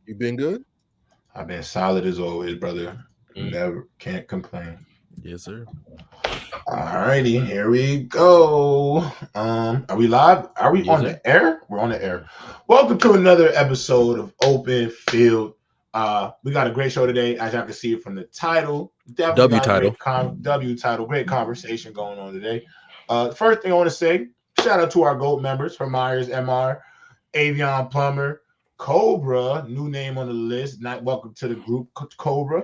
You been good? I've been solid as always, brother. Never can't complain. Yes, sir. Alrighty, here we go. Are we live? Are we on the air? We're on the air. Welcome to another episode of Open Field. We got a great show today, as y'all can see from the title. Definitely got a great W title. Great conversation going on today. First thing I want to say, shout out to our GOAT members from Myers, MR, Avion Plumber, Cobra, new name on the list. Not welcome to the group, Cobra.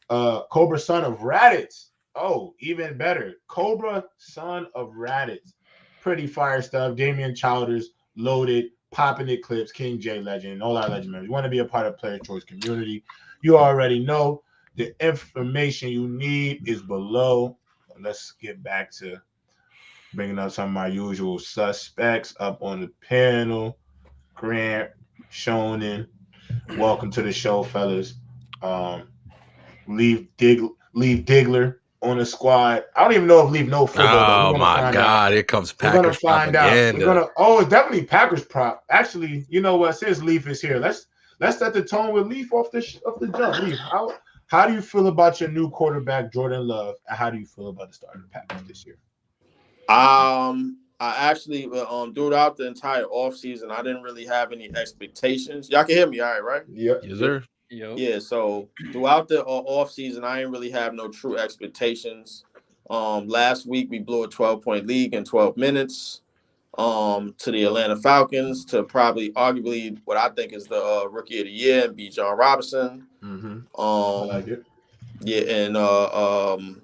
Cobra, son of Raditz. Oh, even better. Cobra, son of Raditz. Pretty fire stuff. Damian Childers, loaded, popping it clips, King J Legend, all our legend members. You want to be a part of Player Choice community. You already know the information you need is below. Let's get back to bringing up some of my usual suspects up on the panel. Grant, Shonen, welcome to the show, fellas. Leave Diggler on the squad. I don't even know if Leave no football. Oh my God! Here comes Packers. We're gonna find propaganda. Out. It's definitely Packers prop. Actually, you know what? Since Leaf is here, let's set the tone with Leaf off the jump. Leaf, how do you feel about your new quarterback Jordan Love? And how do you feel about the starting Packers this year? I actually throughout the entire offseason, I didn't really have any expectations. Y'all can hear me, all right? Yep. Yes, sir. Yep. Yeah, so throughout the offseason, I didn't really have no true expectations. Last week, we blew a 12-point lead in 12 minutes to the Atlanta Falcons, to probably arguably what I think is the Rookie of the Year, Bijan Robinson. Mm-hmm. I like it. Yeah, and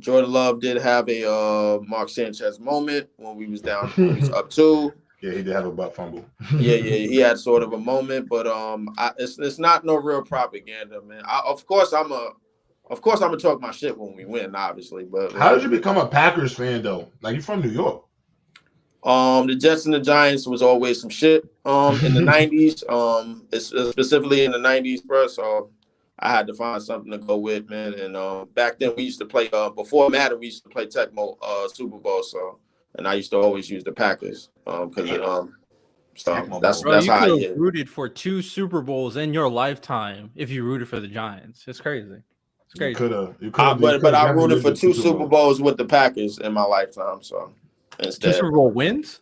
Jordan Love did have a Mark Sanchez moment when we was down, when we was up 2. Yeah, he did have a butt fumble. yeah, he had sort of a moment, but it's not no real propaganda, man. Of course, I'm gonna talk my shit when we win, obviously. But how did you become a Packers fan though? Like, you're from New York. The Jets and the Giants was always some shit in the 90s. Specifically in the 90s, bro. So I had to find something to go with, man. And back then we used to play before Madden, we used to play Tecmo Super Bowl. So, and I used to always use the Packers because so that's how I could have rooted for 2 Super Bowls in your lifetime if you rooted for the Giants. It's crazy. It's crazy. You could have. But I rooted for 2 Super Bowls with the Packers in my lifetime. So instead, 2 Super Bowl wins.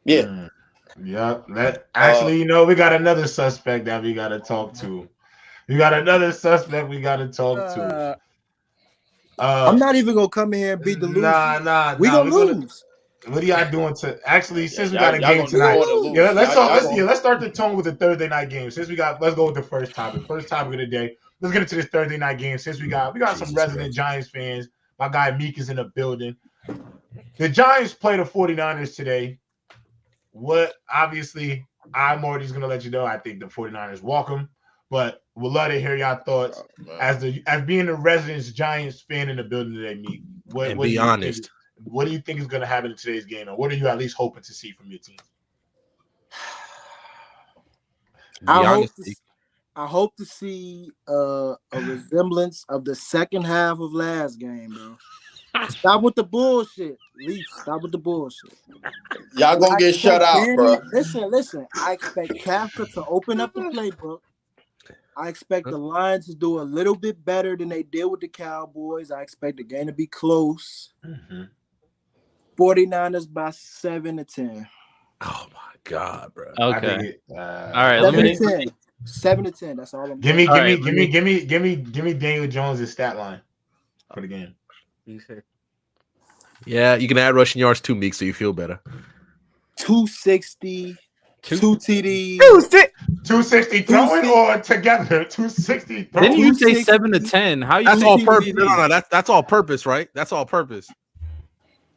Yeah. Yeah. That actually, we got another suspect that we got to talk to. We got another suspect we got to talk to. I'm not even gonna come in here and beat the loser. Nah. We gonna lose. What are y'all doing to actually? Since we got a game tonight, let's start the tone with the Thursday night game. Let's go with the first topic. First topic of the day. Let's get into this Thursday night game. Since we got some resident Giants fans. My guy Meek is in the building. The Giants play the 49ers today. Obviously, I'm already just gonna let you know. I think the 49ers walk them. But we'd love to hear y'all thoughts as being a resident Giants fan in the building today, Meek. Be honest. What do you think is going to happen in today's game, and what are you at least hoping to see from your team? I hope to see a resemblance of the second half of last game, bro. Stop with the bullshit. Leaf, stop with the bullshit. Y'all gonna get shut out, bro. Listen. I expect Kafka to open up the playbook. I expect the Lions to do a little bit better than they did with the Cowboys. I expect the game to be close. Mm-hmm. 49ers by 7-10. Oh my God, bro. Okay. All right. 7-10. That's all I'm. Give me Daniel Jones' stat line for the game. Yeah, you can add rushing yards too, Meek, so you feel better. 260, 2 TDs. 260 throwing or together? 260 throwing. Didn't you say 7-10? How you? That's all purpose. No, that's all purpose, right? That's all purpose.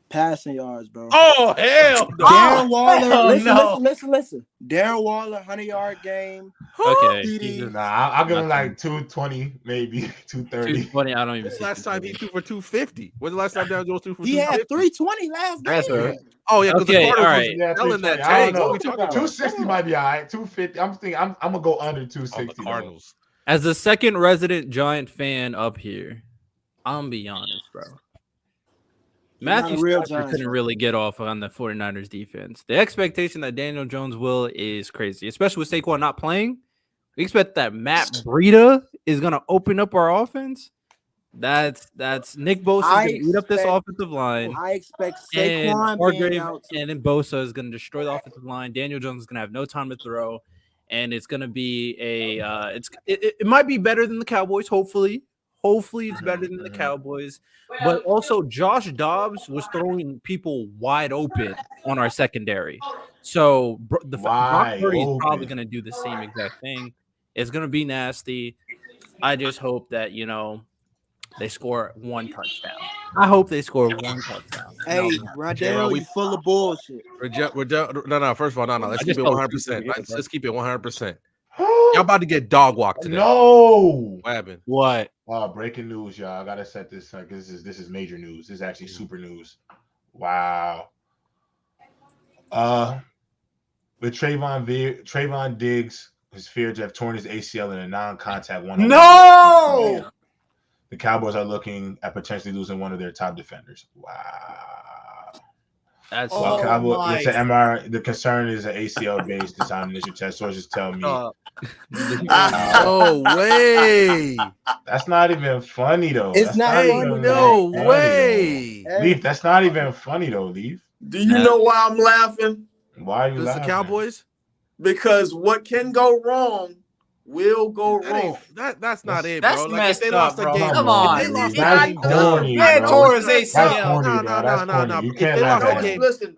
Passing yards, bro. Oh, hell no. Darren Waller, listen. Darren Waller, 100-yard game. Okay. I'll give him like 220, maybe 230. 220, I don't even see. Last time he threw for 250. When's the last time Darren Jones threw for 250? He had 320 last game. Oh, yeah, because the Cardinals was selling that tank. What are we talking about? 260 might be all right. 250. I'm going to go under 260. The Cardinals. As the second resident Giant fan up here, I'm going to be honest, bro. Matthew Stafford couldn't really get off on the 49ers defense. The expectation that Daniel Jones will is crazy, especially with Saquon not playing. We expect that Matt Breida is gonna open up our offense. That's Nick Bosa is gonna eat up this offensive line. I expect And Saquon being Hargrave out too. and then Bosa is gonna destroy the offensive line. Daniel Jones is gonna have no time to throw, and it's gonna be it might be better than the Cowboys. Hopefully it's better than the Cowboys. But also Josh Dobbs was throwing people wide open on our secondary. So Brock Purdy is probably gonna do the same exact thing. It's gonna be nasty. I just hope that they score one touchdown. I hope they score one touchdown. Hey, Radell, you full of bullshit. No. First of all, no. Let's keep it 100%. Let's keep it 100%. Y'all about to get dog walked today. No. What happened? What? Breaking news, y'all. I gotta set this. This is major news. This is actually super news. Wow. With Trayvon Diggs is feared to have torn his ACL in a non-contact one-on-one. No. The Cowboys are looking at potentially losing one of their top defenders. Wow. That's Cowboys. It's an MRI. The concern is an ACL based design initial test. Sources tell me. No way. That's not even funny though. It's not funny. No way. Leaf, that's not even funny though, Leaf. Do you know why I'm laughing? Why are you laughing? The Cowboys? Because what can go wrong will go wrong. That's not it, that's bro. Like messed if they lost up, the game, come on. If they lost that's the game, corny. That's corny. No. You can't laugh at that. Listen,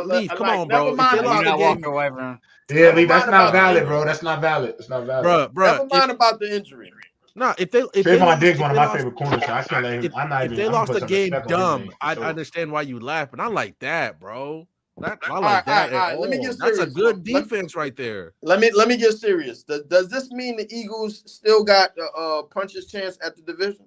Leaf, come on, bro. If they lost the game, away from him. Yeah, Leaf, that's not valid, bro. That's not valid. It's not valid. Bro. Never mind about the injury. No, if Trayvon Diggs, one of my favorite corners, so I can't let him. If they lost the game dumb, I understand why you laugh, but not like that, bro. I like that. All right. Let me get serious. That's a good defense right there. Let me get serious. Does this mean the Eagles still got a puncher's chance at the division?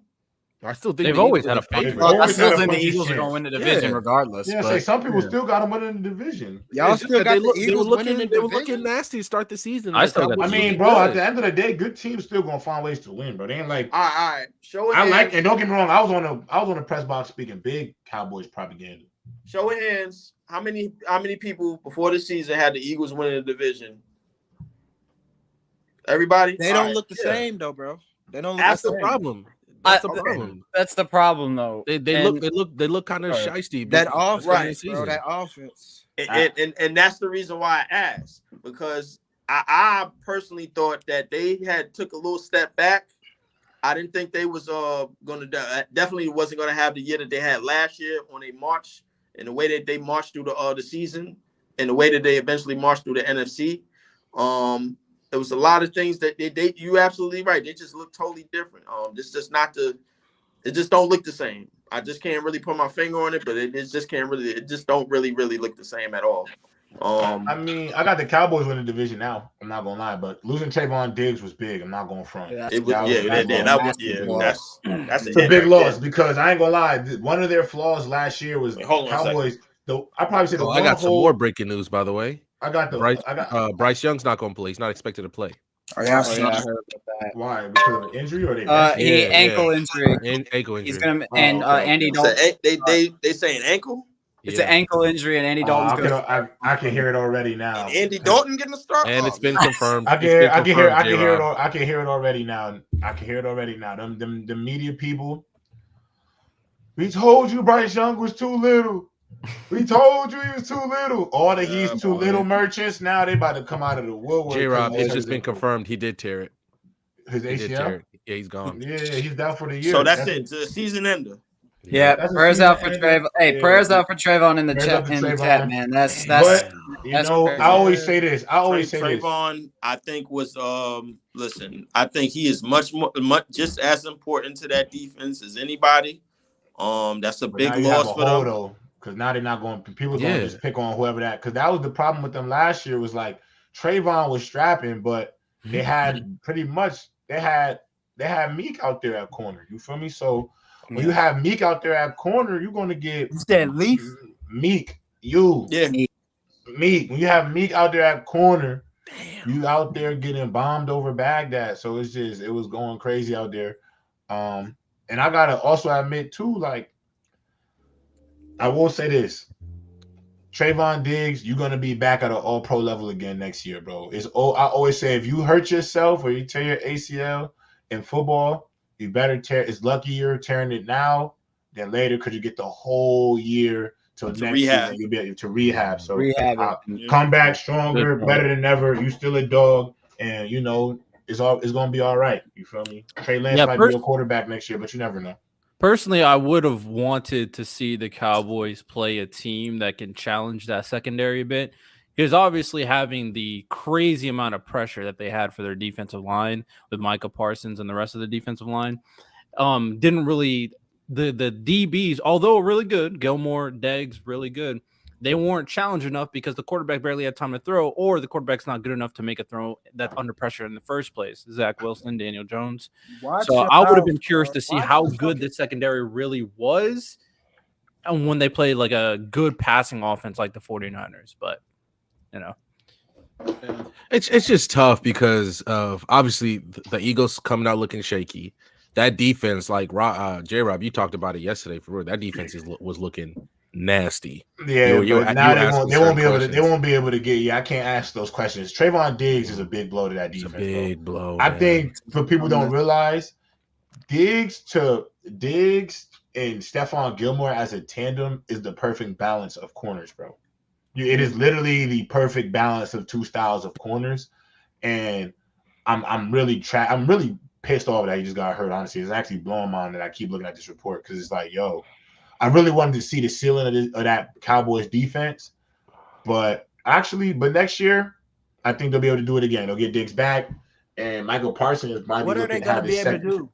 I still think they've always had a favorite. I still think the Eagles are going to win the division regardless. Yeah, but some people still got them winning the division. Y'all still got the Eagles winning the division. They were looking nasty to start the season. I mean, bro, at the end of the day, good teams still gonna find ways to win, bro. They ain't like. All right. Show it. And don't get me wrong, I was on the press box speaking big Cowboys propaganda. Show of hands. How many people before the season had the Eagles winning the division? Everybody? They don't look the same though, bro. They don't look That's the the same. problem. That's the problem. That's the problem, though. They look kind of shiesty. That offense, right, bro. That offense. And that's the reason why I asked, because I personally thought that they had took a little step back. I didn't think they was definitely wasn't gonna have the year that they had last year when they marched, and the way that they marched through the season, and the way that they eventually marched through the NFC. There was a lot of things that they you absolutely right. They just look totally different. It just don't look the same. I just can't really put my finger on it, but it just don't really look the same at all. I mean, I got the Cowboys winning the division now. I'm not gonna lie, but losing Trayvon Diggs was big. I'm not going front. That's a big loss because I ain't gonna lie. One of their flaws last year was Cowboys. I probably say I got some more breaking news, by the way. I got Bryce Young's not gonna play. He's not expected to play. I heard about that. Why? Because of injury or they? Ankle injury. Ankle injury. He's gonna Andy Dalton. They saying ankle. It's an ankle injury, and Andy Dalton's I can hear it already now. And Andy Dalton getting a start, and it's been confirmed. I can hear it already now. I can hear it already now. The media people. We told you Bryce Young was too little. We told you he was too little. All the he's too little merchants. Now they about to come out of the woodwork. J-Rob, it's just been confirmed. He did tear it. His ACL? Yeah, he's gone. Yeah, he's down for the year. So that's it. It's a season ender. Yeah, prayers out for Trayvon. Hey, prayers out for Trayvon in the chat, man. That's I always say this. Trayvon, I think was listen. I think he is much just as important to that defense as anybody. That's a big loss for them. Though, because now they're not going. People going to just pick on whoever that. Because that was the problem with them last year. Was like Trayvon was strapping, but they had pretty much they had Meek out there at corner. You feel me? So. When you have Meek out there at corner, you're going to get Leaf? Meek. Meek. When you have Meek out there at corner, you out there getting bombed over Baghdad. So it was going crazy out there. And I gotta also admit too, like I will say this: Trayvon Diggs, you're gonna be back at an all-pro level again next year, bro. I always say if you hurt yourself or you tear your ACL in football, you better tear. It's lucky you're tearing it now than later because you get the whole year till next season. You'll be able to rehab. So come back stronger, better than ever. You still a dog, and you know it's gonna be all right. You feel me? Trey Lance might be a quarterback next year, but you never know. Personally, I would have wanted to see the Cowboys play a team that can challenge that secondary a bit, because obviously having the crazy amount of pressure that they had for their defensive line with Micah Parsons and the rest of the defensive line, didn't really the DBs, although really good, Gilmore, Deggs, really good, they weren't challenged enough because the quarterback barely had time to throw, or the quarterback's not good enough to make a throw that's under pressure in the first place. Zach Wilson, Daniel Jones. So I would have been curious to see how good the secondary really was, and when they played like a good passing offense like the 49ers. But, you know. It's just tough because of obviously the Eagles coming out looking shaky. That defense, like J-Rob, you talked about it yesterday. For real, that defense was looking nasty. Yeah, now they won't be able to get. Yeah, I can't ask those questions. Trayvon Diggs is a big blow to that defense. It's a big blow. I think for people don't realize, Diggs and Stephon Gilmore as a tandem is the perfect balance of corners, bro. It is literally the perfect balance of two styles of corners, and I'm really pissed off that he just got hurt. Honestly, it's actually blowing my mind that I keep looking at this report because it's like, yo, I really wanted to see the ceiling of that Cowboys defense, but next year, I think they'll be able to do it again. They'll get Diggs back, and Micah Parson might be looking to have his second. Do?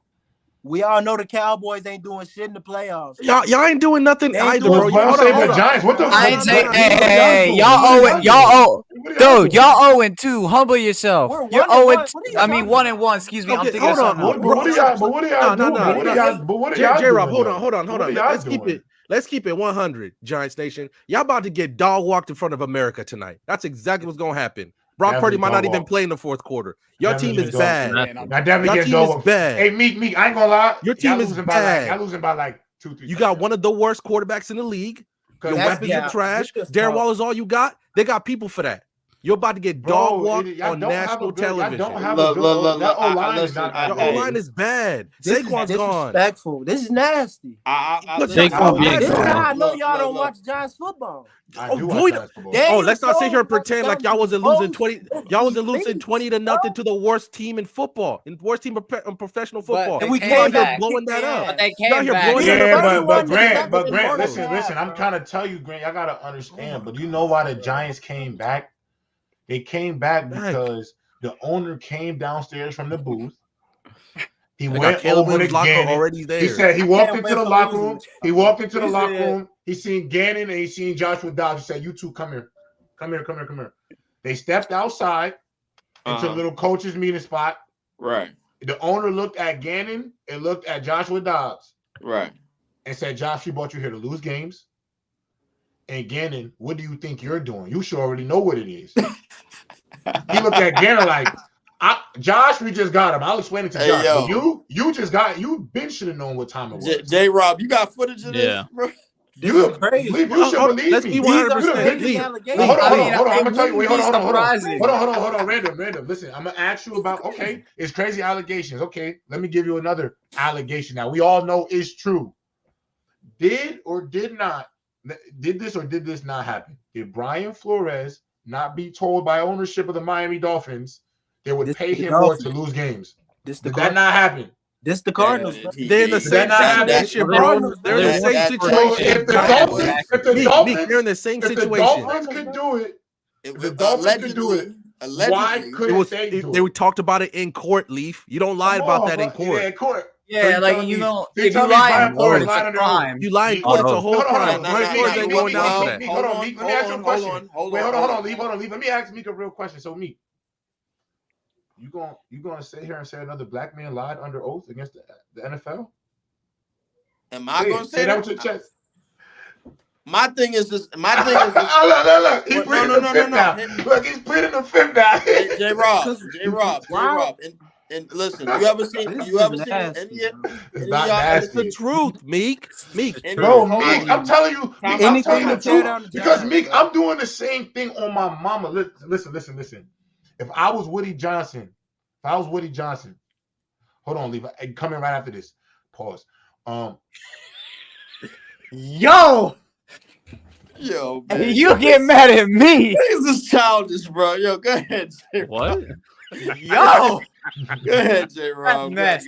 We all know the Cowboys ain't doing shit in the playoffs. Y'all ain't doing nothing either, bro. The Giants. What the fuck? I ain't say, hey, y'all 0-2. Humble yourself. You're 0-2. I mean 1-1. Excuse me. Okay, I'm thinking of something. What are y'all doing? J-Rob, hold on. Let's keep it 100, Giants Nation. Y'all about to get dog walked in front of America tonight. That's exactly what's gonna happen. Brock Purdy might not even play in the fourth quarter. Your team is bad. Your team is bad. Hey, Meek, I ain't gonna lie. Your team is bad. Y'all losing by like 2-3. You got one of the worst quarterbacks in the league. Your weapons are trash. Darren Waller's all you got. They got people for that. You're about to get dog walked on national television. The O-line is bad. Saquon's gone. Disrespectful. This is nasty. This is how I know y'all don't watch Giants football. Let's not sit here and pretend like y'all wasn't losing 20. Y'all wasn't losing 20-0 to the worst team in football, in worst team in professional football. But we came back blowing that up. But they came back. But Grant, listen. I'm trying to tell you, Grant. Y'all gotta understand. But you know why the Giants came back? They came back because the owner came downstairs from the booth. He went over to Gannon. Already there. He said he walked into the locker room. He seen Gannon and he seen Joshua Dobbs. He said, "You two, come here. Come here." They stepped outside into the little coach's meeting spot. Right. The owner looked at Gannon and looked at Joshua Dobbs. Right. And said, "Josh, we brought you here to lose games. And Gannon, what do you think you're doing? You should already know what it is." He looked at Gannon like, Josh, we just got him. I'll explain it to Josh. Yo. You should have known what time it was. J-Rob, you got footage of this, bro? You should believe let's me. Be 100%. Hold on. I'm gonna tell you. Wait, hold on. Random. Listen, I'm gonna ask you about. Okay, it's crazy allegations. Okay, let me give you another allegation. Now we all know it's true. Did this not happen? Did Brian Flores not be told by ownership of the Miami Dolphins they would pay him more to lose games? Did that not happen? This the Cardinals. They're in the same situation, bro. They're in the same situation. If the Dolphins could do it, why couldn't they do it? They talked about it in court, Leaf. You don't lie about that in court. Yeah, in court. Yeah, like you know, if you lie in court, it's a crime. You lie in court, it's a whole crime. Brian Flores ain't going down for that. Hold on, Meek. Let me ask you a question. Wait, hold on, Leaf. Let me ask Meek a real question. So, Meek, you gonna sit here and say another black man lied under oath against the NFL? Am I gonna say that with your chest? My thing is this. Look. He's pleading the fifth now. Look, he's pleading the fifth now. Hey, J-Rob. And listen, you ever seen any That's the truth, Meek. Bro, Meek, I'm telling you the truth. Because Meek, I'm doing the same thing on my mama. Listen. If I was Woody Johnson, hold on, leave. Coming right after this. Pause. Yo, man. You get mad at me. This is childish, bro. Yo, go ahead, J-Rob. What? Yo. Go ahead, J-Rob. Go ahead.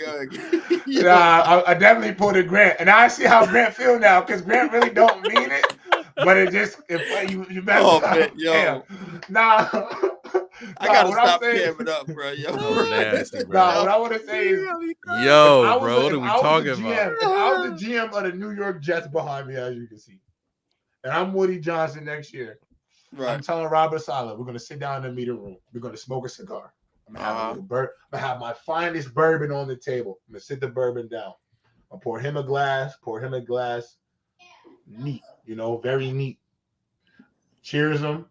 I definitely pulled a Grant. And I see how Grant feel now, because Grant really don't mean it. But it just, you better man, yo. Nah. I gotta stop camming up, bro. Yo. Nasty, bro. What I want to say is, yo, bro, what are we talking about? If I was the GM of the New York Jets behind me, as you can see, and I'm Woody Johnson next year, I'm telling Robert Saleh, we're going to sit down in the meeting room. We're going to smoke a cigar. I'm going to have my finest bourbon on the table. I'm going to sit the bourbon down. I'll pour him a glass. Neat, very neat. Cheers him.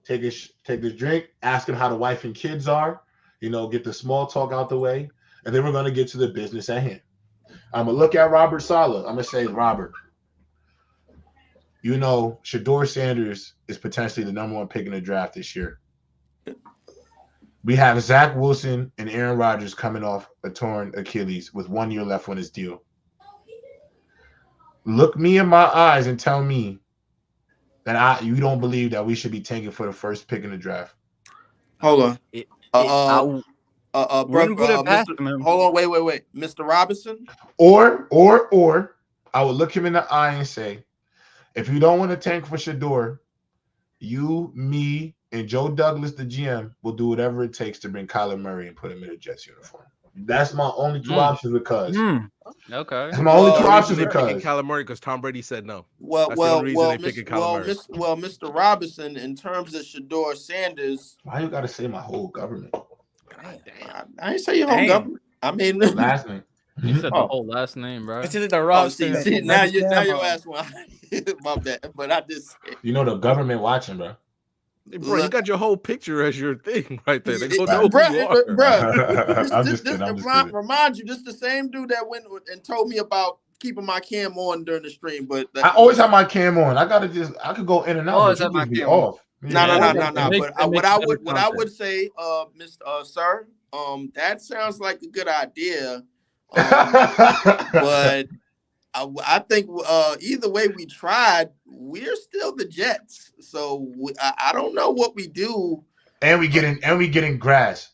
Take his drink. Ask him how the wife and kids are. Get the small talk out the way. And then we're going to get to the business at hand. I'm going to look at Robert Saleh. I'm going to say, Robert, Shedeur Sanders is potentially the number 1 pick in the draft this year. We have Zach Wilson and Aaron Rodgers coming off a torn Achilles with 1 year left on his deal. Look me in my eyes and tell me that you don't believe that we should be tanking for the first pick in the draft. Hold on. Hold on, wait. Mr. Robinson? Or I would look him in the eye and say, if you don't want to tank for Shedeur, you, me, and Joe Douglas, the GM, will do whatever it takes to bring Kyler Murray and put him in a Jets uniform. That's my only 2 options because. Okay. That's my only 2 options because. Kyler Murray because Tom Brady said no. Mr. Robinson, in terms of Shedeur Sanders. Why you got to say my whole government? I ain't say your whole government. I mean, last name. You said the whole last name, bro. This is the wrong see, now your ass one. My bad, but I just. The government watching, bro. Hey, bro, you got your whole picture as your thing right there. They don't know bro, who you are. I'm just kidding. Remind you, this is the same dude that went and told me about keeping my cam on during the stream. But I always have my cam on. I could go in and out. Always have my cam off. No. But what I would say, Mr. Sir, that sounds like a good idea. But I think either way we tried, we're still the Jets. So I don't know what we do. And we get in grass.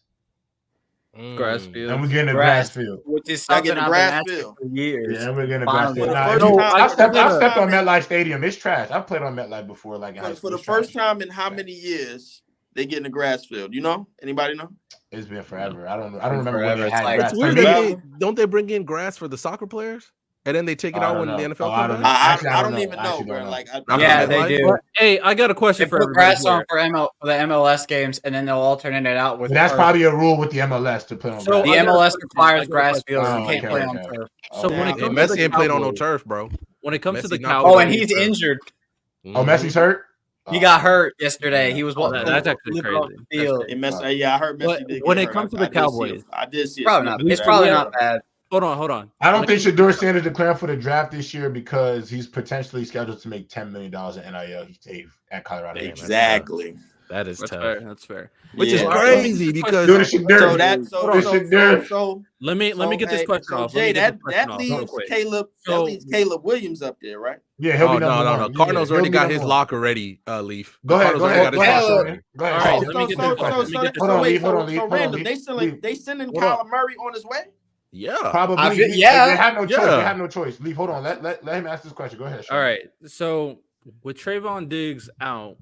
Grass field. And we're getting a grass field. Which is something I've been asking for years. Yeah, and we're getting a grass field. I stepped on MetLife Stadium. It's trash. I've played on MetLife before. For the first time in how many years they get in a grass field? Anybody know? It's been forever. I don't remember when they had grass. It's weird. Don't they bring in grass for the soccer players? And then they take it out when the NFL comes back? I don't even know, bro. They do. Hey, I got a question for put grass on for the MLS games, and then they'll alternate it out with. That's probably a rule with the MLS to play on. So the MLS requires grass fields. You can't play on turf. So when it comes Messi ain't played on no turf, bro. When it comes to the Cowboys, and he's injured. Oh, Messi's hurt. He got hurt yesterday. He was that's actually crazy. I heard Messi did. When it comes to the Cowboys, I did see it. It's probably not bad. Hold on. I don't think Shedeur Sanders declared for the draft this year because he's potentially scheduled to make $10 million in NIL. He's safe at Colorado. Exactly. That is tough. That's fair. Which is crazy because so let me get this question off. Jay, that leaves Caleb Williams up there, right? Yeah, he'll be no. Cardinals already got his lock already, Leaf. Go ahead. All right, so random. They sending Kyler Murray on his way? Yeah, probably. They have no choice. They have no choice. Leaf, hold on. Let him ask this question. Go ahead. All right. So with Trayvon Diggs out,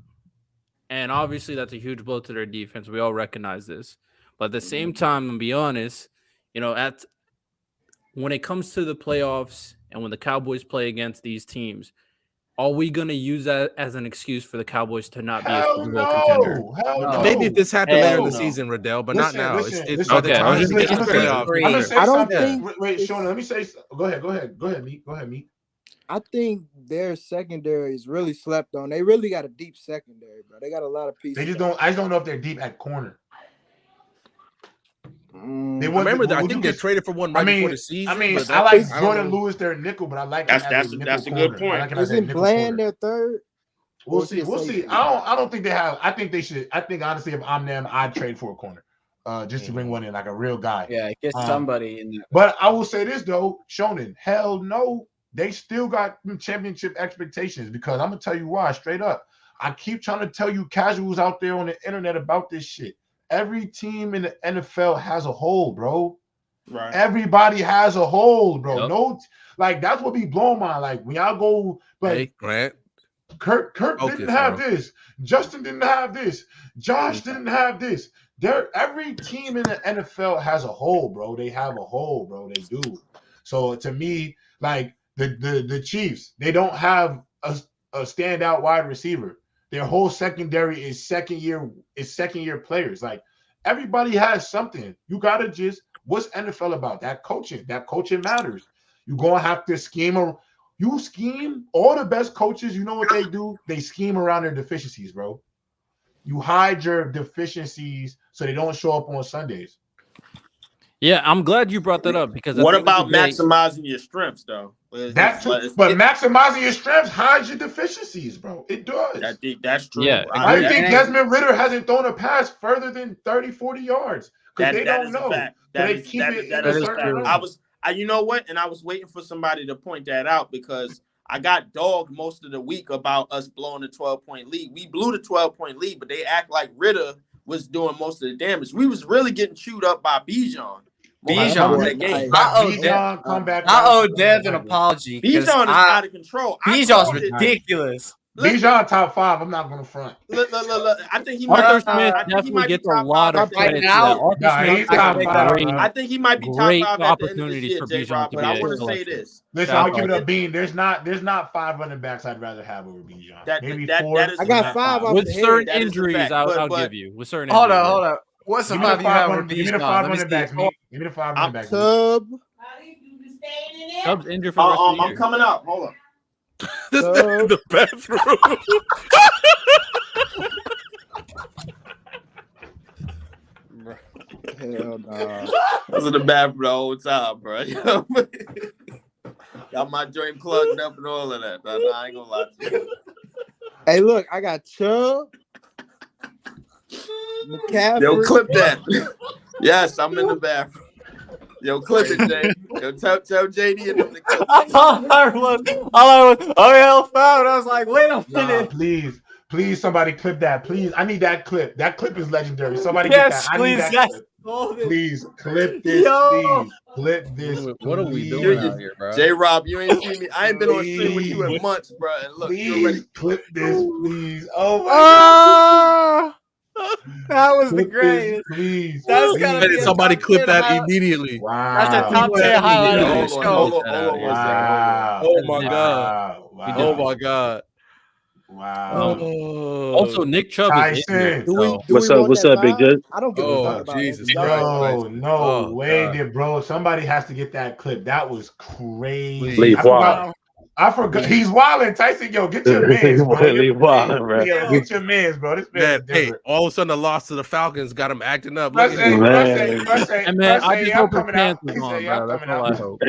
and obviously that's a huge blow to their defense. We all recognize this. But at the same time, and be honest, when it comes to the playoffs and when the Cowboys play against these teams, are we going to use that as an excuse for the Cowboys to not be a Super Bowl contender? No. Maybe if this happened later in the season, Riddell, but not now. It's okay. I don't think. Wait, Sean, let me say. Go ahead, Meek. I think their secondary is really slept on. They really got a deep secondary, bro. They got a lot of pieces. They just don't. I just don't know if they're deep at corner. I think they traded for one before the season. I like Jordan Lewis, their nickel, but I like that's a good point. Isn't Bland their third? We'll see. We'll see. I don't think they have. I think they should. I think honestly, if I'm them, I'd trade for a corner, just to bring one in, like a real guy. Yeah, get somebody in there. But I will say this though, Shonen, hell no, they still got championship expectations because I'm gonna tell you why. Straight up, I keep trying to tell you casuals out there on the internet about this shit. Every team in the NFL has a hole, bro. Right. Everybody has a hole, bro. Yep. No, like that's what be blowing my like when y'all go. But hey, Grant, Kirk didn't have this. Justin didn't have this. Josh didn't have this. Every team in the NFL has a hole, bro. They have a hole, bro. They do. So to me, like the Chiefs, they don't have a standout wide receiver. Their whole secondary is second year players. Like everybody has something. You gotta just what's NFL about? That coaching matters. You're gonna have to scheme. You scheme. All the best coaches, you know what they do? They scheme around their deficiencies, bro. You hide your deficiencies so they don't show up on Sundays. Yeah, I'm glad you brought that up because what about maximizing your strengths, though? That's true. But maximizing your strengths hides your deficiencies, bro. It does. That's true. Yeah, I think Desmond Ridder hasn't thrown a pass further than 30, 40 yards because they don't know. They keep it in a certain range. You know what? And I was waiting for somebody to point that out because I got dogged most of the week about us blowing the 12-point lead. We blew the 12-point lead, but they act like Ridder was doing most of the damage. We was really getting chewed up by Bijan. I owe Dev an apology. Bijan is out of control. Bijan's ridiculous. Bijan top 5. I'm not going to front. Look. I think he Arthur Smith definitely gets a lot of credit now. I think he might be top 5 at opportunities for Bijan. But I want to say this. Listen, I'll give it a bean. There's not 5 running backs I'd rather have over Bijan. Maybe 4. I got 5 with certain injuries. I'll give you with certain. Hold on. What's the 5 you have over Bijan? Give me the 5 running backs. Give me the 5 running backs. Chubb's injured for the rest of the year. I'm coming up. Hold on. This is the bathroom. Hell no. I was in the bathroom the whole time, bro. Got my joint plugged up and all of that. No, I ain't gonna lie to you. Hey, look, I got Chubb. McCaffrey. Yo, clip that. Yes, I'm in the bathroom. Yo, clip it, Jay. Yo, tell JD and them to clip it. All I was, I was like, wait a minute. Please, somebody clip that. Please, I need that clip. That clip is legendary. Somebody get that. I need that clip. Please, clip this. Please, clip this. What are we doing out here, bro? J-Rob, you ain't seen me. I ain't been on stream with you in months, bro. And look, please, ready. Clip this, please. Oh, my God. That was the greatest. Please. That's gotta be somebody clip that immediately. Wow. That's a top 10 highlight of the show. Hold on. Wow. Oh my God. Wow. Oh my God. Wow. Also, Nick Chubb is in there. What's up, Big J? I don't give a fuck about Jesus it. Christ. No way, bro. Somebody has to get that clip. That was crazy. I forgot. He's wilding. Tyson, yo, get your mans, bro. Get your mans, bro. This man is different. Hey, all of a sudden the loss to the Falcons got him acting up. I just hope his pants is on, bro. That's all I hope.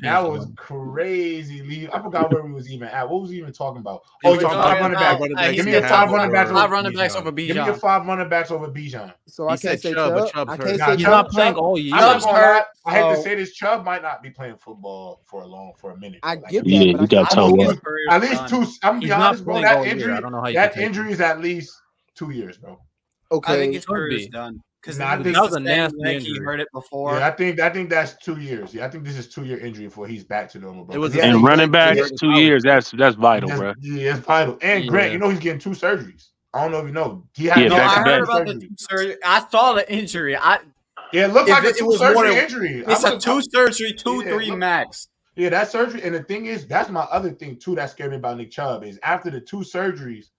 That was crazy, Lee. I forgot where we was even at. What was he even talking about? Oh, you're 5 running backs. Give me your 5 running backs. 5 running backs over Bijan. Give me your 5 running backs over Bijan. So I can't say Chubb. I can't say he's not playing all year. I hate to say this, Chubb might not be playing football for a minute. I get that. You got to at least 2. I'm gonna be honest, bro. That injury is at least 2 years, bro. Okay, I think his career is done because that was a nasty injury. He heard it before. Yeah, I think that's 2 years. Yeah, I think this is 2-year injury before he's back to normal, bro. And running backs 2 years. That's vital, bro. Yeah, it's vital. And Grant, you know he's getting 2 surgeries. I don't know if you know. I heard about the 2 surgery. I saw the injury. It looked like a 2 surgery injury. It's a 2 surgery, 2-3 max. Yeah, that surgery. And the thing is, that's my other thing, too, that scared me about Nick Chubb is after the 2 surgeries,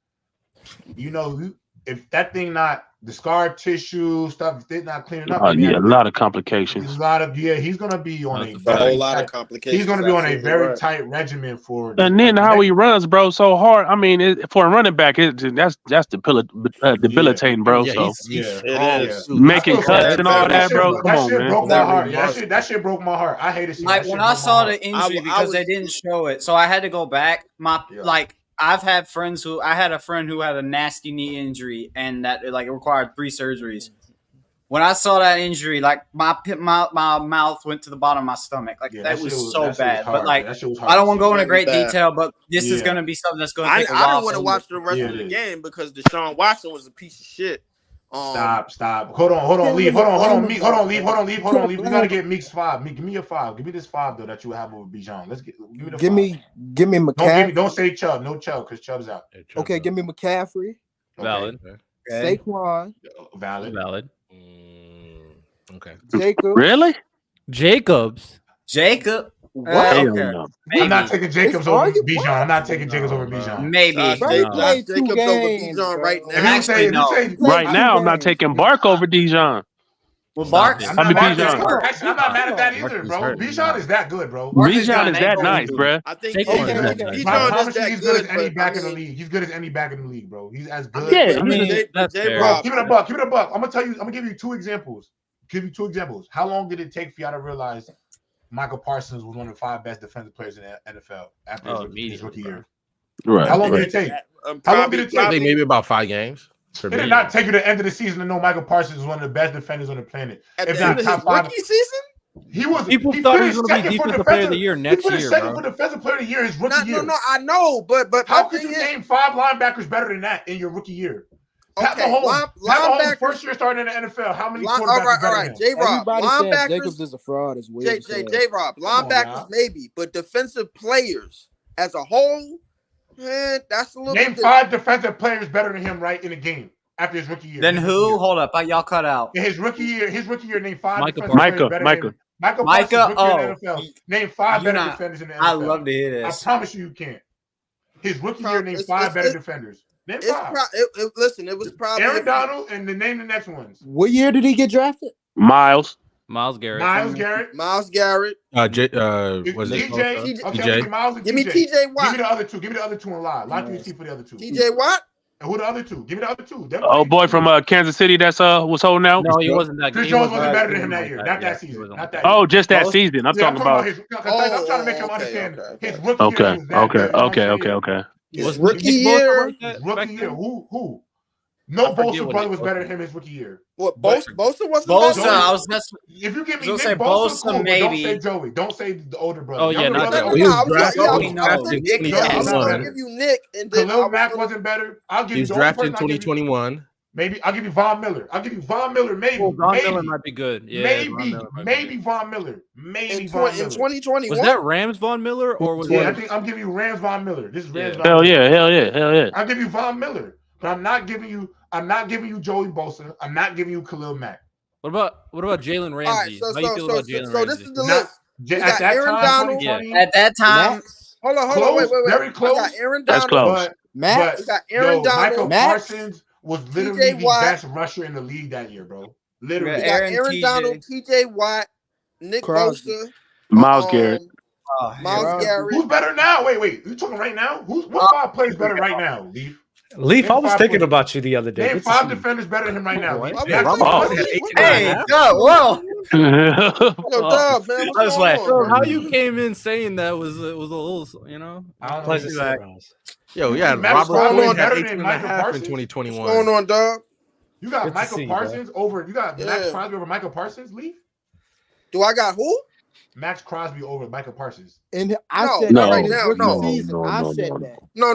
you know, if that thing not the scar tissue stuff did not clean it up. A lot of complications. He's gonna be on a whole lot of complications. He's gonna be on a very tight regimen for. And then how he runs, bro, so hard. I mean, for a running back, that's debilitating, bro. So making cuts and all that, bro. Come on, man. Broke my heart. That shit broke my heart. I hate it. Like when I saw the injury because they didn't show it, so I had to go back. I had a friend who had a nasty knee injury and that it required 3 surgeries. When I saw that injury, like my mouth went to the bottom of my stomach. That was so bad. But I don't want to go into great detail, but this is going to be something that's going to take a while. I don't want to watch the rest of the game because Deshaun Watson was a piece of shit. Stop. Hold on, leave. Hold on, leave. We gotta get Meek's 5. Meek, give me your 5. Give me this 5 though that you have over Bijan. Let's give me the 5. Give me McCaffrey. Don't say Chubb. No Chubb because Chubb's out. Okay, give me McCaffrey. Valid. Okay. Saquon. Valid. Okay. Jacob. Really? Jacob. What? I'm not taking Jacobs over Bijan. I'm not taking Jacobs over Bijan. Maybe. Jacobs over Bijan right now. Actually, no. Right now, I'm not taking Bark over Dijon. Well, Bark. I'm not mad at that either, bro. Bijan is that good, bro. Bijan is that nice, bro. I think Bijan is that good as any back in the league. He's good as any back in the league, bro. He's as good. Yeah, I mean, that's fair. Bro, give it a buck. I'm gonna give you 2 examples. How long did it take for y'all to realize Micah Parsons was one of the 5 best defensive players in the NFL after his rookie year? Right. How long did it take? Probably maybe about 5 games. It did not take you to the end of the season to know Micah Parsons is one of the best defenders on the planet. At the end of his rookie season? People thought he was going to be defensive player of the year next year. He finished second for defensive player of the year his rookie year. No, I know, but how could you name 5 linebackers better than that in your rookie year? Pat Mahomes first year starting in the NFL. How many quarterbacks? All right, J-Rob. Linebackers. Jacobs is a fraud as well. J-Rob. Linebackers maybe, but defensive players as a whole, man, that's a little. Name 5 defensive players better than him right in the game after his rookie year. Then who? Hold up, y'all cut out. In his rookie year, name 5 defensive players better than him. Micah. Name 5 better defenders in the NFL. I love to hear this. I promise you can't. His rookie year named 5 better defenders. Name 5. It was probably Aaron Donald, and then name the next ones. What year did he get drafted? Miles Garrett. Was it TJ? Okay, Miles and give me TJ Watt. Give me the other 2. Give me the other 2 in line. Line 3 for the other 2. TJ Watt. And who the other 2? Give me the other 2. Oh, boy from Kansas City that's was holding out. No, he wasn't that good. Chris Jones wasn't better than him that year. Not that season. Oh, just that season. I'm talking about. I'm trying to make him understand his rookie year. Okay. His rookie year. Who? No, Bosa probably was better than him his rookie year. What? Bosa wasn't Bosa. If you give me Nick Bosa, cool, maybe. Don't say Joey. Don't say the older brother. Oh, yeah, not that. I'll give you Nick. And then Khalil Mack wasn't better. I'll give you. He was drafted in 2021. Maybe I'll give you Von Miller. Maybe. Von Miller might be good. Yeah, maybe Von Miller. In 2021. Was that Rams Von Miller or was I think I'm giving you Rams Von Miller. This is Rams. Hell yeah. I'll give you Von Miller, but I'm not giving you Joey Bosa. I'm not giving you Khalil Mack. What about Jalen Ramsey? All right, How you feel about Jalen Ramsey? So this is the list. At that time. Hold on. Wait. Very close. We got Aaron Donald. That's close. We got Aaron Donald. Michael Parsons was literally the best rusher in the league that year, bro. Literally. We got Aaron Donald, T.J. Watt, Nick Bosa, Miles Garrett. Miles Garrett. Who's better now? Wait. You talking right now? What 5 players better right now, Leaf, I was thinking about you the other day. Name 5 defenders better than him right now. Hey, whoa. Yo, Dub, man. What's going on? How you came in saying that was a little, I Pleasure, Yo, yeah, Max Robert Crosby Quinn had better than 18.5 Micah in Parsons? 2021. What's going on, Dub? You got Good to Michael see you, Parsons over. You got Max Crosby over Michael Parsons, Leaf? Do I got who? Max Crosby over Michael Parsons. And I said No. right now, now, no. I said that. No.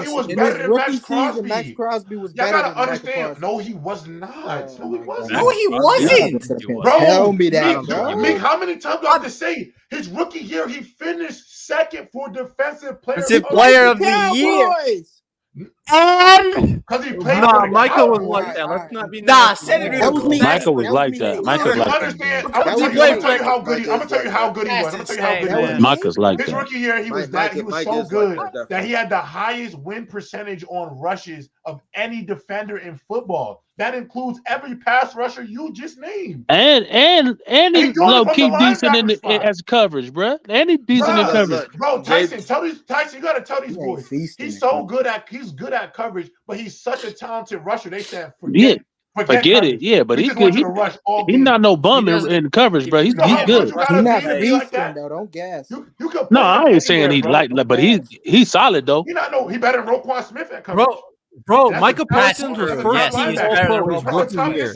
He was In better his than rookie Max Crosby. season, Max Crosby was Y'all better gotta than understand. No, he was not. No, he wasn't. No, he wasn't. Bro, Tell me that, bro. Mick, how many times do I have to say his rookie year he finished second for defensive player of the year. And because he played. Nah, Michael was like that. Let's not be. That was me. Michael was like that. Michael was like Understand? I'm gonna tell you how good he was. I'm gonna tell you how good he was. Michael's like his rookie year, he was so good that he had the highest win percentage on rushes of any defender in football. that includes every pass rusher you just named. And he's low key decent as coverage, bro. And he's decent in coverage. Bro, Tyson, Tyson, you gotta tell these boys. He's so good at coverage, but he's such a talented rusher. They said forget it. Yeah, but he's good. He's not no bum in coverage, bro. He's good. He's not feasting though. Don't gas. No, I ain't saying he's but he's solid though. He better than Roquan Smith at coverage. Bro, Micah Parsons was first team All-Pro his rookie year.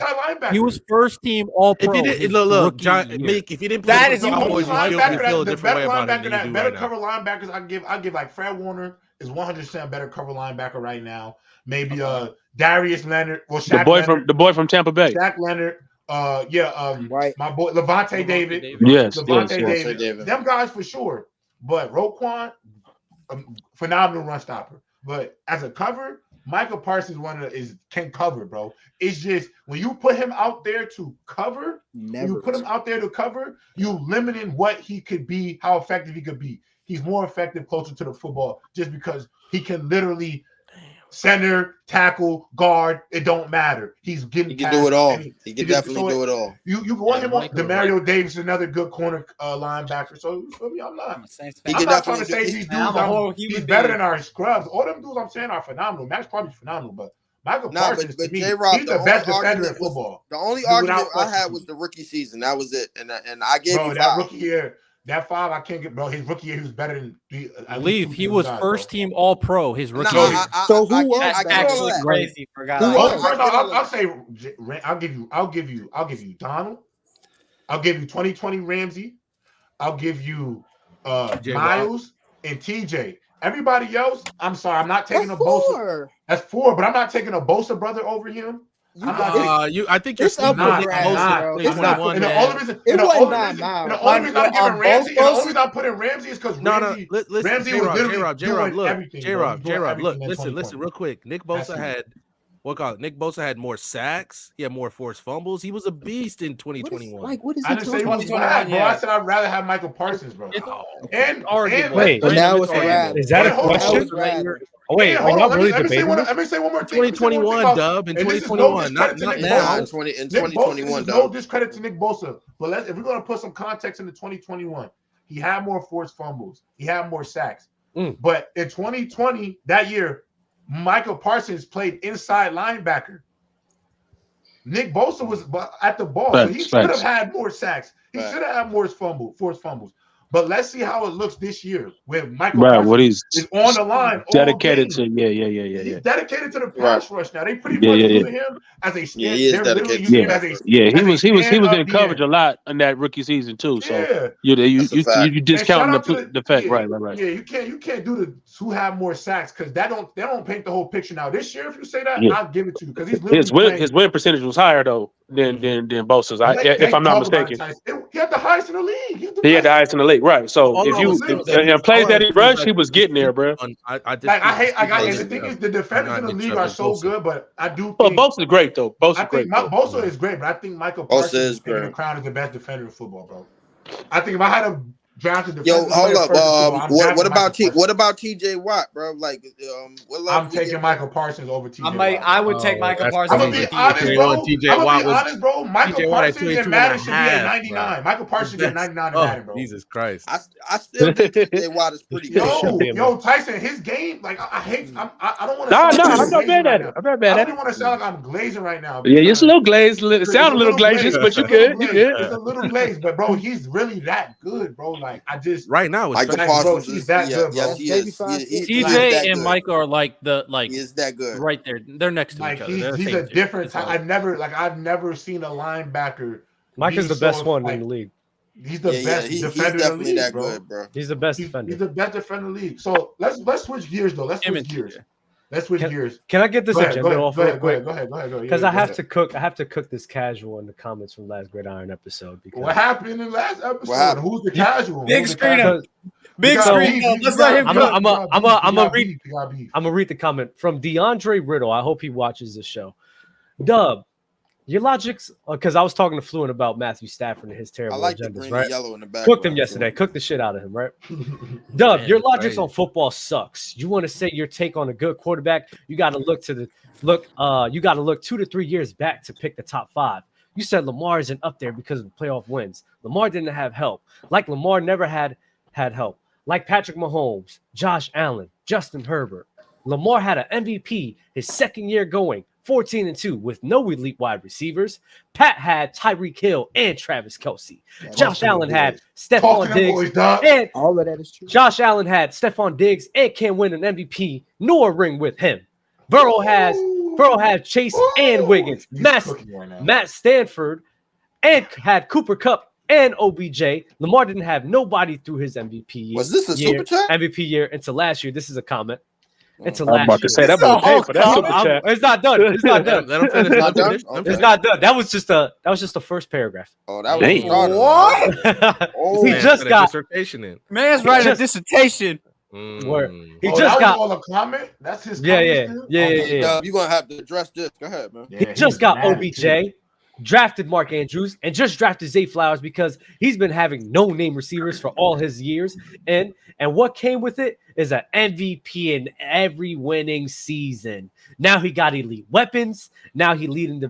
He was first team All-Pro. Look, Meek, if you didn't play that the Cowboys, you feel a different way about him than you do better right cover now. linebackers. I give like Fred Warner is 100% better cover linebacker right now. Maybe Darius Leonard. Well, the boy from Tampa Bay. Shaq Leonard. My boy Levante David. Levante David. Them guys for sure. But Roquan, phenomenal run stopper. But as a cover, Micah Parsons can cover, bro. It's just when you put him out there to cover, you limiting what he could be, how effective he could be. He's more effective closer to the football just because he can literally center, tackle, guard. It don't matter. He can do it all. He can definitely do it all. You want him on Demario Davis, another good corner linebacker. So I'm not trying to say these dudes. He's better than our scrubs. All them dudes I'm saying are phenomenal. Max probably phenomenal, but Micah Parsons to me, he's the best defender in football. The only argument I had was the rookie season. That was it, and I gave you that rookie year. That 5, I can't get, bro. His rookie year, he was better than. He was first team All-Pro his rookie year. So who was that's actually crazy? I'll give you Donald. I'll give you 2020 Ramsey. I'll give you Miles and TJ. Everybody else, I'm sorry, I'm not taking a Bosa. That's 4, but I'm not taking a Bosa brother over him. I think you're still not. The only reason I'm putting Ramsey is because Ramsey was literally J-Rob, look, listen real quick. Nick Bosa had more sacks. He had more forced fumbles. He was a beast in 2021. What is I didn't say he was bad, bro. I said I'd rather have Michael Parsons, bro. Wait, but now it's rad. Is that a question? Wait, are y'all really debating this? Let me say one more thing. 2021, Dub, in 2021, not now. In 2021, Dub. No discredit to Nick Bosa, but if we're going to put some context into 2021, he had more forced fumbles. He had more sacks. But in 2020, that year, Micah Parsons played inside linebacker. Nick Bosa was at the ball. So he should have had more sacks. He should have had more forced fumbles. But let's see how it looks this year with Michael Parsons is on the line. Dedicated to He's dedicated to the pass rush now. They pretty much use him as a stand. He was in coverage a lot in that rookie season too. So you discounting the fact, right. Yeah, you can't do the who have more sacks because they don't paint the whole picture. Now this year, if you say that, I'll give it to you because his win percentage was higher though than Bosa's. If I'm not mistaken, he had the highest in the league. He had the highest in the league. Right, so if plays that he rushed, he was getting there, bro. The thing is, the defenders in the league are so good, but I do think Bosa is great though. Bosa is great, but I think Michael Parsons is taking the crown as the best defender in football, bro. I think if I had a drafted defender, hold up. What about TJ Watt, bro? Like, I'm taking Michael Parsons over TJ. I would take Michael Parsons. I'm gonna be honest, bro. Michael Parsons in Madden should be at 99. Michael Parsons at 99 in Madden, bro. Jesus Christ. I still think TJ Watt is pretty good. Yo, Tyson, his game, like I don't want to. I'm not bad at it. I don't want to sound like I'm glazing right now. Yeah, it's a little glazed. It sounds a little glazed, but you're good. It's a little glazed, but bro, he's really that good, bro. Like I just right now, Michael Parsons he's that good, bro. TJ and Mike are he is that good right there. They're next to each other. He's a different type. I've never seen a linebacker. Mike is the best one in the league. He's the best defender in the league, that good, bro. He's the best defender. He's the best defender in the league. So let's switch gears though. Let's switch gears. Can I get this agenda off real quick? Go ahead. Because I have to cook this casual in the comments from last Gridiron episode. Because what happened in the last episode? Who's the casual? Big screen. Big screen. Let's let him go. I'm gonna read the comment from DeAndre Riddle. I hope he watches this show. Dub, Your logic's because I was talking to Fluent about Matthew Stafford and his terrible I like agendas, the green right? and yellow in the back. Cooked him yesterday. Cooked the shit out of him, right? Dub, your logic's on football sucks. You want to say your take on a good quarterback? You got to look to you got to look 2 to 3 years back to pick the top 5. You said Lamar isn't up there because of the playoff wins. Lamar didn't have help. Like Lamar never had help. Like Patrick Mahomes, Josh Allen, Justin Herbert. Lamar had an MVP his second year going. 14-2 with no elite wide receivers. Pat had Tyreek Hill and Travis Kelce. Josh Allen had Stephon Diggs. And all of that is true. Josh Allen had Stephon Diggs and can't win an MVP nor a ring with him. Burrow had Chase and Wiggins. Matt Stanford and had Cooper Kupp and OBJ. Lamar didn't have nobody through his MVP year. Was this a super chat? MVP year until last year. This is a comment. It's a I'm about to say that was paid for that super chat. It's not done. It's not done. Let him finish. It's not done. That was just the first paragraph. Oh, that was what? Oh, he just got dissertation in. Man's writing a dissertation. Where he just just got all a comment. That's his. Yeah. You're gonna have to address this. Go ahead, man. He just got OBJ, drafted Mark Andrews, and just drafted Zay Flowers because he's been having no name receivers for all his years. And what came with it is an MVP in every winning season. Now he got elite weapons. Now he leading the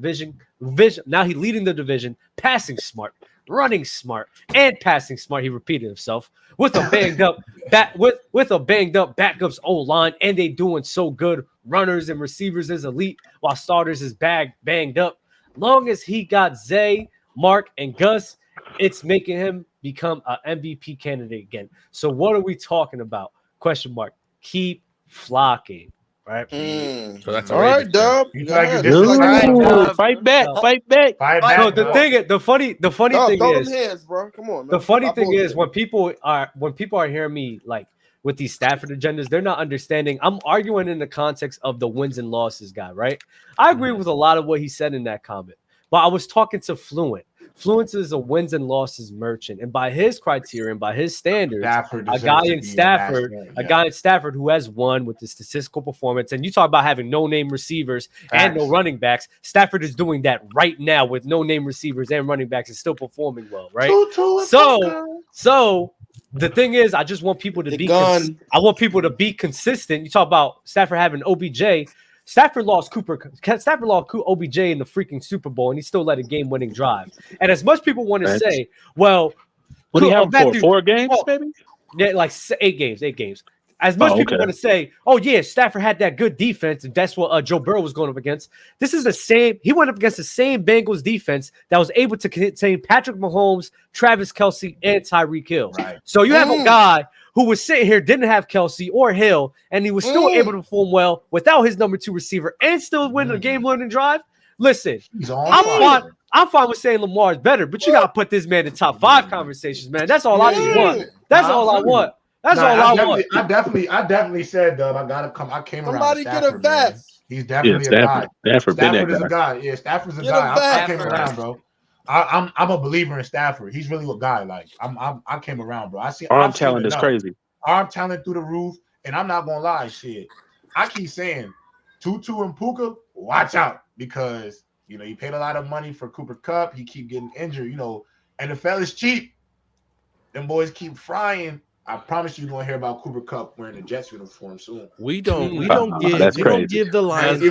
division, passing smart, running smart, and passing smart. He repeated himself with a banged up backups O-line, and they doing so good. Runners and receivers is elite, while starters is banged up. Long as he got Zay, Mark, and Gus, it's making him become an MVP candidate again. So what are we talking about? Question mark. Keep flocking. Right. So that's all right, Dub. Fight back. No, the funny thing is, hands, bro. Come on, man. The funny thing is when people are hearing me like with these Stafford agendas, they're not understanding. I'm arguing in the context of the wins and losses guy, right? I agree with a lot of what he said in that comment, but I was talking to Fluent. Fluent is a wins and losses merchant, and by his criteria and by his standards, a guy in Stafford who has won with the statistical performance, and you talk about having no name receivers and no running backs. Stafford is doing that right now with no name receivers and running backs and still performing well, right? So the thing is, I just want people to be consistent. You talk about Stafford having OBJ. Stafford lost OBJ in the freaking Super Bowl, and he still led a game-winning drive. And as much people want to say, well, what do you have for 4 games, maybe? Yeah, like 8 games. As much people want to say, oh yeah, Stafford had that good defense, and that's what Joe Burrow was going up against. This is the same. He went up against the same Bengals defense that was able to contain Patrick Mahomes, Travis Kelce, and Tyreek Hill. Right. So you have a guy who was sitting here, didn't have Kelce or Hill, and he was still able to perform well without his number 2 receiver and still win a game-winning drive. Listen, I'm fine with saying Lamar is better, but you got to put this man in top 5 conversations, man. That's all I just want. That's all I want. That's all I want. I definitely said, Dub. I gotta come. I came around. Somebody get a vest. He's definitely a guy. Stafford is a guy. Yeah, Stafford's a guy. I came around, bro. I'm a believer in Stafford. He's really a guy. Like I came around, bro. Arm talent is crazy. Arm talent through the roof, and I'm not gonna lie, shit. I keep saying, Tutu and Puka, watch out because you paid a lot of money for Cooper Kupp. He keep getting injured, and the fella's cheap. Them boys keep frying. I promise you're gonna hear about Cooper Kupp wearing a Jets uniform soon. We don't give the Lions.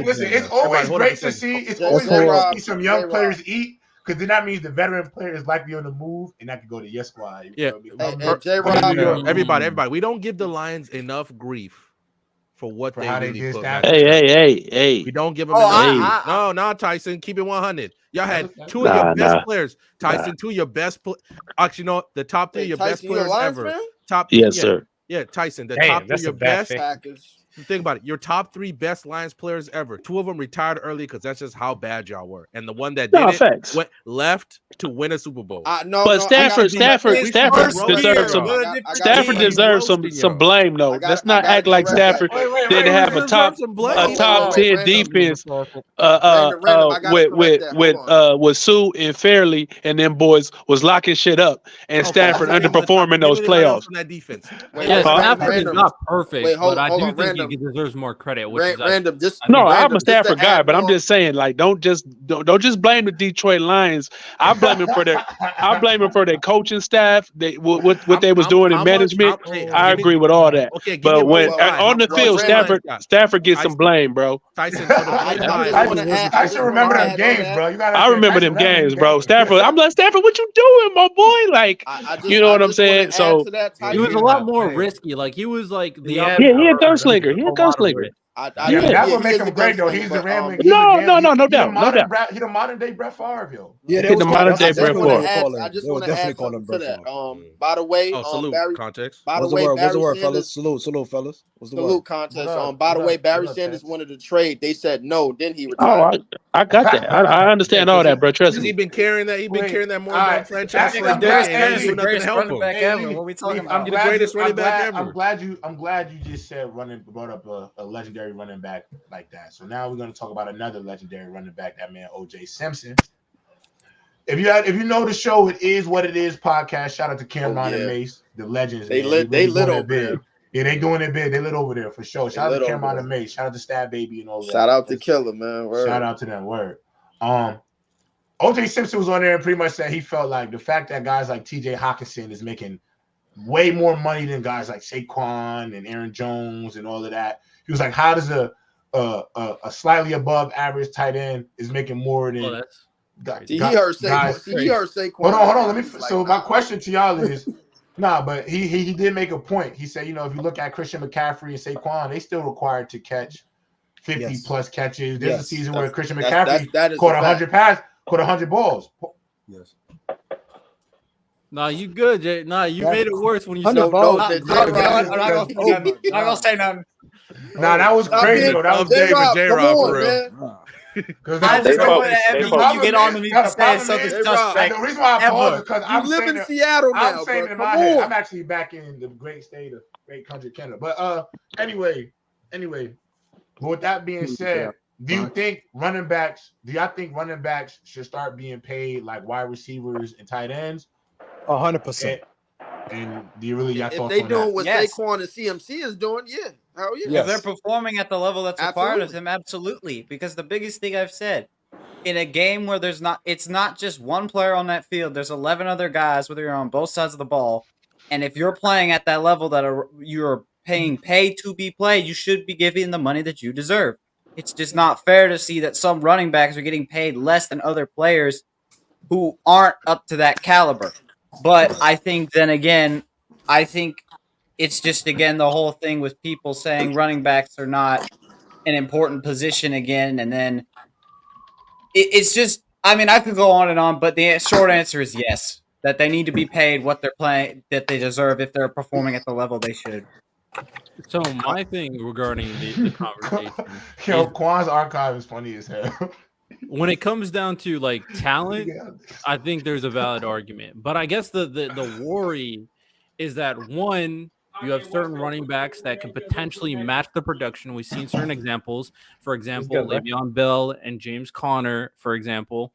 Listen, it's always great to see. It's always great to see some young players eat, because then that means the veteran player is likely on the move, and that could go to your squad. Everybody. We don't give the Lions enough grief for what they really put. Hey. We don't give them enough. No, Tyson. Keep it 100. Y'all had 2 of your best players. Tyson, 2 of your best actually, the top 3 of your best players ever. Sir. Yeah, Tyson, the top 3 of your best. Package. Think about it. Your top 3 best Lions players ever. 2 of them retired early because that's just how bad y'all were. And the one that didn't went left to win a Super Bowl. Stafford deserves some blame though. Let's not act like Stafford didn't have a top 10 defense with Sue and Fairley, and them boys was locking shit up, and Stafford underperforming those playoffs. That defense. Stafford is not perfect, but I do think think he deserves more credit. Random. I'm a Stafford guy, but I'm just saying, like, don't just blame the Detroit Lions. I blame him for their coaching staff. What they was doing in management. I agree with all that. Okay, but when on the field, Stafford gets some blame, bro. Tyson remember them games, bro. I remember them games, bro. Stafford, I'm like, Stafford, what you doing, my boy? Like, you know what I'm saying? So he was a lot more risky. Like he was like he a gunslinger. He a gunslinger. That would make him great though. He's the rambling. No doubt. He the modern day Brett Favre, yo. Yeah, the modern day Brett Favre. I just want to add something to that. By the way, salute Barry, context. By the way, what's the word, fellas? Salute, fellas. What's the word? Salute context. By the way, Barry Sanders wanted to trade. They said no. Then he retired. I got that. I understand all that, bro. Trust me. He's been carrying that. He's been carrying that more than franchise for a decade. And do nothing to help him. What are we talking about? I'm the greatest running back ever. I'm glad you just said brought up a legendary running back like that. So now we're going to talk about another legendary running back, that man O.J. Simpson. If you know the show, It Is What It Is podcast. Shout out to Cameron and Mace, the legends. They lit over there. Yeah, they doing it big. They lit over there for sure. Shout out to Cameron and Mace. Shout out to Stab Baby and all that. Shout out to Killer, man. Word. Shout out to them. Word. O.J. Simpson was on there and pretty much said he felt like the fact that guys like T.J. Hockenson is making way more money than guys like Saquon and Aaron Jones and all of that. He was like, how does a slightly above average tight end is making more than he heard Saquon. Hold on. So my question to y'all is, but he did make a point. He said, if you look at Christian McCaffrey and Saquon, they still required to catch 50 plus catches. There's a season where Christian McCaffrey caught 100 balls. Yes. Nah, you good, Jay. Nah, you made it worse when you said I'm not gonna say nothing. Nah, that was crazy though. That was David J-Rob for real. Because I just know that you get on and you say something suspect. The reason why I paused is because you live in Seattle now. I'm saying in my head, I'm actually back in the great state of great country Canada. But anyway. With that being said, do y'all think running backs should start being paid like wide receivers and tight ends? 100%. And do you really got thoughts on that? If they doing what Saquon and CMC is doing, hell yeah. Yes. If they're performing at the level that's required of them, absolutely. Because the biggest thing I've said, in a game where it's not just one player on that field, there's 11 other guys, whether you're on both sides of the ball. And if you're playing at that level that you're paying pay to be played, you should be giving the money that you deserve. It's just not fair to see that some running backs are getting paid less than other players who aren't up to that caliber. But I think it's just, again, the whole thing with people saying running backs are not an important position again. And then it's just, I could go on and on, but the short answer is yes, that they need to be paid what they're playing, that they deserve if they're performing at the level they should. So my thing regarding the conversation, Quan's archive is funny as hell. When it comes down to like talent, I think there's a valid argument. But I guess the worry is that one, you have certain running backs that can potentially match the production. We've seen certain examples. For example, Le'Veon Bell and James Conner, for example.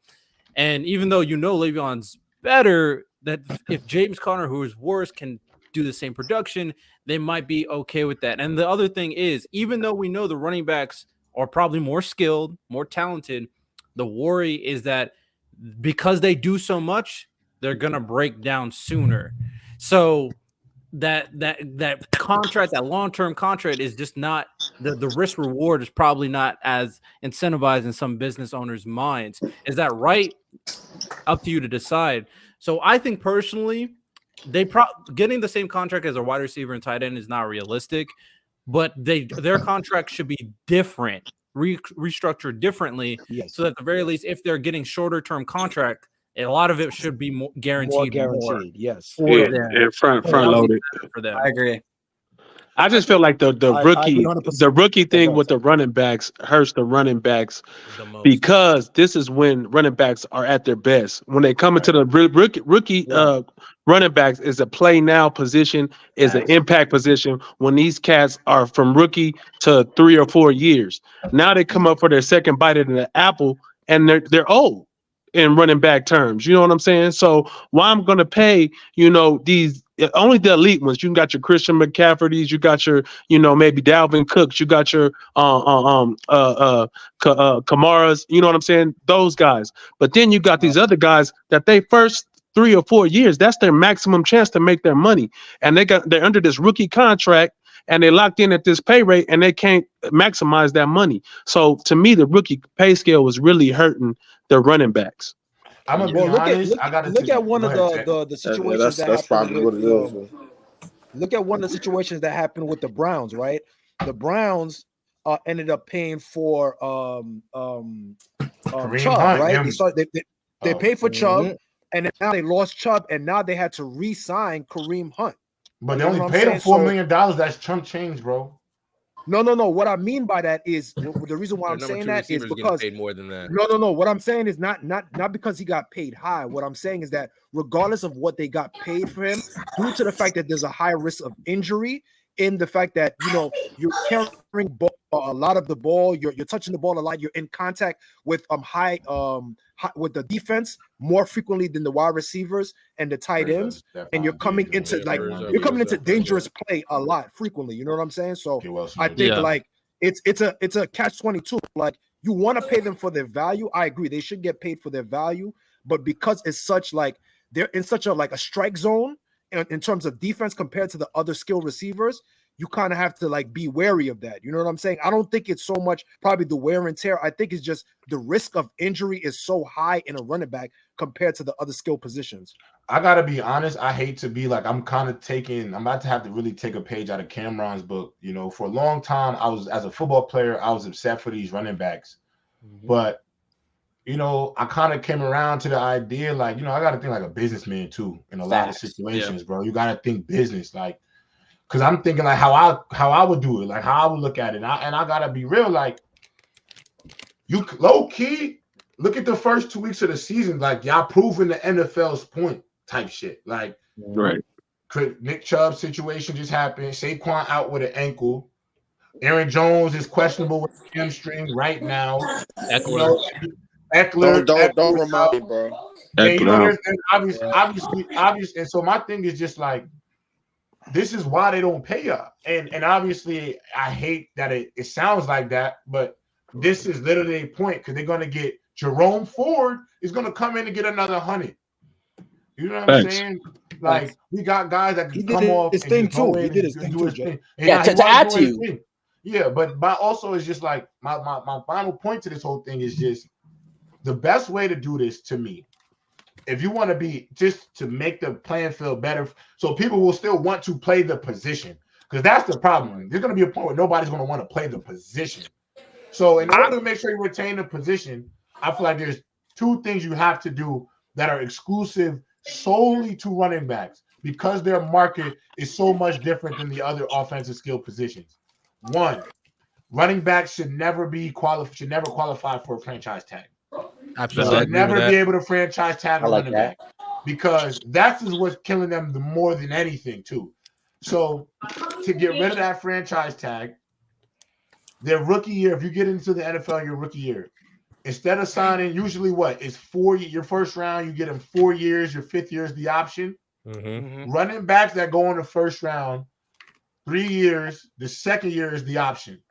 And even though Le'Veon's better, that if James Conner, who is worse, can do the same production, they might be okay with that. And the other thing is, even though we know the running backs are probably more skilled, more talented, the worry is that because they do so much, they're gonna break down sooner. So that contract, that long-term contract, is just not the risk reward is probably not as incentivized in some business owners' minds. Is that right? Up to you to decide. So I think personally, getting the same contract as a wide receiver and tight end is not realistic, but their contract should be different, restructured differently, so that at the very least, if they're getting shorter term contract, a lot of it should be more guaranteed. Yes. Front loaded for them. I agree. I just feel like the rookie thing with the running backs hurts the running backs because this is when running backs are at their best. When they come into the rookie running backs is a play now position, is an impact position when these cats are from rookie to 3 or 4 years. Now they come up for their second bite of the apple and they're old. in running back terms. You know what I'm saying? So why I'm going to pay, these only the elite ones. You got your Christian McCaffreys, you got your, maybe Dalvin Cooks, you got your Kamaras. You know what I'm saying? Those guys. But then you got these other guys that they first 3 or 4 years, that's their maximum chance to make their money, and they're under this rookie contract. And they locked in at this pay rate, and they can't maximize that money. So to me, the rookie pay scale was really hurting the running backs. I'm gonna be honest. Look at one of the situations that happened with, look at one of the situations that happened with the Browns. Right, the Browns ended up paying for Chubb. Right, they paid for Chubb, and now they lost Chubb, and now they had to re-sign Kareem Hunt. But they only paid him $4 million. That's chump change, bro. No. What I mean by that is the reason why I'm saying that is because paid more than that. No. What I'm saying is not because he got paid high. What I'm saying is that regardless of what they got paid for him, due to the fact that there's a high risk of injury, in the fact that you're carrying a lot of the ball, you're touching the ball a lot, you're in contact with high with the defense more frequently than the wide receivers and the tight ends, and you're coming into dangerous play a lot frequently. You know what I'm saying? So I think it's a catch-22. Like, you want to pay them for their value. I agree, they should get paid for their value, but because it's such they're in such a strike zone in terms of defense compared to the other skilled receivers, you kind of have to be wary of that. You know what I'm saying? I don't think it's so much probably the wear and tear. I think it's just the risk of injury is so high in a running back compared to the other skill positions. I gotta be honest. I hate to be I'm about to have to really take a page out of Cameron's book. For a long time, as a football player, I was upset for these running backs. Mm-hmm. But I kind of came around to the idea, I got to think like a businessman too in a lot of situations, bro. You got to think business, because I'm thinking how I would do it, how I would look at it. And I got to be real, you low key look at the first 2 weeks of the season, y'all proving the NFL's point type shit. Right. Nick Chubb's situation just happened. Saquon out with an ankle. Aaron Jones is questionable with a hamstring right now. Eckler, don't remind me, bro. And, obviously, and so my thing is just this is why they don't pay up. And obviously, I hate that it sounds like that, but this is literally a point because they're going to get Jerome Ford is going to come in and get another 100. You know what I'm saying? We got guys that can come off his thing too. He did his thing too, Jay. Yeah, to add to you. Yeah, but also it's just my final point to this whole thing is just the best way to do this, to me, if you want to be just to make the playing field better, so people will still want to play the position, because that's the problem. There's going to be a point where nobody's going to want to play the position. So in order to make sure you retain the position, I feel like there's 2 things you have to do that are exclusive solely to running backs, because their market is so much different than the other offensive skill positions. 1, running backs should never qualify for a franchise tag. Absolutely. Should never be able to franchise tag a running back, because that is what's killing them more than anything too. So to get rid of that franchise tag, their rookie year, if you get into the NFL your rookie year, instead of signing usually is 4 years, your first round, you get them 4 years, your 5th year is the option. Mm-hmm. Running backs that go in the first round, 3 years, the 2nd year is the option.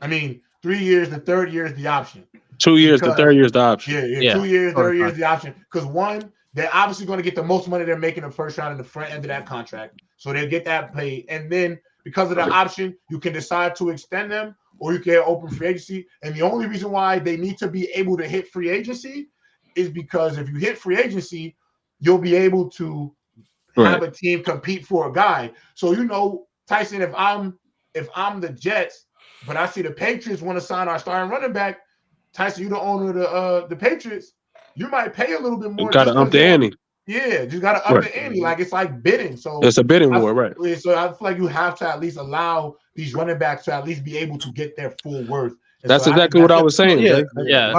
3 years, the 3rd year is the option. 2 years, the 3rd year is the option. Yeah. 2 years, 3rd year is the option. Because 1, they're obviously going to get the most money they're making in the first round in the front end of that contract. So they'll get that paid. And then because of the option, you can decide to extend them or you can open free agency. And the only reason why they need to be able to hit free agency is because if you hit free agency, you'll be able to have a team compete for a guy. So, Tyson, if I'm the Jets, but I see the Patriots want to sign our starting running back, Tyson, you're the owner of the Patriots, you might pay a little bit more. You got to up the ante. Yeah, just got to up the ante. It's like bidding. So it's a bidding war, right? So I feel like you have to at least allow these running backs to at least be able to get their full worth. That's exactly what I was saying. Yeah.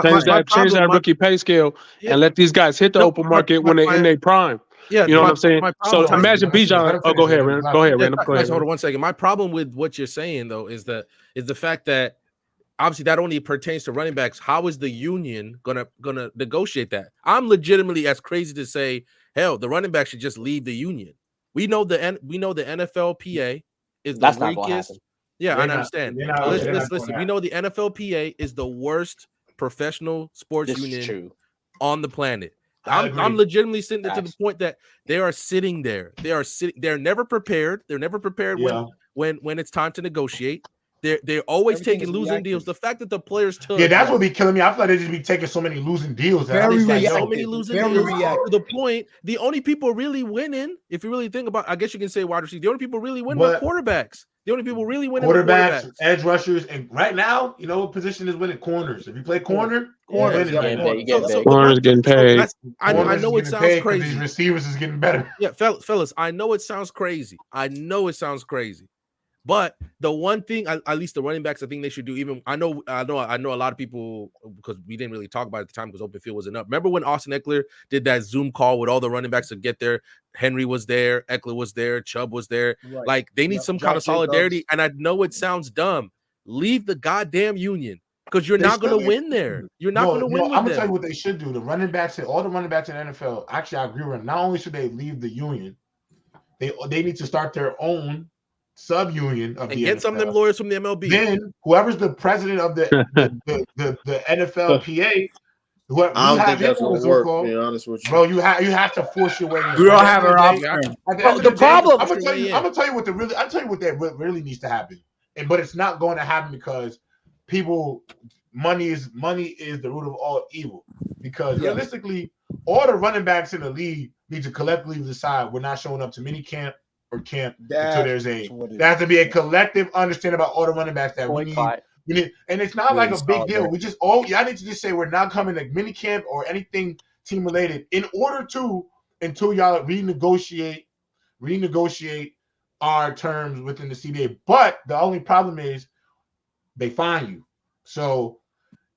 Change that rookie pay scale and let these guys hit the open market when they're in their prime. Yeah, you know what I'm saying? So imagine Bijan. Go ahead, Random. Go ahead. Hold on one second. My problem with what you're saying though is the fact that obviously that only pertains to running backs. How is the union gonna negotiate that? I'm legitimately as crazy to say, hell, the running back should just leave the union. We know the NFLPA is the weakest. Yeah, I understand. Listen. We know the NFLPA is the worst professional sports union on the planet. I'm legitimately sitting there to the point that they are sitting there. They're never prepared. They're never prepared when it's time to negotiate. They're always taking losing deals. The fact that the players took that's what be killing me. I feel like they just be taking so many losing deals. So many losing deals to the point. The only people really winning, if you really think about, I guess you can say wide receivers. The only people really winning are quarterbacks. The only people really winning quarterbacks, edge rushers, and right now, you know what position is winning? Corners. If you play corners getting paid. I know it sounds crazy. These receivers is getting better. Yeah, fellas, I know it sounds crazy. But the one thing, at least the running backs, I think they should do. Even I know a lot of people, because we didn't really talk about it at the time because open field wasn't up. Remember when Austin Eckler did that Zoom call with all the running backs to get there? Henry was there, Eckler was there, Chubb was there. Right. Like they need some kind of solidarity. And I know it sounds dumb. Leave the goddamn union because you're not going to win there. You're not going to win. I'm gonna tell you what they should do. The running backs, all the running backs in the NFL. Actually, I agree with them. Not only should they leave the union, they need to start their own sub-union of and the get NFL. Some of them lawyers from the MLB. Then whoever's the president of the NFLPA, whoever I don't think that's gonna work. To be honest with you, bro, you have to force your way. We don't have an option. The problem. I'm gonna tell you what that really needs to happen, but it's not going to happen because money is the root of all evil. Because realistically, all the running backs in the league need to collectively decide we're not showing up to mini camp or camp until there's there has to be a collective understanding about all the running backs that we need. And it's not like a big deal. We just y'all need to just say we're not coming to mini camp or anything team related in order to until y'all renegotiate our terms within the CBA. But the only problem is they fine you. So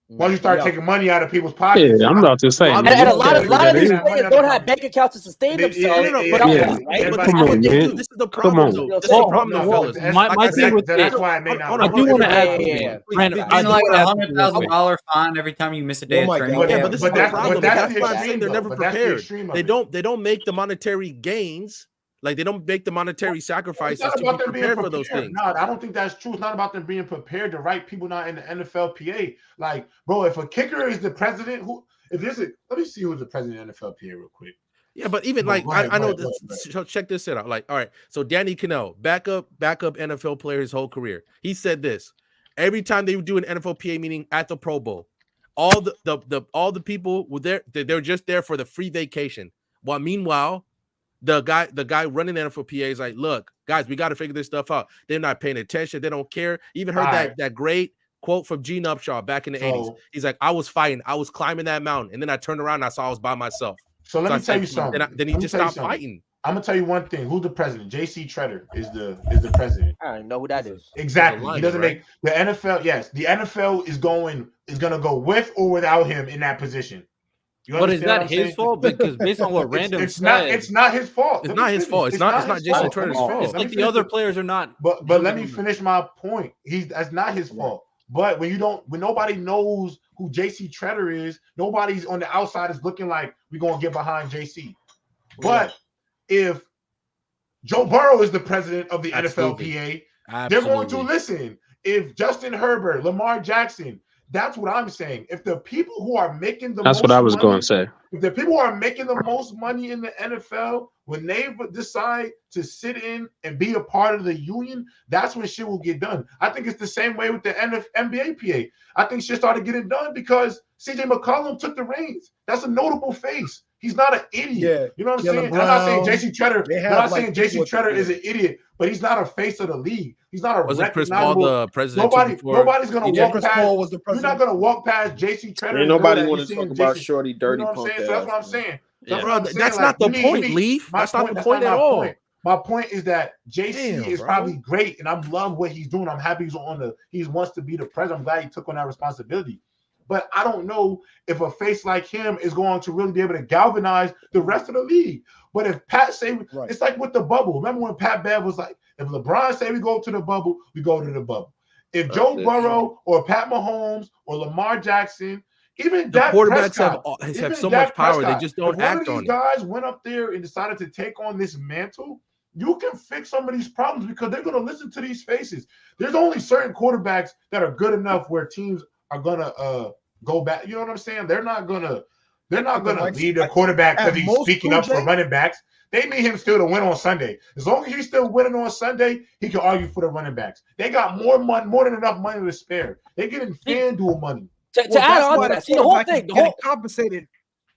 once you start taking money out of people's pockets, I'm about to say, and a lot of these players don't have bank accounts to sustain themselves. Come on, man. This is the problem. This is the problem, fellas. My thing with that's why it may not. I do want to add, Brandon, I like $100,000 fine every time you miss a day of training. But this is the problem. That's why I'm saying they're never prepared. They don't make the monetary gains. Like they don't make the monetary sacrifices to be prepared for those things. No, I don't think that's true. It's not about them being prepared. The right people not in the NFLPA. Like, bro, if a kicker is the president, let me see who's the president of the NFLPA real quick. Yeah, but even I know this. So check this out. Like, all right, so Danny Cannell, backup NFL player his whole career. He said this every time they would do an NFLPA meeting at the Pro Bowl. All the people were there. They're just there for the free vacation. While meanwhile, the guy running the NFLPA is like, look, guys, we got to figure this stuff out. They're not paying attention. They don't care. Even heard that great quote from Gene Upshaw back in the 80s. He's like, I was fighting. I was climbing that mountain. And then I turned around and I saw I was by myself. So let me tell you something. Then he just stopped fighting. I'm going to tell you one thing. Who's the president? J.C. Treader is the president. I don't know who that is. Exactly. He doesn't make the NFL. Yes, the NFL is going to go with or without him in that position. But is that his fault? Because based on what Random said, it's not his fault. It's not his fault. It's not Jason Turner's fault. It's like the other players are not. But let me finish my point. That's not his fault. But when nobody knows who JC Treader is, nobody's on the outside is looking like we're gonna get behind JC. But if Joe Burrow is the president of the NFLPA, they're going to listen. If Justin Herbert, Lamar Jackson. That's what I'm saying. If the people who are making the that's most what I was money, going to say. If the people who are making the most money in the NFL, when they decide to sit in and be a part of the union, that's when shit will get done. I think it's the same way with the NBAPA. I think shit started getting done because CJ McCollum took the reins. That's a notable face. He's not an idiot. Yeah. You know what I'm saying? I'm not saying JC Treader. I'm not saying JC Treader is an idiot, but he's not a face of the league. He's not a recognizable. Chris Paul the president? Nobody's gonna walk past. Paul was the president. You're not gonna walk past JC Treader. Ain't nobody want to talk about Shorty Dirty. You know what I'm saying? So that's what I'm saying. That's not the point, Leaf. That's not the point at all. My point is that JC is probably great, and I love what he's doing. I'm happy he wants to be the president. I'm glad he took on that responsibility. But I don't know if a face like him is going to really be able to galvanize the rest of the league. But if Pat say it's like with the bubble. Remember when Pat Bev was like, if LeBron say we go to the bubble, we go to the bubble. if Joe Burrow or Pat Mahomes or Lamar Jackson, even the Dak quarterbacks Prescott, have so much power, Prescott, they just don't act on it. If one of these guys went up there and decided to take on this mantle, you can fix some of these problems because they're going to listen to these faces. There's only certain quarterbacks that are good enough where teams are going to go back. You know what I'm saying? They're not going to lead their quarterback because he's speaking up for running backs. They need him still to win on Sunday. As long as he's still winning on Sunday, he can argue for the running backs. They got more than enough money to spare. They're getting FanDuel money. To add on to that, see the whole thing, getting compensated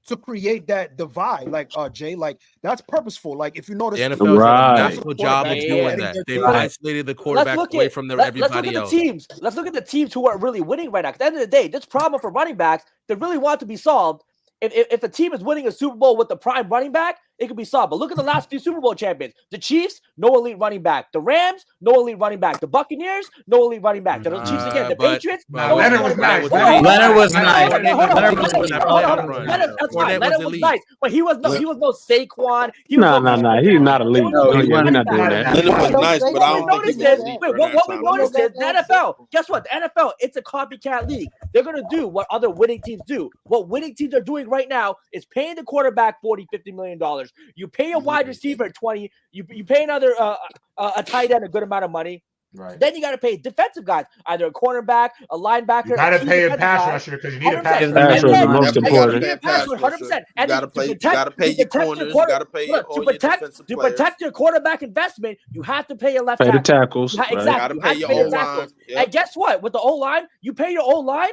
to create that divide, like Jay, like that's purposeful. Like if you notice, the NFL has done a masterful job of doing that. They've isolated the quarterback away from everybody else. Let's look at the teams who are really winning right now. At the end of the day, this problem for running backs that really want to be solved. If a team is winning a Super Bowl with the prime running back, it can be solved. But look at the last few Super Bowl champions. The Chiefs, no elite running back. The Rams, no elite running back. The Buccaneers, no elite running back. The Chiefs again. The Patriots, no Leonard was nice. Leonard was nice. Leonard was nice. But he was no Saquon. No. He's not elite. We're not doing that. Leonard was nice, but I don't think he was elite. What we noticed is the NFL. Guess what? The NFL, it's a copycat league. They're going to do what other winning teams do. What winning teams are doing right now is paying the quarterback $40-50 million. You pay a wide receiver 20. You pay another a tight end a good amount of money. Right. Then you got to pay defensive guys, either a cornerback, a linebacker. You got to pay a pass rusher because you need a pass rusher. Pass rusher is most important. 100%. You got to pay your corners. You got to pay all your defensive players. To protect your quarterback investment, you have to pay a left tackle. Pay the tackles. Exactly. You got to pay your O-line. And guess what? With the O-line, you pay your O-line.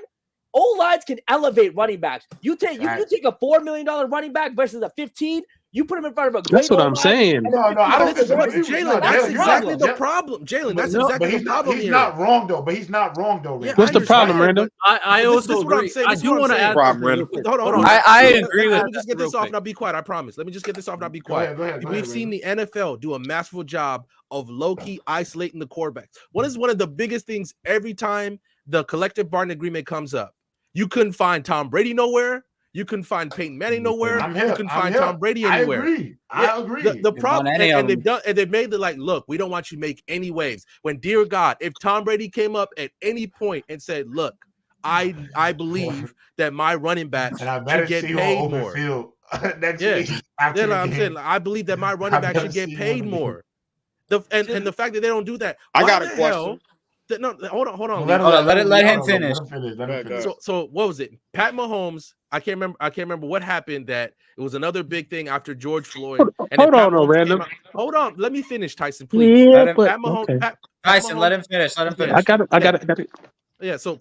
O-lines can elevate running backs. You take a $4 million running back versus a 15. You put him in front of a great. That's what I'm saying. No, I don't disagree. Jalen, that's exactly the problem. Jalen, that's exactly the problem. He's not wrong though. But he's not wrong though. What's the problem, Randall? I also agree. I do want to add. Hold on. I agree with. Let me just get this off and I'll be quiet. I promise. Let me just get this off and I'll be quiet. Go ahead, We've seen the NFL do a masterful job of low-key isolating the quarterbacks. What is one of the biggest things every time the collective bargaining agreement comes up? You couldn't find Tom Brady nowhere. You couldn't find Peyton Manning nowhere. You couldn't find Tom Brady anywhere. I agree. The problem, and they've made it like, look, we don't want you to make any waves. When, dear God, if Tom Brady came up at any point and said, look, I believe that my running back should get paid more. Next week, then I'm saying, I believe that my running back should get paid more. And the fact that they don't do that. I got a question. No, hold on. Let him finish. So what was it? Pat Mahomes. I can't remember what happened. That it was another big thing after George Floyd. Hold on. Let me finish, Tyson, please. Yeah, Pat Mahomes. Okay. Tyson, let him finish. Let him finish. I got it. Yeah. So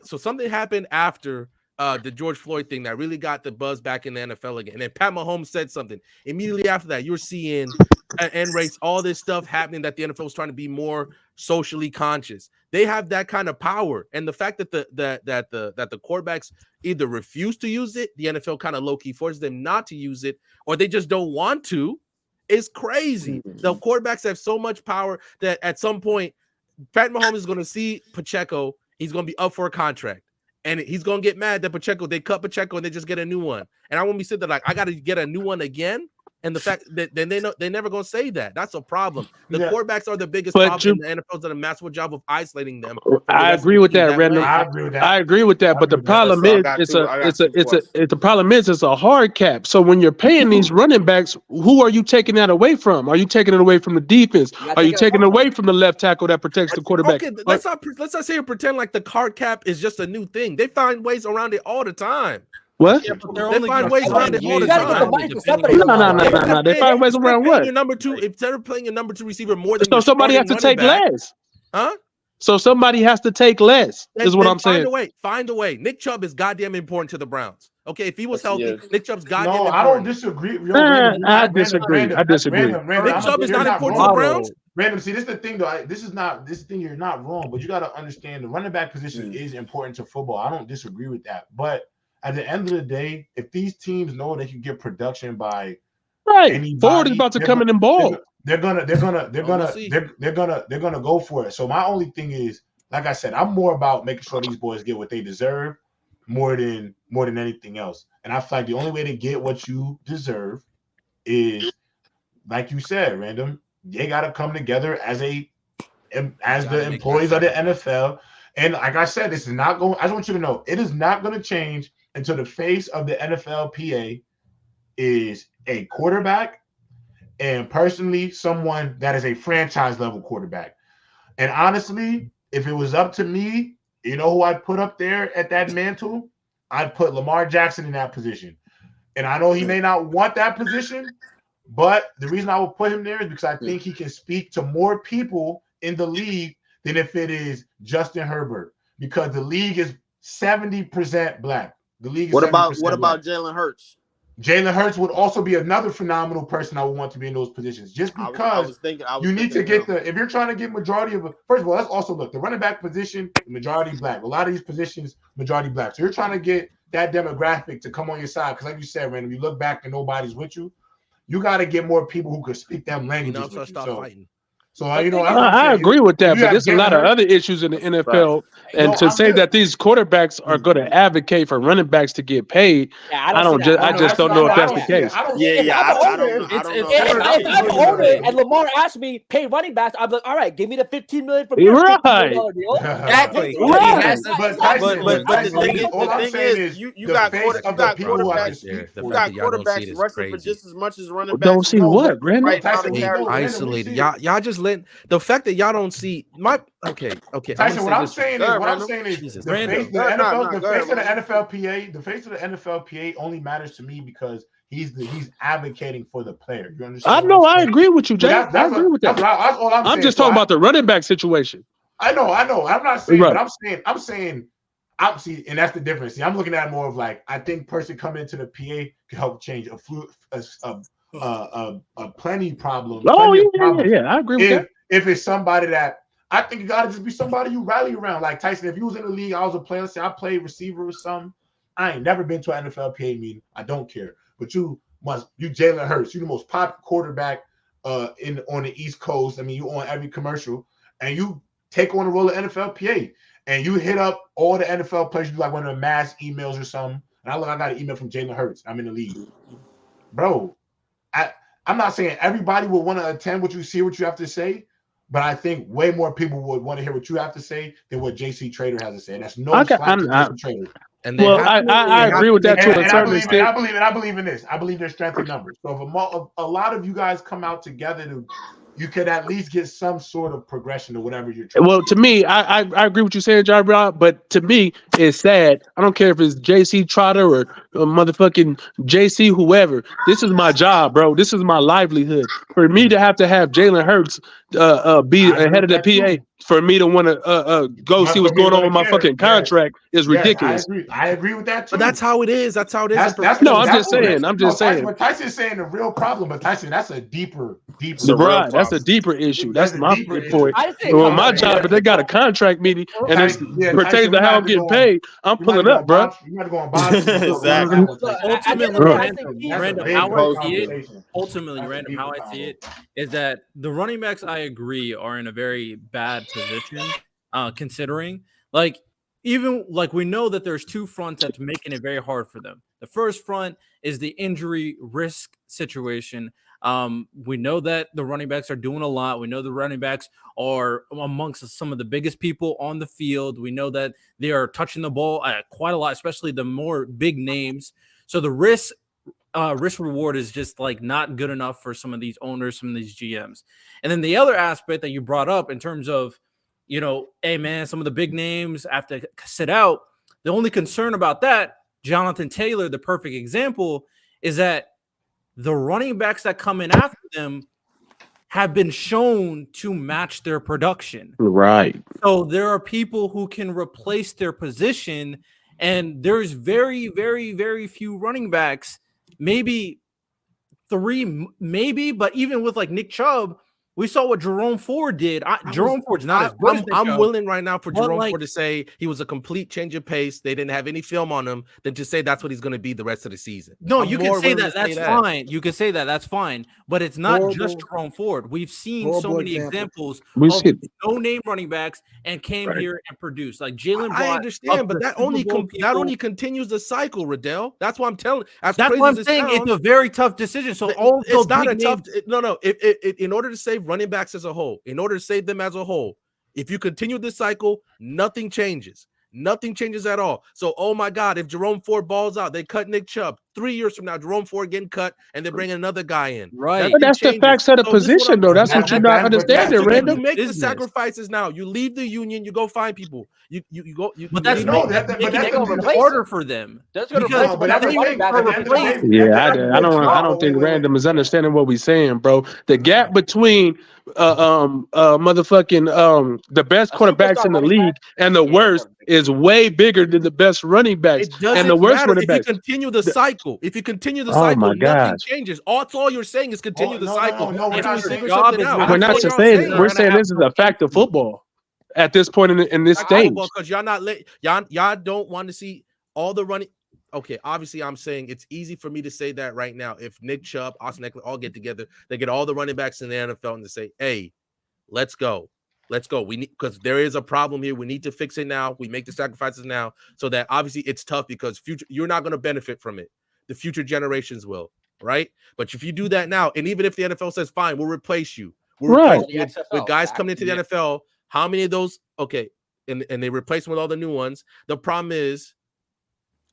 something happened after the George Floyd thing that really got the buzz back in the NFL again. And then Pat Mahomes said something. Immediately after that, you're seeing end race, all this stuff happening that the NFL is trying to be more socially conscious. They have that kind of power. And the fact that the quarterbacks either refuse to use it, the NFL kind of low-key forces them not to use it, or they just don't want to, is crazy. The quarterbacks have so much power that at some point, Pat Mahomes is going to see Pacheco. He's going to be up for a contract. And he's going to get mad that they cut Pacheco and they just get a new one. And I won't be sitting there like, I got to get a new one again. And the fact that then they're never going to say that. That's a problem. The quarterbacks are the biggest problem. The NFL's done a massive job of isolating them. I agree with that, Randall. I agree with that. But the problem is it's a hard cap. So when you're paying these running backs, who are you taking that away from? Are you taking it away from the defense? Are you taking it away from the left tackle that protects the quarterback? Okay, let's not say or pretend like the card cap is just a new thing. They find ways around it all the time. What? Yeah, they find ways around it all the time. No. They find ways around what? Your number two, instead of playing your number two receiver more than so somebody has to take less. Huh? So somebody has to take less. Is what I'm saying. Find a way. Nick Chubb is goddamn important to the Browns. Okay, if he was healthy, Nick Chubb's goddamn important. I don't disagree. I disagree. Nick Chubb is not important to the Browns. Random, see, this is the thing though. This is thing. You're not wrong, but you got to understand the running back position is important to football. I don't disagree with that, but at the end of the day, if these teams know they can get production by Ford is about to come in and ball. They're gonna go for it. So my only thing is, like I said, I'm more about making sure these boys get what they deserve more than anything else. And I feel like the only way to get what you deserve is, like you said, Random, they gotta come together as a as the employees of the NFL. And like I said, this is not going. I just want you to know, it is not going to change until the face of the NFLPA is a quarterback, and personally, someone that is a franchise level quarterback. And honestly, if it was up to me, you know who I'd put up there at that mantle? I'd put Lamar Jackson in that position. And I know he may not want that position, but the reason I would put him there is because I think he can speak to more people in the league than if it is Justin Herbert, because the league is 70% black. The league is what about black. Jalen Hurts? Jalen Hurts would also be another phenomenal person I would want to be in those positions, just because you need to get if you're trying to get majority of first of all, let's also look, the running back position, majority black. A lot of these positions, majority black. So you're trying to get that demographic to come on your side, because like you said, Random, you look back and nobody's with you. You got to get more people who can speak them languages. So I agree with that, but there's a lot of other issues in the NFL, and to say that these quarterbacks are going to advocate for running backs to get paid, I just don't know if that's the case. If I'm an owner and Lamar asked me pay running backs, I'm like, all right, give me the $15 million from your right. Exactly. But the thing is, you got quarterbacks rushing for just as much as running backs. Don't see what, Brandon? Isolated. Y'all just let the fact that y'all don't see okay. Tyson, what I'm saying is the face of the NFLPA only matters to me because he's advocating for the player. You understand? I know. I agree with you, Jay. I agree with that. That's all I'm saying. I'm just talking about the running back situation. I know. I'm not saying, but I'm saying, and that's the difference. See, I'm looking at it more of like, I think person coming into the PA can help change a plenty problem. Oh, yeah, I agree with that. If it's somebody that I think you gotta just be somebody you rally around. Like Tyson, if you was in the league, I was a player, say I played receiver or something. I ain't never been to an NFLPA meeting. I don't care. But you Jalen Hurts, you the most popular quarterback on the East Coast. I mean, you on every commercial, and you take on the role of NFLPA, and you hit up all the NFL players. You do like one of the mass emails or something. And I got an email from Jalen Hurts. I'm in the league, bro. I'm not saying everybody will want to attend what you have to say, but I think way more people would want to hear what you have to say than what JC Trader has to say. And that's no slight to JC Trader. I agree with that to a certain extent. I believe in this. I believe there's strength in numbers. So if a lot of you guys come out together, you could at least get some sort of progression to whatever you're trying. Well, to me, I agree with you saying, John Brown, but to me, it's sad. I don't care if it's JC Trotter or motherfucking JC whoever. This is my job, bro. This is my livelihood. For me to have Jalen Hurts be ahead of the PA, for me to want to go see what's going on with my fucking contract is ridiculous. I agree with that too. But that's how it is. I'm just saying. But Tyson's saying the real problem. But Tyson, that's a deeper. Right. That's a deeper issue. That's my point. Well, my job, if they got a contract meeting and it pertains to how I'm getting paid, I'm pulling up, bro. You got to go on bottom. Ultimately, Random, how I see it is that the running backs, I agree, are in a very bad position, considering even we know that there's two fronts that's making it very hard for them. The first front is the injury risk situation. We know that the running backs are doing a lot. We know the running backs are amongst some of the biggest people on the field. We know that they are touching the ball quite a lot, especially the more big names. So the risk reward is just not good enough for some of these owners, some of these GMs. And then the other aspect that you brought up in terms of, hey man, some of the big names have to sit out. The only concern about that, Jonathan Taylor, the perfect example, is that the running backs that come in after them have been shown to match their production. Right. So there are people who can replace their position, and there's very, very, very few running backs, maybe 3, maybe, but even with Nick Chubb, we saw what Jerome Ford did. Jerome Ford's not as good as Nick I'm Chubb, willing right now for Jerome Ford to say he was a complete change of pace. They didn't have any film on him, than to say that's what he's going to be the rest of the season. No, you can say that. That's fine. You can say that. That's fine. But it's not just Jerome Ford. We've seen so many examples of no-name running backs and came here and produced. Jalen. I understand, but that only continues the cycle, Riddell. That's what I'm telling. That's what I'm saying. It's a very tough decision. So it's not a tough. No. In order to save running backs as a whole, in order to save them as a whole, If you continue this cycle, nothing changes. Nothing changes at all. So, oh my God, if Jerome Ford balls out, they cut Nick Chubb. 3 years from now, Jerome Ford getting cut, and they're bringing another guy in. Right. But that's the facts of the position, though. That's what you're not understanding, Randall. You make the sacrifices now. You leave the union. You go find people. You go. But that's making it harder for them. That's going to Yeah, I don't think Random is understanding what we're saying, bro. The gap between the best quarterbacks in the league and the worst is way bigger than the best running backs and the worst running backs. If you continue the cycle, nothing changes. That's all you're saying is continue the cycle. No, we're not saying we're not saying. We're saying this is a fact of football at this point in this stage. Because y'all don't want to see all the running. Okay, obviously, I'm saying it's easy for me to say that right now. If Nick Chubb, Austin Eckler all get together, they get all the running backs in the NFL and they say, "Hey, let's go. We need, because there is a problem here. We need to fix it now. We make the sacrifices now, so that obviously it's tough because you're not going to benefit from it. The future generations will, right? But if you do that now, and even if the NFL says, "Fine, we'll replace you," with guys coming into the NFL, how many of those? Okay, and they replace them with all the new ones. The problem is,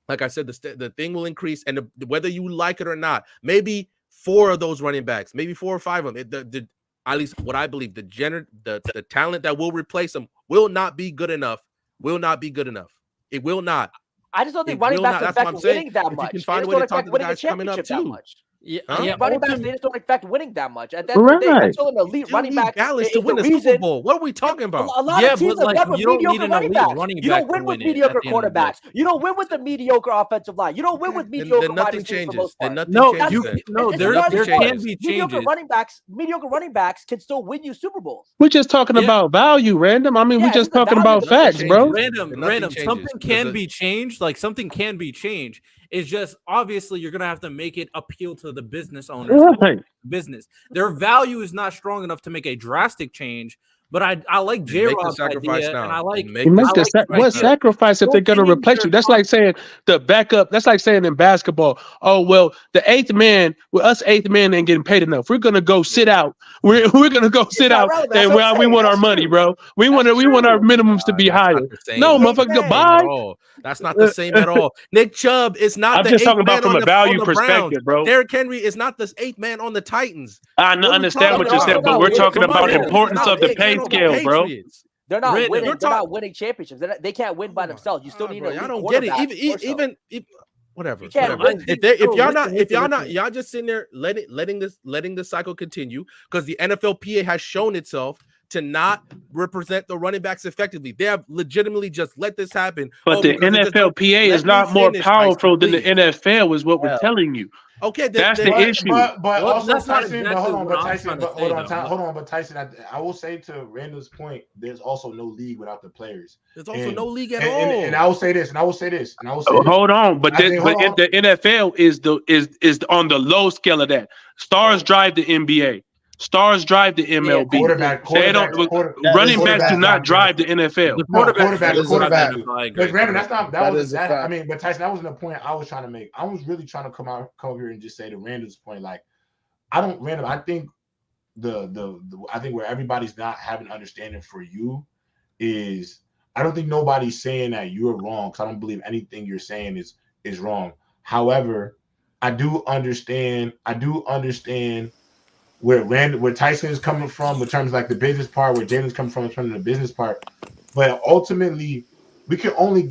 like I said, the thing will increase, and whether you like it or not, maybe 4 of those running backs, maybe 4 or 5 of them, at least what I believe, the talent that will replace them will not be good enough. It will not. I just don't think running backs affect winning that much. You can find a way to talk to the guys coming up too. Running backs, they just don't affect winning that much. At the end of the day, I'm still an elite running back. To win a Super Bowl. What are we talking about? A lot of teams have done with mediocre running backs. You don't win with mediocre quarterbacks. You don't win with the mediocre offensive line. You don't win with mediocre wide receivers for the most part. There can be changes. Mediocre running backs can still win you Super Bowls. We're just talking about value, Random. I mean, we're just talking about facts, bro. Random. Something can be changed. Like something can be changed. It's just obviously you're gonna have to make it appeal to the business owners. Right. Business. Their value is not strong enough to make a drastic change. But I like J-Rod's idea, and I like what sacrifice if they're going to replace you? That's like saying the backup. That's like saying in basketball, oh well, the 8th man, us 8th man ain't getting paid enough. We're gonna go sit out. We're gonna go sit out, and we want our money, bro. We want our minimums to be higher. No, motherfucker, goodbye. That's not the same at all. Nick Chubb is not. I'm just talking about from a value perspective, bro. Derrick Henry is not the 8th man on the Titans. I understand what you said, but we're talking about importance of the pay scale, bro. They're not winning. They're not winning championships. They can't win by themselves. You still need. I don't get it. Even whatever. If y'all not, y'all just sitting there letting the cycle continue because the NFLPA has shown itself to not represent the running backs effectively. They have legitimately just let this happen. But the NFLPA is not more powerful than the NFL, is what we're telling you. Okay, that's the issue. But also Tyson, Tyson, I will say to Randall's point, there's also no league without the players. There's also no league at all. And I will say this, hold on, but if the NFL is on the low scale of that. Stars drive the NBA. Stars drive the MLB. Running backs do not drive the NFL. The quarterback. But Brandon, but Tyson, that wasn't the point I was trying to make. I was really trying to come over here and just say to Randall's point, like, I think I think where everybody's not having understanding for you is I don't think nobody's saying that you're wrong because I don't believe anything you're saying is wrong. However, I do understand where Tyson is coming from in terms of like the business part, where Jalen's coming from in terms of the business part. But ultimately, we can only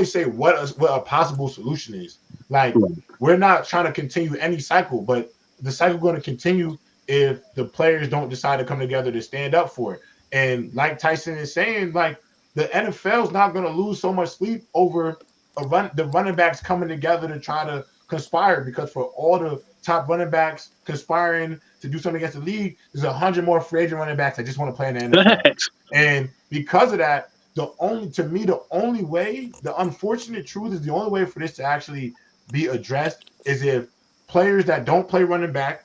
say what a possible solution is. Like, we're not trying to continue any cycle, but the cycle going to continue if the players don't decide to come together to stand up for it. And like Tyson is saying, like, the NFL is not going to lose so much sleep over the running backs coming together to try to conspire, because for all the top running backs conspiring to do something against the league, there's 100 more free agent running backs that just want to play in the NFL. And because of that, the unfortunate truth is the only way for this to actually be addressed is if players that don't play running back,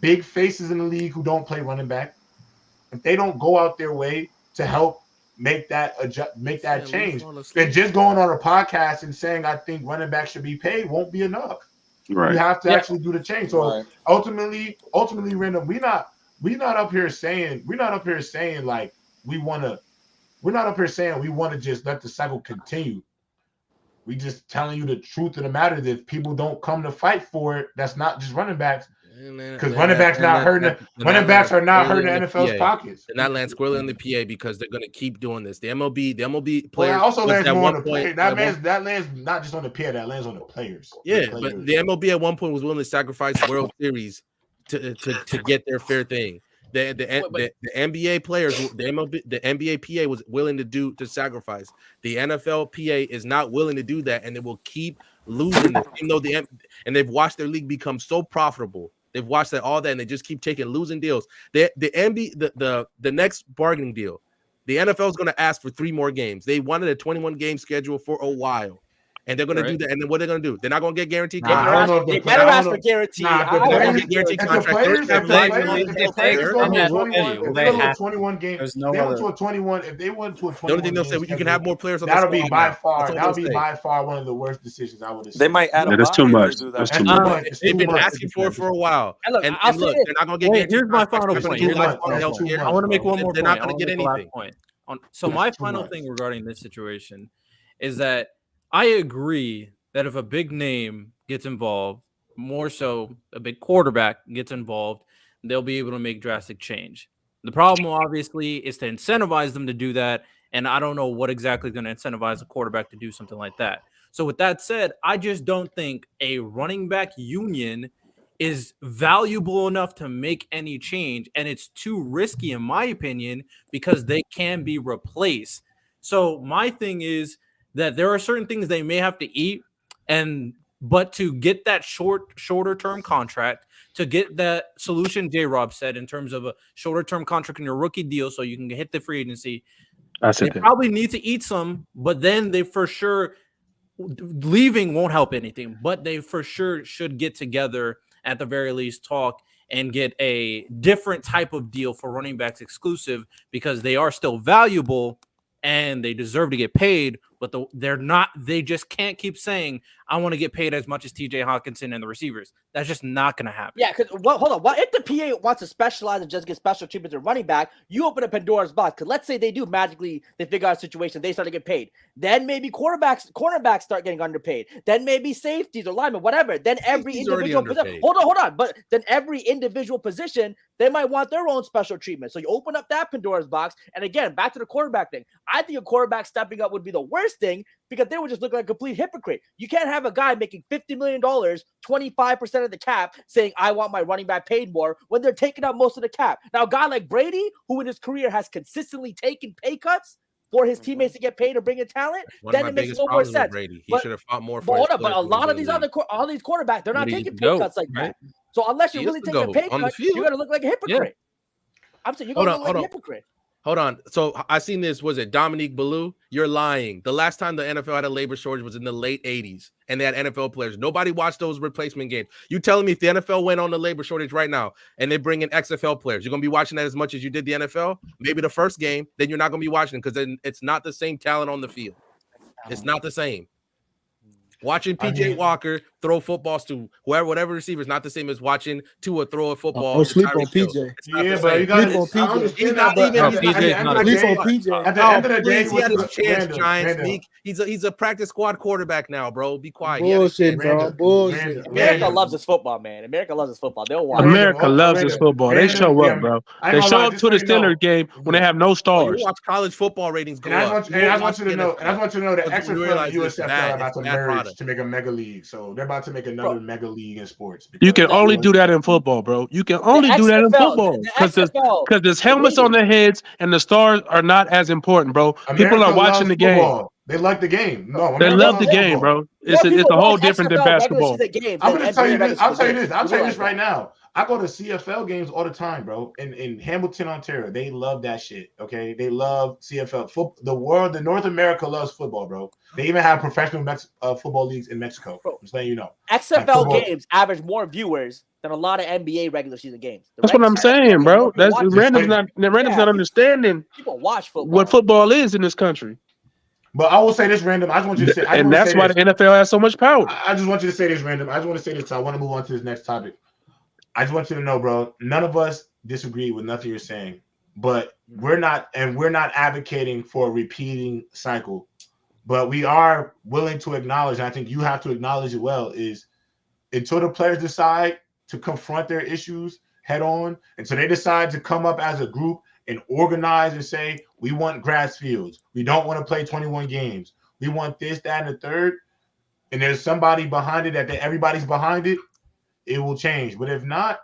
big faces in the league who don't play running back, if they don't go out their way to help make that change, then just going on a podcast and saying I think running back should be paid won't be enough. Right. You have to actually do the change. So ultimately, Randall, we're not up here saying like we want to we're not up here saying we want to just let the cycle continue. We just telling you the truth of the matter that if people don't come to fight for it, that's not just running backs. Because running backs not hurting. Running backs are not hurting the NFL's pockets. They're not land squarely in the PA because they're going to keep doing this. The MLB players. Well, also lands more on the player. That lands not just on the PA. That lands on the players. Yeah, but the MLB at one point was willing to sacrifice World Series to get their fair thing. The NBA players, the NBA PA was willing to sacrifice. The NFL PA is not willing to do that, and they will keep losing this. Even though and they've watched their league become so profitable. They've watched that all that, and they just keep taking losing deals. The next bargaining deal, the NFL is going to ask for 3 more games. They wanted a 21 game schedule for a while. And they're going to do that. And then what they're going to do? They're not going to get guaranteed contracts. They better ask for guaranteed. They're get guaranteed contracts. If they went to a 21 game, if they went to a 21 the only thing they'll say, you can have more players on the squad. That'll be by far one of the worst decisions I would have. They might add that's too much. That's too much. They've been asking for it for a while. And look, they're not going to get guaranteed. Here's my final point. I want to make one more point. They're not going to get anything. So my final thing regarding this situation is that I agree that if a big name gets involved, more so a big quarterback gets involved, they'll be able to make drastic change. The problem, obviously, is to incentivize them to do that, and I don't know what exactly is going to incentivize a quarterback to do something like that. So with that said, I just don't think a running back union is valuable enough to make any change, and it's too risky, in my opinion, because they can be replaced. So my thing is that there are certain things they may have to eat, but to get that shorter term contract, to get that solution J-Rob said in terms of a shorter term contract in your rookie deal so you can hit the free agency, they probably need to eat some, but then they for sure leaving won't help anything, but they for sure should get together at the very least, talk and get a different type of deal for running backs exclusive, because they are still valuable and they deserve to get paid, but they're not. They just can't keep saying, I want to get paid as much as TJ Hawkinson and the receivers. That's just not going to happen. Yeah, because hold on. What if the PA wants to specialize and just get special treatment to running back? You open a Pandora's box, because let's say they do magically, they figure out a situation, they start to get paid. Then maybe cornerbacks start getting underpaid. Then maybe safeties or linemen, whatever. Then every individual position. Hold on. But then every individual position, they might want their own special treatment. So you open up that Pandora's box. And again, back to the quarterback thing. I think a quarterback stepping up would be the worst thing, because they would just look like a complete hypocrite. You can't have a guy making $50 million, 25% of the cap, saying, I want my running back paid more, when they're taking up most of the cap. Now, a guy like Brady, who in his career has consistently taken pay cuts for his teammates to get paid or bring in talent, then it makes no more sense. Brady. He should have fought more for but a lot of these all these quarterbacks, they're not taking pay cuts like that. So unless you're really taking a pay cut, you're going to look like a hypocrite. I'm saying you're going to look like a hypocrite. Hold on. So I seen this. Was it Dominique Ballou? You're lying. The last time the NFL had a labor shortage was in the late 80s, and they had NFL players. Nobody watched those replacement games. You telling me if the NFL went on the labor shortage right now and they bring in XFL players, you're going to be watching that as much as you did the NFL? Maybe the first game, then you're not going to be watching, because then it's not the same talent on the field. It's not the same. Watching PJ Walker throw footballs to whatever receiver is not the same as watching Tua throw a football. Sleep on PJ. Yeah, but you got to sleep on PJ. He's not even. At the end of the day, he had his chance, Giants. He's a practice squad quarterback now, bro. Be quiet. Bullshit, bro. Bullshit. America loves his football, man. America loves his football. They don't want America loves his football. They show up, bro. They show up to the Steelers game when they have no stars. You watch college football ratings go up. And I want you to know that XFL and USFL are about to merge to make a mega league. So they're about to make another mega league in sports. You can only do that in football, bro. You can only do that in football, because there's helmets on their heads and the stars are not as important, bro. People are watching the game. They like the game. No, they love the game, bro. It's a whole different than basketball. I'm gonna tell you this. I'll tell you this right now. I go to CFL games all the time, bro. In Hamilton, Ontario, they love that shit. Okay, they love CFL. The North America loves football, bro. They even have professional football leagues in Mexico. I'm just letting you know. XFL games average more viewers than a lot of NBA regular season games. That's what I'm saying, bro. That's Randall's not understanding. People watch football. What football is in this country. But I will say this, Random. I just want you to say, and that's why the NFL has so much power. I just want you to say this, Random. I just want to say this. I want to move on to this next topic. I just want you to know, bro, none of us disagree with nothing you're saying. but we're not advocating for a repeating cycle. But we are willing to acknowledge, and I think you have to acknowledge it well, is until the players decide to confront their issues head on, until they decide to come up as a group and organize and say, we want grass fields. We don't want to play 21 games. We want this, that, and the third. And there's somebody behind it that everybody's behind it, it will change. But if not,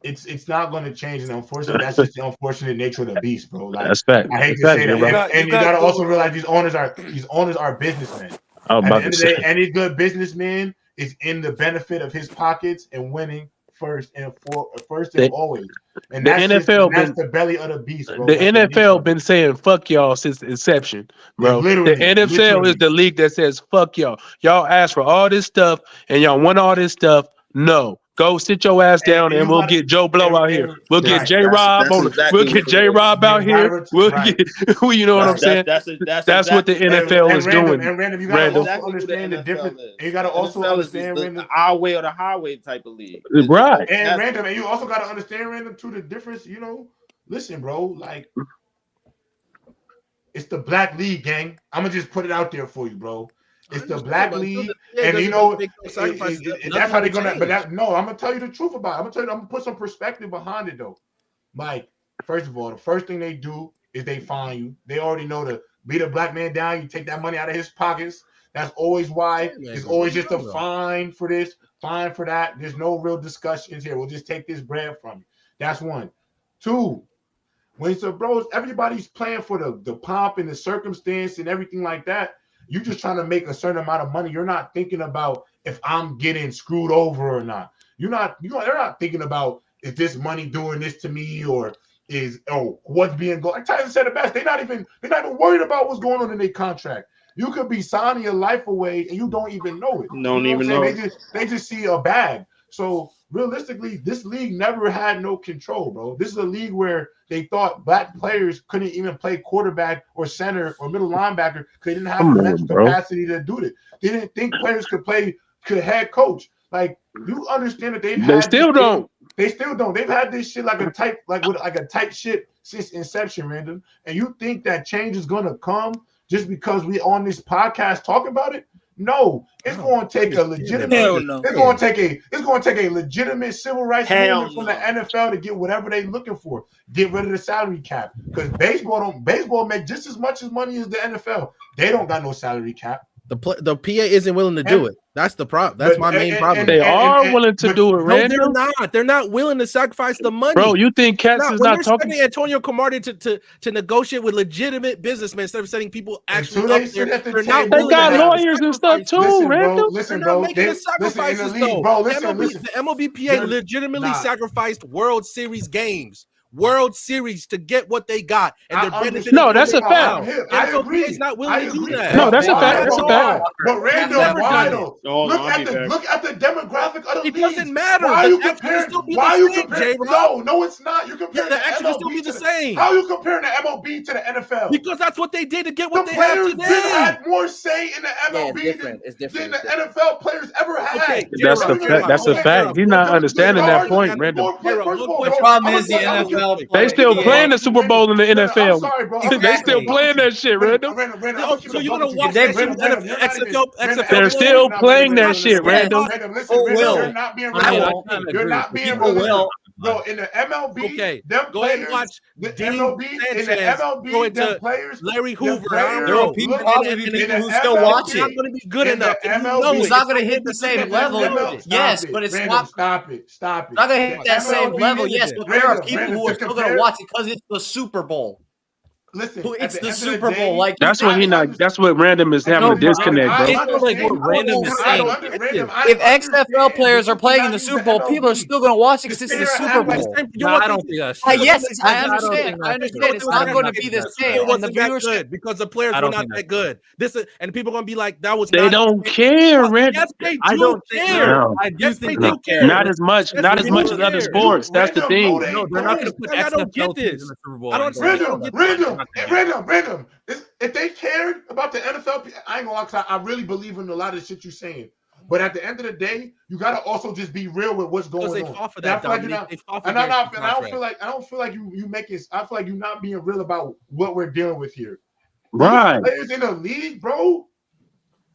it's not going to change. And unfortunately, that's just the unfortunate nature of the beast, bro. Like, that's fact. I hate to say that. And you got to also realize these owners are businessmen. At the end of the day, any good businessman is in the benefit of his pockets and winning first and always. And the that's NFL that's the belly of the beast, bro. The NFL been saying fuck y'all since inception, bro. The NFL is the league that says fuck y'all. Y'all ask for all this stuff and y'all want all this stuff. No. Go sit your ass down and we'll get Joe Blow out here. We'll get J-Rob we'll get J-Rob out here. We'll get you know what I'm saying? That's what the NFL is doing. And Random, you gotta also understand the difference. You gotta also understand the our way or the highway type of league. Right. And Random, and you also gotta understand, Random, too, the difference, you know. Listen, bro, like it's the black league, gang. I'm gonna just put it out there for you, bro. It's the black league, and you know that's how they're gonna. But I'm gonna tell you the truth about it. I'm gonna put some perspective behind it, though. Like, first of all, the first thing they do is they fine you. They already know to beat a black man down. You take that money out of his pockets. That's always why. It's always just a fine for this, fine for that. There's no real discussions here. We'll just take this bread from you. That's one. Two. When bros, everybody's playing for the pomp and the circumstance and everything like that. You're just trying to make a certain amount of money. You're not thinking about if I'm getting screwed over or not. They're not thinking about is this money doing this to me or what's being going. Like Tyson said it best. They're not even worried about what's going on in their contract. You could be signing your life away and you don't even know it. Don't even know. They just see a bag. So realistically, this league never had no control, bro. This is a league where they thought black players couldn't even play quarterback or center or middle linebacker because they didn't have the mental capacity to do it. They didn't think players could head coach. Like, you understand that they still don't. They've had this shit like a type shit since inception, Random. And you think that change is gonna come just because we on this podcast talking about it? No, it's going to take a legitimate. It's going to take a legitimate civil rights movement from the NFL to get whatever they're looking for. Get rid of the salary cap because baseball make just as much money as the NFL. They don't got no salary cap. The PA isn't willing to do it. That's the problem. That's my main problem. They are willing to do it, Randy. No, they're not. They're not willing to sacrifice the money. Bro, you think Katz is not talking? Antonio Cromartie to negotiate with legitimate businelmen instead of setting people actually up there. They got lawyers and stuff too, Randy. Listen, bro. The MLBPA legitimately sacrificed World Series games. World Series to get what they got, and they're benefiting. No, that's a fact. I agree. He's not willing to do that. No, that's a fact. That's a fact. But Randall, why though? Look at the demographic of the league. It doesn't matter. Why are you comparing? No, it's not. You're comparing the action will still be the same. How are you comparing the MLB to the NFL? Because that's what they did to get what they have today. The players had more say in the MLB than the NFL players ever had. Okay, that's a fact. He's not understanding that point, Randall. The problem is the NFL. They still playing the Super Bowl in the NFL. I'm sorry, bro. They still playing that shit, Randall. So you're gonna watch that XFL? They're still playing that shit, Randall. You're not being real. Bro, in the MLB, them go players, ahead and watch the MLB, them players, Larry Hoover. There are people who still watching. Not going to be good enough. He's not going to hit the same level. Yes, but it's not. Stop it. Not going to hit that same level. Yes, but there are people who are still going to watch it because it's the Super Bowl. Listen, it's the Super Bowl. Like that's what That's what Random is having a disconnect, bro. Like what Random is saying. If XFL players are playing in the Super Bowl, people are still going to watch it because it's the Super Bowl. I don't think that's yes, I understand. It's not going to be the same. And the viewership because the players were not that good. And people are going to be like, that was. They don't care, Random. Yes, they do care. I do think they care. Not as much as other sports. That's the thing. No, they're not going to put XFL teams in the Super Bowl. Random. If they cared about the NFL, I ain't gonna lie, I really believe in a lot of shit you're saying. But at the end of the day, you gotta also just be real with what's going on. They fought for that. I don't feel like you make it. I feel like you're not being real about what we're dealing with here. Right. Players in the league, bro.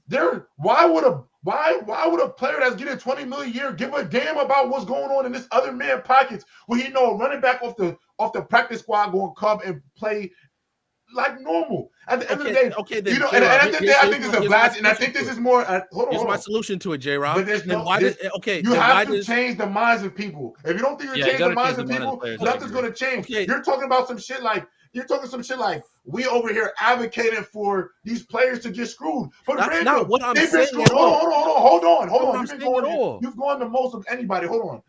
Why would a player that's getting $20 million a year give a damn about what's going on in this other man's pockets when he know a running back off the practice squad going to come and play like normal? At the end of the day, then, you know, and at the end of the day, I think it's a blast, and I think this is more. Here's my solution to it, J-Rob. But there's no. You have to change the minds of people. If you don't think you change the minds of people, nothing's going to change. You're talking about some shit like. We over here advocating for these players to get screwed. But that's not what I'm saying. Hold on. You've gone the most of anybody. Hold on.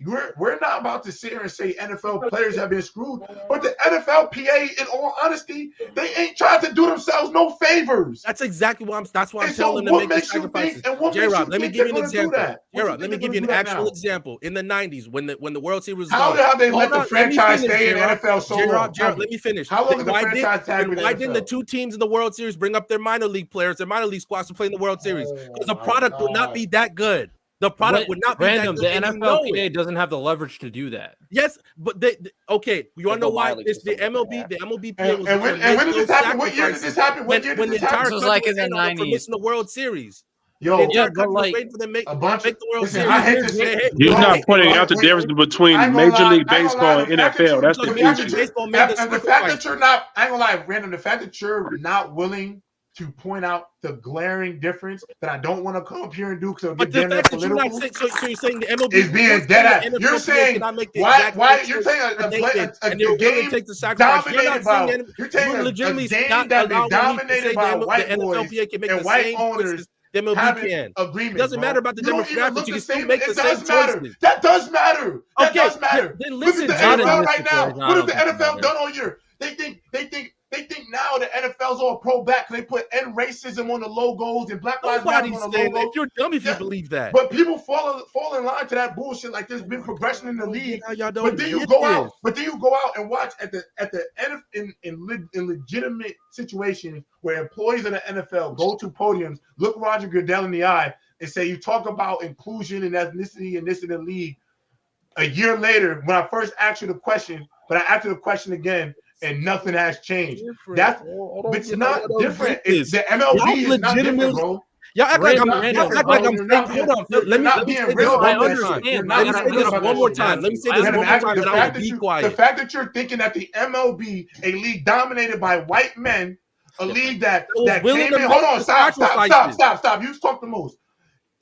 We're not about to sit here and say NFL players have been screwed, but the NFLPA, in all honesty, they ain't trying to do themselves no favors. That's exactly what I'm telling them to make the sacrifices. J-Rob, let me give you an example. J-Rob, let me give you an actual example. In the 90s, when the World Series was how have they let the franchise stay in NFL so long? J-Rob, let me finish. How long did the franchise tag with the NFL? Why didn't the two teams in the World Series bring up their minor league players, their minor league squads to play in the World Series? Because the product would not be that good. The product would not be random. That good. The NFLPA doesn't have the leverage to do that. Yes, but okay. You want to know why? It's the MLB. The MLBPA was. And when did this happen? What year did this happen? When the entire country was like in the 90s for missing the World Series. Yo, the entire country was waiting for them make the World Series. You're not pointing out the difference between Major League Baseball and NFL. That's the issue. The fact that you're not, I ain't gonna lie, Random. The fact that you're not willing to point out the glaring difference that I don't want to come up here and do because it'll get damn political. So you're saying the MLB is being dead at. You're saying why you're saying a game dominated by you're saying a game that is dominated by white boys and white owners. The MLB can. Agreement. It doesn't matter about the demographics. You can still make the same choices. That does matter. That does matter. Then Look listen, at the NFL right now. What has the NFL done all year? They think now the NFL's all pro black because they put end racism on the logos and Black Lives Matter on the logos. You're dumb if you believe that. But people fall in line to that bullshit. Like there's been progression in the league. But then you go out and watch at the end in legitimate situations where employees of the NFL go to podiums, look Roger Goodell in the eye, and say you talk about inclusion and ethnicity and this in the league. A year later, when I first asked you the question, but I asked you the question again. And nothing has changed. It's not different. The MLB is not different, bro. Y'all act like I'm hold on. Let me say this one more time. Let me say this one more time. And I will be quiet. The fact that you're thinking that the MLB, a league dominated by white men, a league that came in. Hold on, stop. You talk the most.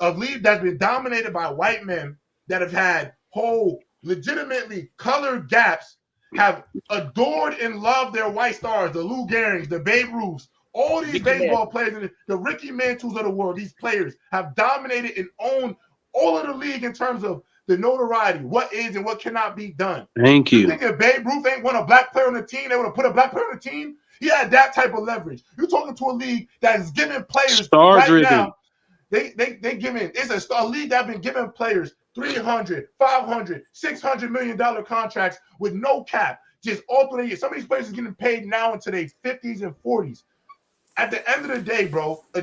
A league that's been dominated by white men that have had whole legitimately colored gaps. Have adored and loved their white stars, the Lou Gehrings, the Babe Ruths, all these baseball players, the Ricky Mantles of the world. These players have dominated and owned all of the league in terms of the notoriety, what is and what cannot be done. Thank you. You think if Babe Ruth ain't want a black player on the team, they would have put a black player on the team? He had that type of leverage. You're talking to a league that is giving players right now. They giving it's a league that been giving players $300, $500, $600 million contracts with no cap. Just all through the year. Some of these players are getting paid now into their 50s and 40s. At the end of the day, bro, a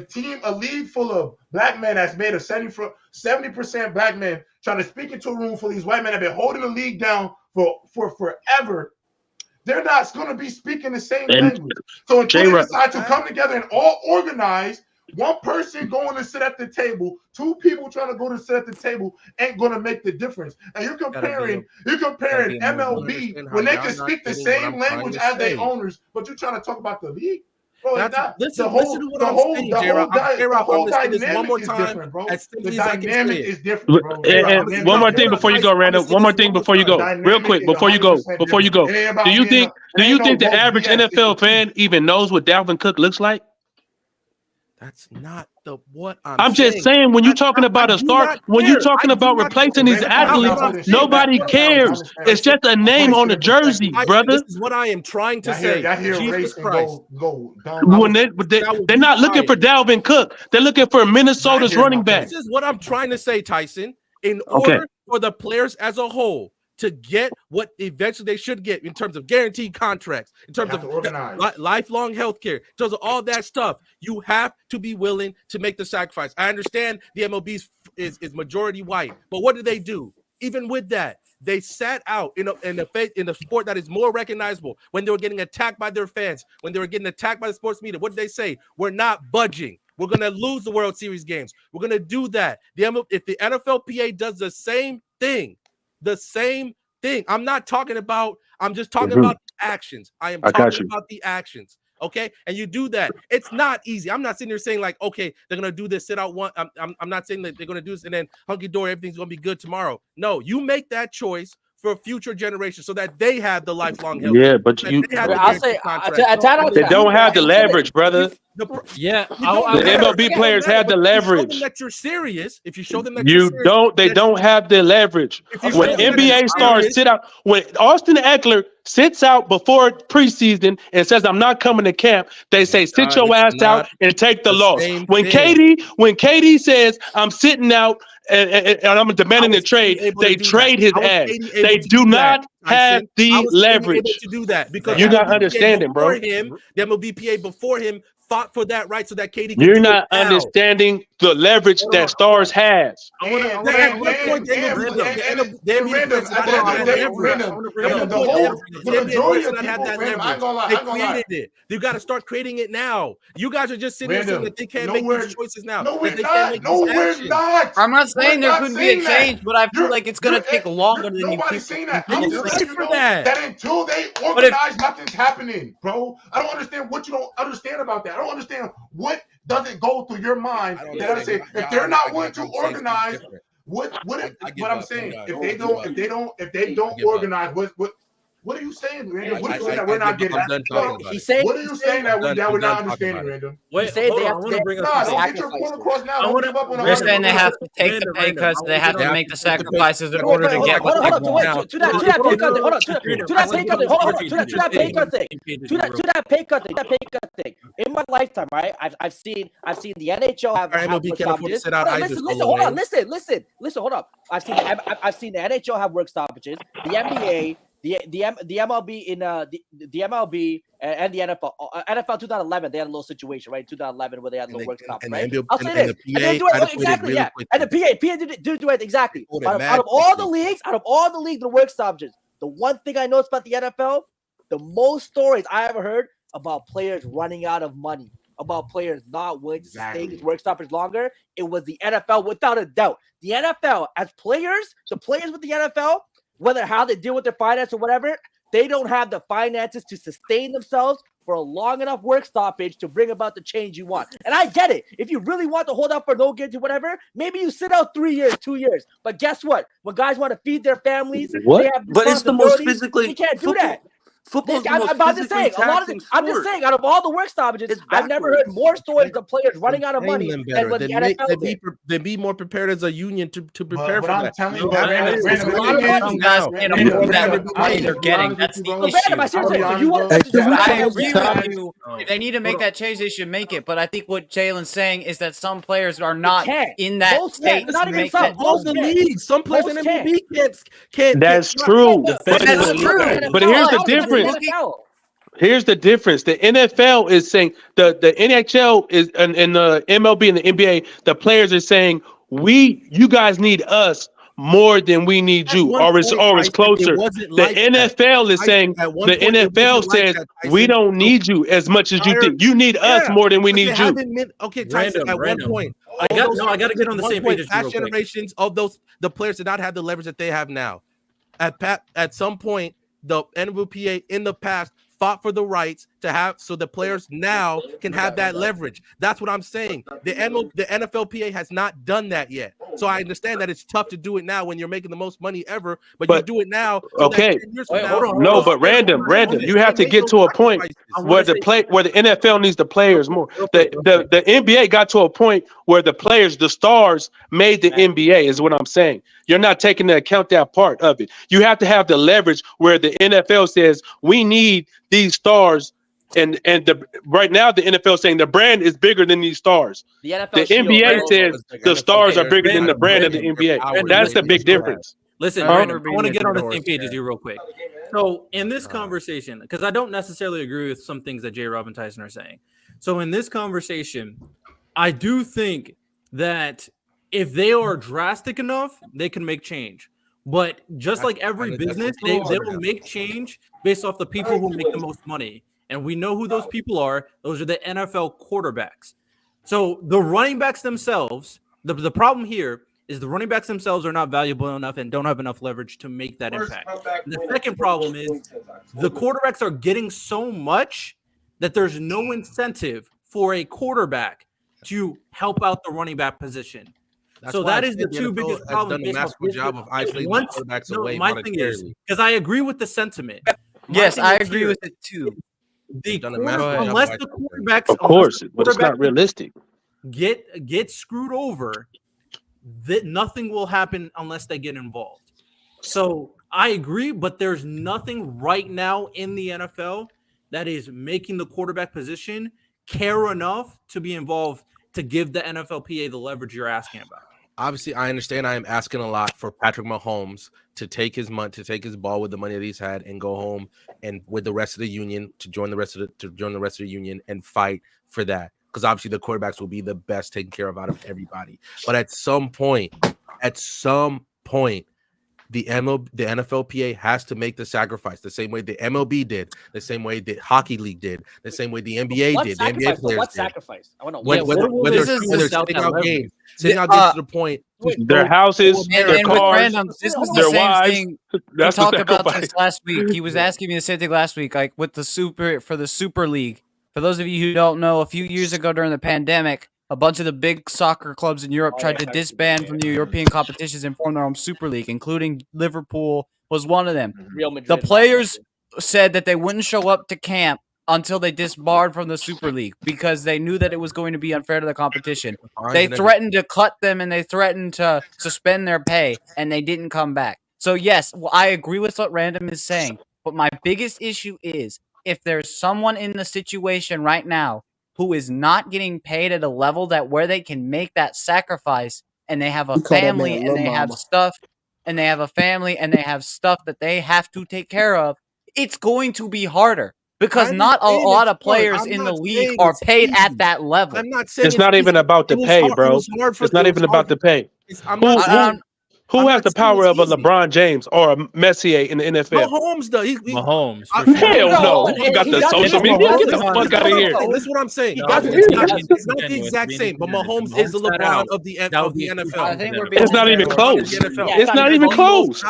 league full of black men that's made of 70% black men trying to speak into a room full of these white men that have been holding the league down for forever. They're not going to be speaking the same language. So until they decide to come together and all organize, one person going to sit at the table, two people trying to go to sit at the table ain't going to make the difference. And you're comparing MLB when they can speak the same language as their owners, but you're trying to talk about the league. Bro, listen to what I'm saying, J-Rob. I'm going to say this one more time. The dynamic is different, bro. And one more thing before you go, Randall. One more thing before you go. Real quick, before you go. Do you think the average NFL fan even knows what Dalvin Cook looks like? That's not what I'm just saying. When you're talking about a start, when you're talking about replacing these athletes, nobody cares. It's just a name on the jersey, brother. This is what I am trying to say. Jesus Christ. When they're not looking for Dalvin Cook, they're looking for Minnesota's running back. This is what I'm trying to say, Tyson. In order for the players as a whole to get what eventually they should get in terms of guaranteed contracts, in terms of lifelong health care, in terms of all that stuff, you have to be willing to make the sacrifice. I understand the MLB is majority white, but what do? Even with that, they sat out in a sport that is more recognizable when they were getting attacked by their fans, when they were getting attacked by the sports media. What did they say? We're not budging. We're going to lose the World Series games. We're going to do that. If the NFLPA does the same thing, I'm just talking about the actions. I am talking about the actions. Okay, and you do that. It's not easy. I'm not sitting here saying like, okay, they're gonna do this, sit out one. I'm not saying that they're gonna do this and then hunky dory, everything's gonna be good tomorrow. No, you make that choice for future generations so that they have the lifelong health. Yeah, but they don't have the leverage, brother. The MLB players have the leverage. If you show them that you're serious, they don't have the leverage. When NBA stars sit out, when Austin Eckler sits out before preseason and says, I'm not coming to camp, they say, sit your ass out and take the loss. When KD says, I'm sitting out and I'm demanding the trade, they trade his ass. They do not have the leverage. To do that because you're not understanding, bro. The MLBPA before him fought for that right so that KD can You're not understanding the leverage that Stars has. You got to start creating it now. You guys are just sitting there saying that they can't make these choices now. No, we're not. I'm not saying there couldn't be a change, but I feel like it's going to take longer than you Nobody's saying that. I'm just letting you know that until they organize, nothing's happening, bro. I don't understand what you don't understand about that. I don't understand what doesn't go through your mind. That I say if they're not willing to organize, what I'm saying, if they don't organize, what are you saying, Random? What are you saying that we're not getting? What are you saying that we're not understanding, Random? Wait, they have to bring don't get your point across now. Don't give up on They're saying they have to take the pay cuts. They have to make the sacrifices in order to get what they want. To that pay cut thing. In my lifetime, right? I've seen the NHL have work stoppages. Listen, hold up. I've seen the NHL have work stoppages. The NBA. The MLB in the MLB and the NFL. NFL 2011, they had a little situation, right? 2011 where they had a little work stoppage, right? I'll say this. And they do it exactly, yeah. And the PA did do it exactly. Out of all the leagues, the work stoppages, the one thing I noticed about the NFL, the most stories I ever heard about players running out of money, about players not willing to stay these work stoppage longer, it was the NFL without a doubt. The NFL, as players, the players with the NFL, whether how they deal with their finance or whatever, they don't have the finances to sustain themselves for a long enough work stoppage to bring about the change you want. And I get it. If you really want to hold up for no guarantee, whatever, maybe you sit out 3 years, 2 years. But guess what? When guys want to feed their families, they have but it's the most physically. You can't do that. Football's the most physically taxing sport. I'm just saying, out of all the work stoppages, I've never heard more stories of players running out of money than what the NFL did. They be more prepared as a union to prepare for that. I'm telling you, some guys can't afford that money they're getting. That's the issue. I agree with you. If they need to make that change, they should make it. But I think what Jalen's saying is that some players are not in that state to make that. Some players in the MLB can't. That's true. That's true. But here's the difference. Here's the difference. The NFL is saying the NHL is and the MLB and the NBA, the players are saying you guys need us more than we need you, or it's closer. The NFL is saying the NFL says we don't need you as much as you think. You need us more than we need you. Okay, Tyson, at one point. I got to get on the same page. Past generations of the players did not have the leverage that they have now. At some point, the NFLPA in the past fought for the rights to have so the players now can have that leverage. That's what I'm saying. The NFLPA has not done that yet. So I understand that it's tough to do it now when you're making the most money ever, but you do it now. Okay. But random, you have to get to a point where the NFL needs the players more. The NBA got to a point where the stars made the NBA is what I'm saying. You're not taking into account that part of it. You have to have the leverage where the NFL says we need these stars, and right now the NFL is saying the brand is bigger than these stars. The NBA says the stars are bigger than the brand of the NBA. That's the big difference. Listen, Brandon, I want to get on the same page as you real quick. So in this conversation, because I don't necessarily agree with some things that J-Rob and Tyson are saying. So in this conversation, I do think that if they are drastic enough, they can make change. But just like every business, they will make change based off the people who make the most money. And we know who those people are. Those are the NFL quarterbacks. So the running backs themselves, the problem here is the running backs themselves are not valuable enough and don't have enough leverage to make that impact. And the second problem is the quarterbacks are getting so much that there's no incentive for a quarterback to help out the running back position. So that is the two biggest problems. Done a masterful job of isolating the quarterbacks away. My thing is, because I agree with the sentiment. Yes, I agree with it too. Unless the quarterbacks, of course, but it's not realistic. Get screwed over, that nothing will happen unless they get involved. So I agree, but there's nothing right now in the NFL that is making the quarterback position care enough to be involved to give the NFLPA the leverage you're asking about. Obviously, I understand I am asking a lot for Patrick Mahomes to take his money, to take his ball with the money that he's had and go home and with the rest of the union to join the rest of the union and fight for that. Because obviously the quarterbacks will be the best taken care of out of everybody. But at some point, the NFLPA has to make the sacrifice the same way the MLB did, the same way the hockey league did, the same way the NBA did. The NBA players what did. sacrifice? I want to know. Whether sitting out games to the point. Their houses, their cars, this was their the same wives. thing we talked about this last week. He was asking me the same thing last week, like with the Super League. For those of you who don't know, a few years ago during the pandemic, a bunch of the big soccer clubs in Europe tried to disband from the European competitions and form their own Super League, including Liverpool was one of them. Real Madrid. The players said that they wouldn't show up to camp until they disbarred from the Super League because they knew that it was going to be unfair to the competition. They threatened to cut them and they threatened to suspend their pay, and they didn't come back. So, yes, I agree with what Random is saying, but my biggest issue is if there's someone in the situation right now who is not getting paid at a level that where they can make that sacrifice, and they have a family and they have stuff, and they have a family and they have stuff that they have to take care of, it's going to be harder because not a lot of players in the league are paid at that level. I'm not saying it's not even about the pay, bro. It's not even about the pay. Who has the power of a LeBron James or a Messier in the NFL? Mahomes, though. Mahomes. Hell no. You got the social media. Get the fuck out of here. This is what I'm saying. It's not the exact same, but Mahomes is the LeBron of the NFL. It's not even close. It's not even close.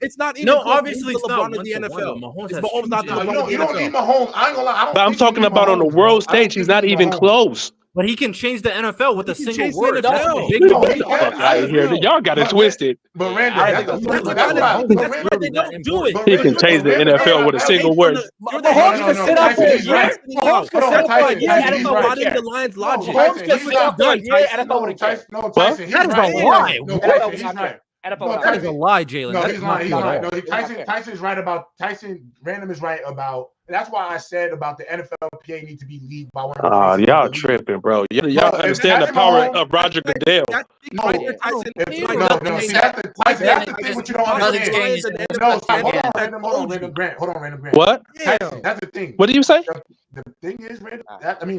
It's not even close. No, obviously it's the LeBron of the NFL. Mahomes not the LeBron of the NFL. You don't need Mahomes. I ain't gonna lie. But I'm talking about on the world stage. He's not even close. But he can change the NFL with a single word. Y'all got it twisted. But Randall, they don't do it. He can change the NFL with a single word. Mahomes can sit up for a year. Mahomes can sit up for a year. I don't know why the Lions' logic. Mahomes can sit up for a year. I don't know what it is. No, Tyson, he's right. That is a lie, Jalen. No, he's lying. He's lying. No, Tyson's right about Tyson. Random is right about. That's why I said about the NFLPA need to be lead by one. Y'all tripping, bro. Y'all understand the power of Roger Goodell. No. See, that's the thing what you don't understand. No, hold on, Random Grant. What? That's the thing. What do you say? The thing is, Random.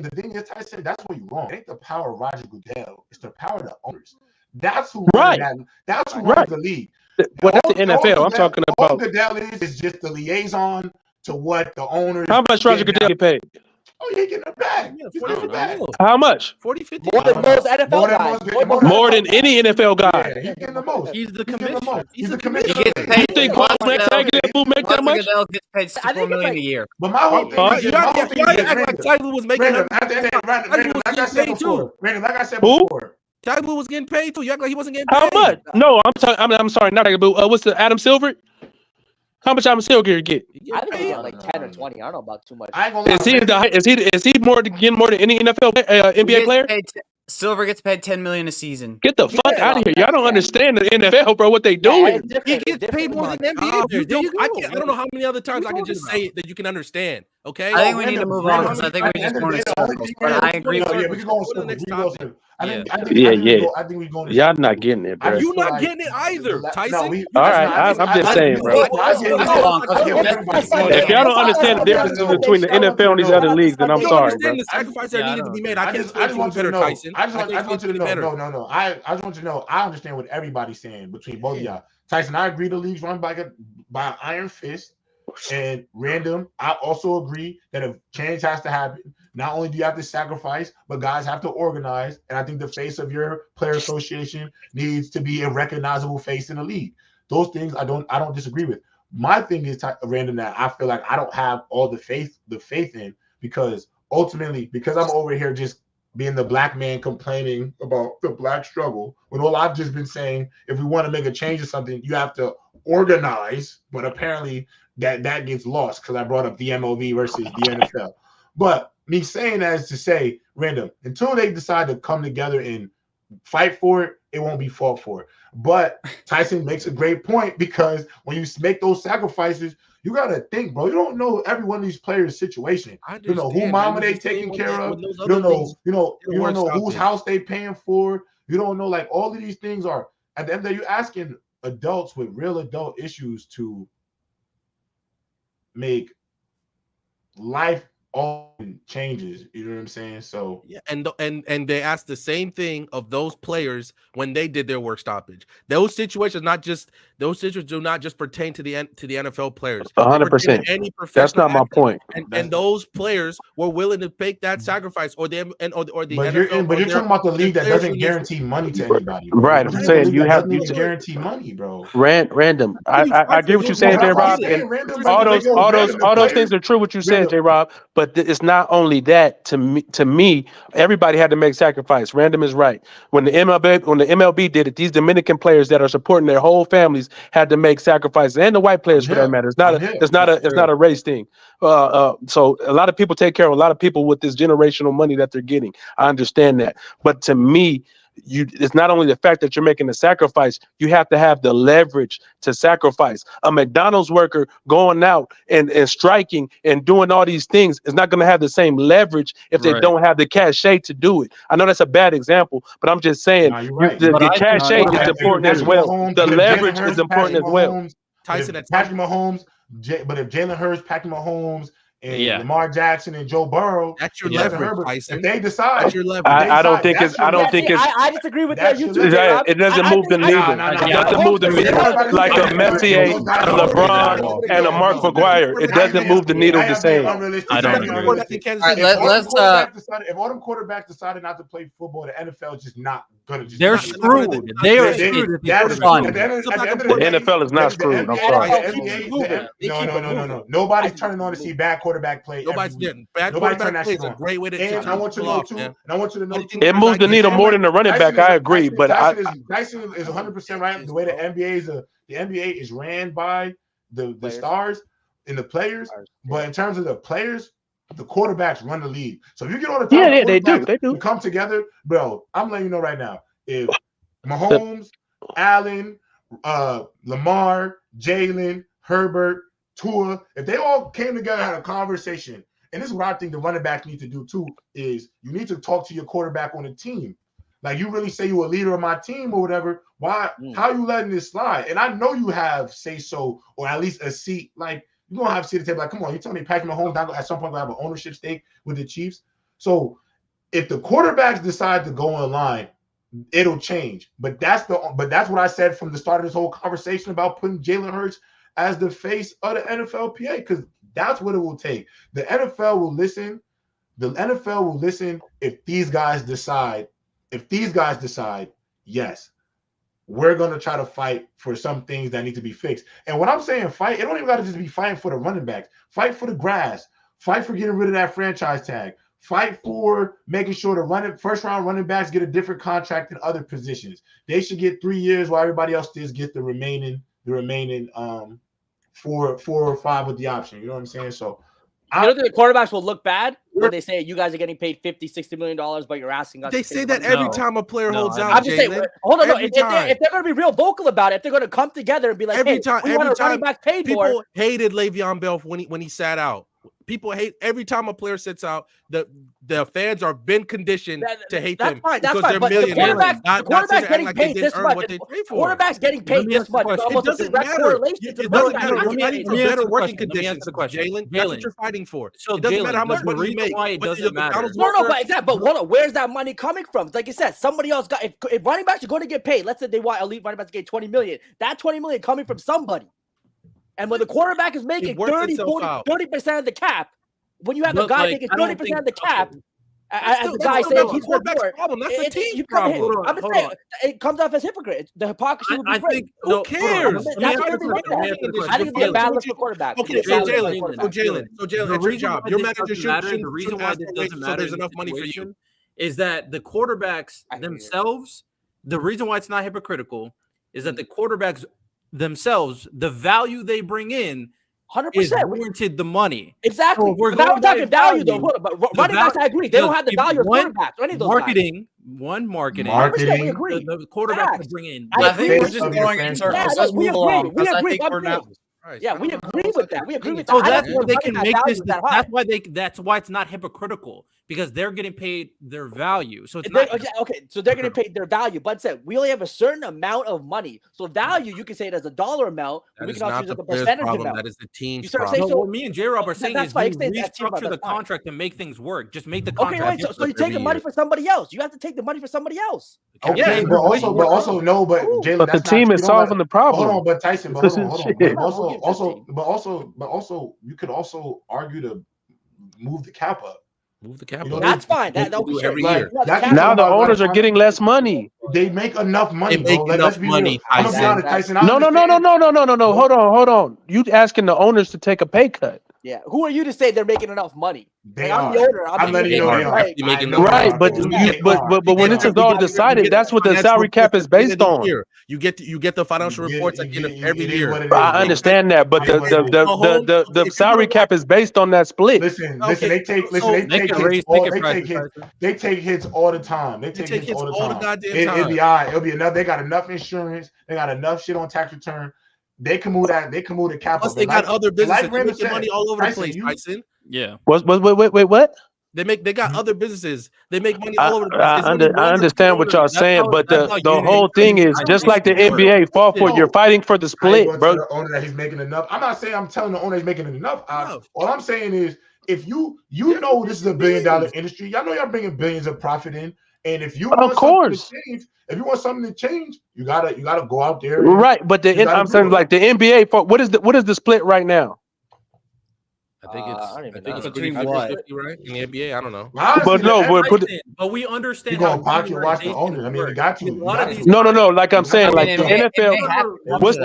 The thing is, Tyson. That's where you're wrong. It ain't the power of Roger Goodell. It's the power of the owners. That's who. That's who runs the league. Well, that's the NFL. I'm talking about. All Goodell is just the liaison to what the owners. How much Roger Goodell get paid? Oh, he getting a bag. He's getting a bag. How much? 40, 50. More than most NFL guys. More than any NFL guy. Yeah, he's getting the most. He's the commissioner. He's the commissioner. You think Paul McTaggart make that much? Goodell gets paid $64 million a year. But my whole thing is, Tyler was making Random, like I said before. Tyler was getting paid too. You act like he wasn't getting paid. How much? No, I'm sorry, not Tyler. What's the Adam Silver? How much Adam Silver get? I think he got like 10 or 20. I don't know about too much. Is he more getting more than any NFL NBA player? Silver gets paid $10 million a season. Get the fuck out of here! Y'all don't understand the NFL, bro. What they doing? He gets paid more than NBA. I don't know how many other times I can just say it that you can understand. Okay, I think we need to move on because I think we just going in circles. But I agree. Yeah, we can go on next circles. topic. I think we go. Y'all not getting it, bro. You're not getting it either, Tyson. All right, I'm just saying, bro. If y'all don't understand the differences between the NFL and these other leagues, then I'm sorry, bro. The sacrifice that needed to be made. I just can't want you to know. Tyson. I just want you to know. No. I just want you to know. I understand what everybody's saying between both of y'all. Tyson, I agree the league's run by an iron fist. And Random, I also agree that if change has to happen, not only do you have to sacrifice, but guys have to organize. And I think the face of your player association needs to be a recognizable face in the league. Those things I don't disagree with. My thing is Random that I feel like I don't have all the faith in, because ultimately, because I'm over here just being the black man complaining about the black struggle, when all I've just been saying, if we want to make a change or something, you have to organize. But apparently that gets lost because I brought up the MLB versus the NFL. But me saying that is to say, Random, until they decide to come together and fight for it, it won't be fought for. But Tyson makes a great point, because when you make those sacrifices, you got to think, bro. You don't know every one of these players' situation. You know who mama they taking care of. You don't know whose house they paying for. You don't know, like, all of these things are, at the end of the day, you're asking adults with real adult issues to make life all changes. You know what I'm saying? So yeah, and they asked the same thing of those players when they did their work stoppage. Those situations do not just pertain to the NFL players. 100%. Any That's not my point. And those players were willing to make that sacrifice, or the NFL. But you're talking about the league that doesn't guarantee money to anybody, bro. Right? I'm saying you have to guarantee money, bro. Random. I get what you're saying, J. Rob. And all those things are true. What you said, J. Rob. But it's not only that. To me, everybody had to make sacrifice. Random is right. When the MLB did it, these Dominican players that are supporting their whole families had to make sacrifices, and the white players for that matter. It's not a race thing. So a lot of people take care of a lot of people with this generational money that they're getting. I understand that, but to me, it's not only the fact that you're making a sacrifice, you have to have the leverage to sacrifice. A McDonald's worker going out and striking and doing all these things is not going to have the same leverage if they don't have the cachet to do it. I know that's a bad example, but I'm just saying the cachet is important as well. The leverage is important as well. Tyson at Patrick Mahomes, but if Jalen Hurts, Patrick Mahomes, and Lamar Jackson and Joe Burrow, that's your leverage. If they decide, that's your leverage. I don't think it's. I disagree with that. It doesn't move the needle. It doesn't move the needle like a Messier, a LeBron, and a Mark McGuire. It doesn't move the needle the same. I don't agree. If all them quarterbacks decided not to play football, the NFL is just not gonna. They're screwed. They are screwed. The NFL is not screwed. I'm sorry. No. Nobody's turning on to see bad quarterback play. Nobody's getting bad quarterback play is a great way to. And I want you to know too. And I want you to know it moves the needle more than the running back. I agree, but Tyson is 100% right. The way the NBA is ran by the stars and the players, but in terms of the players, the quarterbacks run the league. So if you get on the top, they do come together, bro. I'm letting you know right now. If Mahomes, Allen, Lamar, Jalen, Herbert, Tua, if they all came together and had a conversation, and this is what I think the running backs need to do too, is you need to talk to your quarterback on the team. Like, you really say you're a leader of my team or whatever. Why? How are you letting this slide? And I know you have say so, or at least a seat. Like, you're going to have a seat at the table. Like, come on, you telling me Patrick Mahomes at some point going to have an ownership stake with the Chiefs? So if the quarterbacks decide to go in line, it'll change. But that's what I said from the start of this whole conversation about putting Jalen Hurts as the face of the NFLPA, because that's what it will take. The NFL will listen. The NFL will listen if these guys decide. Yes, we're going to try to fight for some things that need to be fixed. And when I'm saying fight, it don't even got to just be fighting for the running backs. Fight for the grass. Fight for getting rid of that franchise tag. Fight for making sure the first-round running backs get a different contract than other positions. They should get 3 years while everybody else just get the remaining 4 or 5 with the option. You know what I'm saying? So I don't think the quarterbacks will look bad when they say you guys are getting paid $50-60 million, but you're asking us. They say that every time a player holds out. I'm just saying, hold on. If they're going to be real vocal about it, if they're going to come together and be like, we want our running back paid more. People hated Le'Veon Bell when he sat out. People hate every time a player sits out. The fans are been conditioned to hate them because they're millionaires. The quarterback's getting paid this much. Quarterback's getting paid this much. It doesn't matter. It doesn't matter. You're fighting for better working conditions, Jalen. That's what you're fighting for. So it doesn't matter how much money you make. It doesn't matter. But hold on. Where's that money coming from? Like you said, somebody else got. If running backs are going to get paid, let's say they want elite running backs to get $20 million. That $20 million coming from somebody. And when the quarterback is making 30% of the cap, when you have a guy making 30% of the cap, as the guy saying he's the problem. That's a team problem. I'm just saying it comes off as hypocrite. The hypocrisy would be great. Who cares? I think it'd be a bad look for quarterback. Okay, so Jalen, it's your job. Your manager should. The reason why this doesn't matter, there's enough money for you, is that the quarterbacks themselves. The reason why it's not hypocritical is that the quarterbacks themselves, the value they bring in, 100% warranted the money. Exactly. So we're talking value though. But running backs, I agree. They don't have the value of quarterbacks. Or any of those marketing. The quarterback to bring in. I think we're just going in circles. Let's move along. We agree. Yeah, we agree with that. We agree with that. So that's why they can make this. That's why it's not hypocritical, because they're getting paid their value. So it's not okay. So they're getting paid their value, but said we only have a certain amount of money. So value, you can say it as a dollar amount. We can also use a percentage amount. That is the team's problem. So what me and J-Rob are saying is restructure the contract and make things work. Just make the contract. Okay, wait. So you take the money for somebody else. You have to take the money for somebody else. Okay, but Jalen, but the team is solving the problem. Hold on, but Tyson, hold on. But also, you could also argue to move the cap up. That's fine. Every year. Now the owners are getting less money. They make enough money. They make enough money. No. Hold on. You asking the owners to take a pay cut? Yeah. Who are you to say they're making enough money? I'm the owner. I'm letting you know right. But when it's all decided, that's what the salary cap is based on. You get the financial reports at the end of every year. I understand that, but the salary cap is based on that split. Listen. They take hits all the time. They take hits all the goddamn time. It'll be all right. It'll be enough. They got enough insurance. They got enough shit on tax return. They can move that. They can move the cap. Plus, they got other businesses making money all over the place, Tyson. Yeah. Wait. What? They got other businesses. They make money all over the place. I understand what y'all saying, but the whole thing is just like the NBA. Fall for it. You're fighting for the split, bro. The owner that he's making enough. I'm not saying I'm telling the owner he's making enough. All I'm saying is, if you know this is a $1 billion industry, y'all know y'all bringing billions of profit in. And if you want something to change, you gotta go out there. Right, but I'm saying like the NBA. What is the split right now? I think it's between what? Right? In the NBA, I don't know. But we understand. You're gonna pocket watch the owners. I mean, they got you. No. Like I'm saying, like the NFL. What?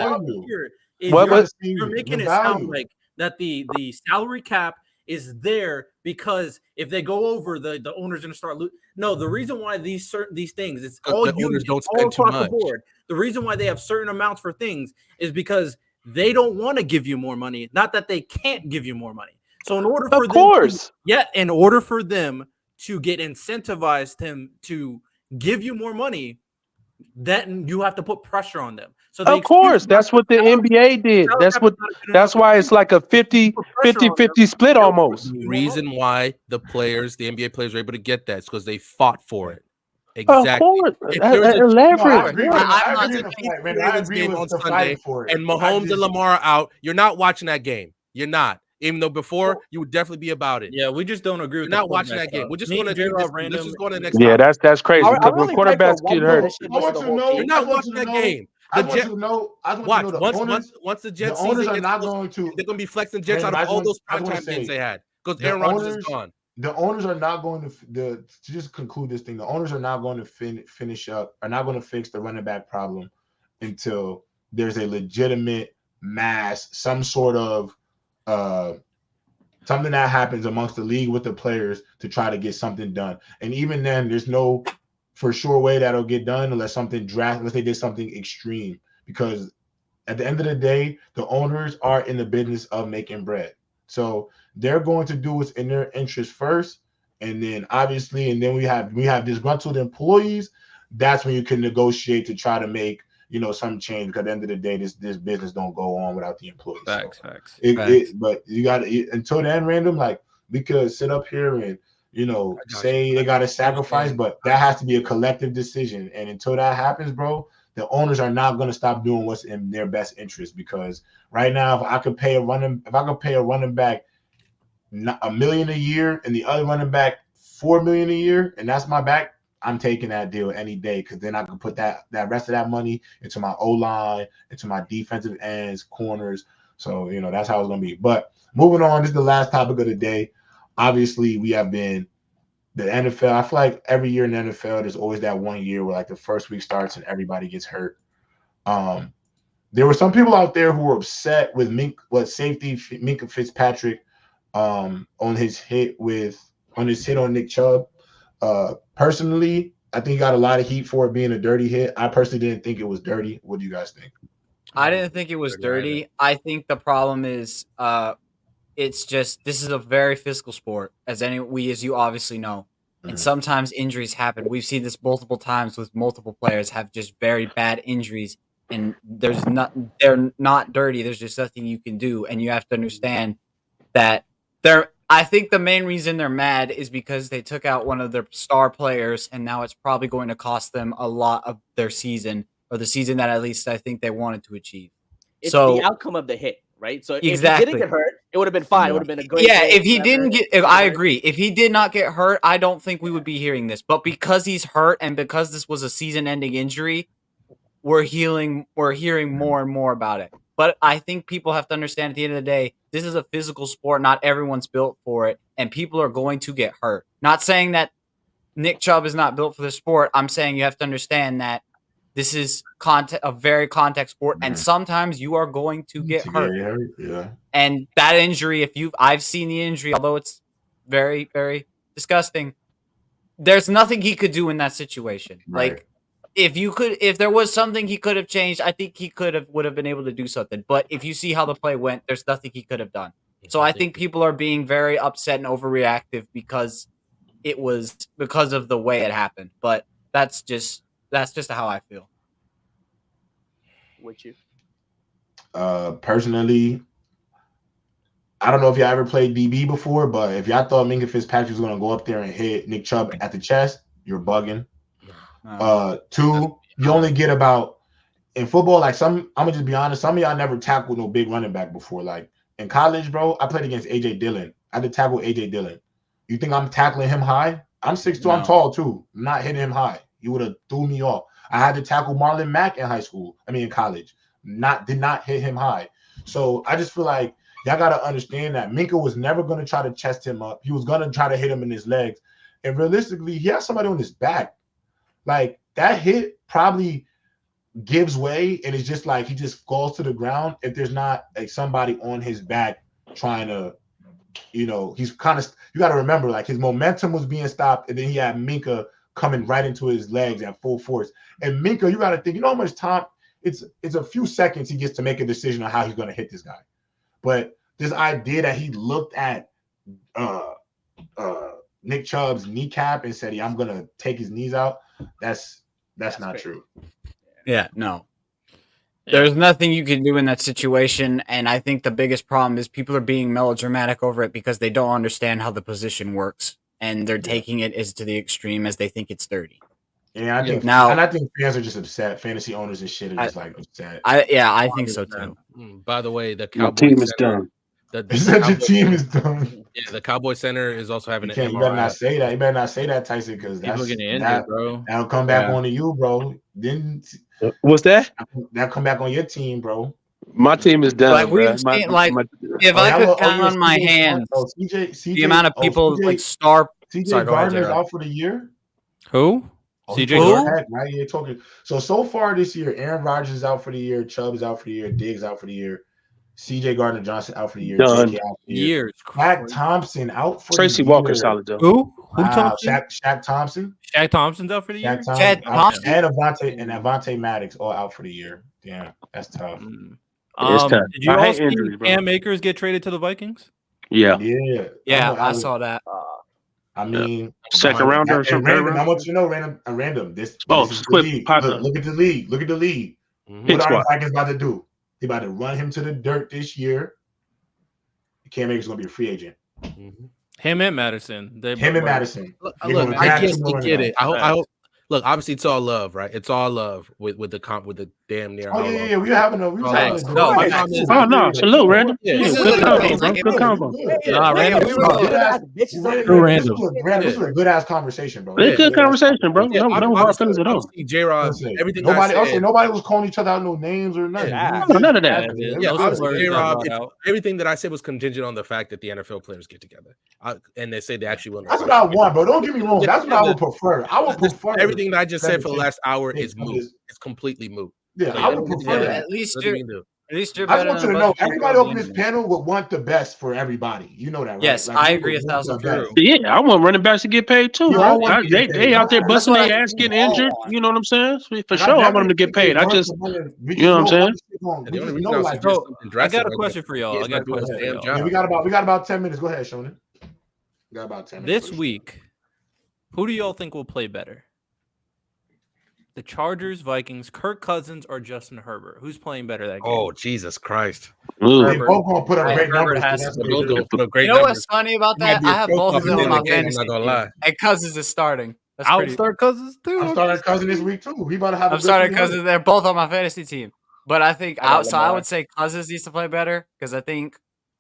You're making it sound like that the salary cap is there because if they go over, the owner's going to start losing. No, the reason why these things, it's all owners don't spend too much. The board. The reason why they have certain amounts for things is because they don't want to give you more money. Not that they can't give you more money. So in order for them to get incentivized to give you more money, then you have to put pressure on them. So of course, that's what the NBA did. That's why it's like a 50-50 split almost. The reason why the NBA players were able to get that is because they fought for it. Exactly. Leverage. And Mahomes and Lamar are out. You're not watching that game. You're not. Even though before you would definitely be about it. Yeah, we just don't agree with not watching that game. We're just going to do this. Let's just go to the next. Yeah, that's crazy. Because when quarterbacks get hurt, you're not watching that game. Once the Jets owners are not going to. They're going to be flexing Jets out of all those primetime games they had because Aaron Rodgers is gone. The owners are not going to just conclude this thing. The owners are not going to finish up. Are not going to fix the running back problem until there's a legitimate mass, some sort of something that happens amongst the league with the players to try to get something done. And even then, there's no for sure way that'll get done unless they did something extreme. Because at the end of the day, the owners are in the business of making bread. So they're going to do what's in their interest first. And then obviously, we have disgruntled employees. That's when you can negotiate to try to make something changed. Because at the end of the day, this business don't go on without the employees. Facts. But you got to until then, random. Like we could sit up here and say they got to sacrifice, but that has to be a collective decision. And until that happens, bro, the owners are not going to stop doing what's in their best interest. Because right now, if I could pay a running back $1 million a year and the other running back $4 million a year, and that's my back, I'm taking that deal any day, because then I can put that rest of that money into my O-line, into my defensive ends, corners. So, that's how it's going to be. But moving on, this is the last topic of the day. Obviously, we have been the NFL. I feel like every year in the NFL, there's always that one year where like the first week starts and everybody gets hurt. There were some people out there who were upset with safety Micah Fitzpatrick on his hit on Nick Chubb. Personally, I think he got a lot of heat for it being a dirty hit. I personally didn't think it was dirty. What do you guys think? I didn't think it was dirty. I think the problem is it's just this is a very physical sport, as you obviously know. And sometimes injuries happen. We've seen this multiple times with multiple players have just very bad injuries, and they're not dirty. There's just nothing you can do, and you have to understand that I think the main reason they're mad is because they took out one of their star players, and now it's probably going to cost them a lot of their season, or the season that at least I think they wanted to achieve. It's the outcome of the hit, right? So if he didn't get hurt, it would have been fine. It would have been a great. Yeah, if he didn't I agree. If he did not get hurt, I don't think we would be hearing this. But because he's hurt and because this was a season-ending injury, we're hearing more and more about it. But I think people have to understand at the end of the day, this is a physical sport. Not everyone's built for it, and people are going to get hurt. Not saying that Nick Chubb is not built for the sport. I'm saying you have to understand that this is a very contact sport, and sometimes you are going to get hurt. Yeah. And that injury, I've seen the injury, although it's very, very disgusting. There's nothing he could do in that situation. Right. Like, if there was something he could have changed, I think he would have been able to do something. But if you see how the play went, there's nothing he could have done. So I think people are being very upset and overreactive because of the way it happened. But that's just how I feel. Would you? Personally, I don't know if y'all ever played DB before, but if y'all thought Micah Fitzpatrick was going to go up there and hit Nick Chubb at the chest, you're bugging. Two, you only get about in football. Like I'm gonna just be honest. Some of y'all never tackled no big running back before. Like in college, bro, I played against AJ Dillon. I had to tackle AJ Dillon. You think I'm tackling him high? I'm 6'2". No. I'm tall too. I'm not hitting him high. You would have threw me off. I had to tackle Marlon Mack in college. Did not hit him high. So I just feel like y'all gotta understand that Micah was never gonna try to chest him up. He was gonna try to hit him in his legs. And realistically, he has somebody on his back. Like that hit probably gives way, and it's just like he just falls to the ground if there's not like somebody on his back trying to, he's kind of. You got to remember, like his momentum was being stopped, and then he had Micah coming right into his legs at full force. And Micah, you got to think, how much time? It's a few seconds he gets to make a decision on how he's going to hit this guy. But this idea that he looked at Nick Chubb's kneecap and said, I'm going to take his knees out. That's not true. Yeah, no. There's nothing you can do in that situation, and I think the biggest problem is people are being melodramatic over it because they don't understand how the position works, and they're taking it as to the extreme as they think it's dirty. Yeah, I think fans are just upset. Fantasy owners and shit are just upset. I think so too. By the way, the Cowboys team is done. The team is done. Yeah, the Cowboys Center is also having an MRI. You better not say that. You better not say that, Tyson, because people getting injured, bro. That'll come back on to you, bro. What's that? That'll come back on your team, bro. My team is done. Like we've seen, if I could count on my hands, the amount of people star. CJ Gardner's out for the year. Who? CJ Gardner. Right here talking. So far this year, Aaron Rodgers is out for the year. Chubb is out for the year. Diggs out for the year. CJ Gardner Johnson out for the year. Years. Shaq Thompson out for Tracy the Walker year. solid though. Who? Shaq Thompson. Shaq Thompson's out for the year. Thompson. And Avonte Maddox all out for the year. Damn, that's tough. Did you all see Cam Akers get traded to the Vikings? Yeah. I saw that. I mean, second rounder or something. I want you to know, random. This is the league. Look at the league. What are the Vikings about to do? They about to run him to the dirt this year. Cam Akers going to be a free agent. Him and Madison. Madison. Look, I guess we get it. I hope. Look, obviously it's all love, right? It's all love with the damn near. Oh yeah. We having a salute, Randall. Good combo. This was a good ass conversation, bro. It's a good conversation, bro. No hard feelings at all. J-Rod, everything nobody was calling each other out no names or nothing. None of that. Yeah, obviously J-Rod, everything that I said was contingent on the fact that the NFL players get together, and they say they actually will. That's what I want, bro. Don't get me wrong. That's what I would prefer. I would prefer everything that I just said for the last hour is moot. It's completely moot. Yeah, I would prefer that. At least I just want you to know everybody on this panel would want the best for everybody. You know that, right? Yes, I agree 1,000%. Yeah, I want running backs to get paid too, bro. They out there busting their ass, getting injured. You know what I'm saying? For sure, I want them to get paid. I just, you know what I'm saying? I got a question for y'all. We got about 10 minutes. Go ahead, Shonen. We got about 10 minutes. This week, who do y'all think will play better? The Chargers, Vikings, Kirk Cousins, or Justin Herbert? Who's playing better that game? Oh, Jesus Christ. They both going to put up great numbers. You know what's funny about that? I have both of them on my fantasy team. And Cousins is starting. I would start Cousins too. I'm starting Cousins this week too. He about to have I'm starting Cousins. They're both on my fantasy team. But I think I would say Cousins needs to play better because I think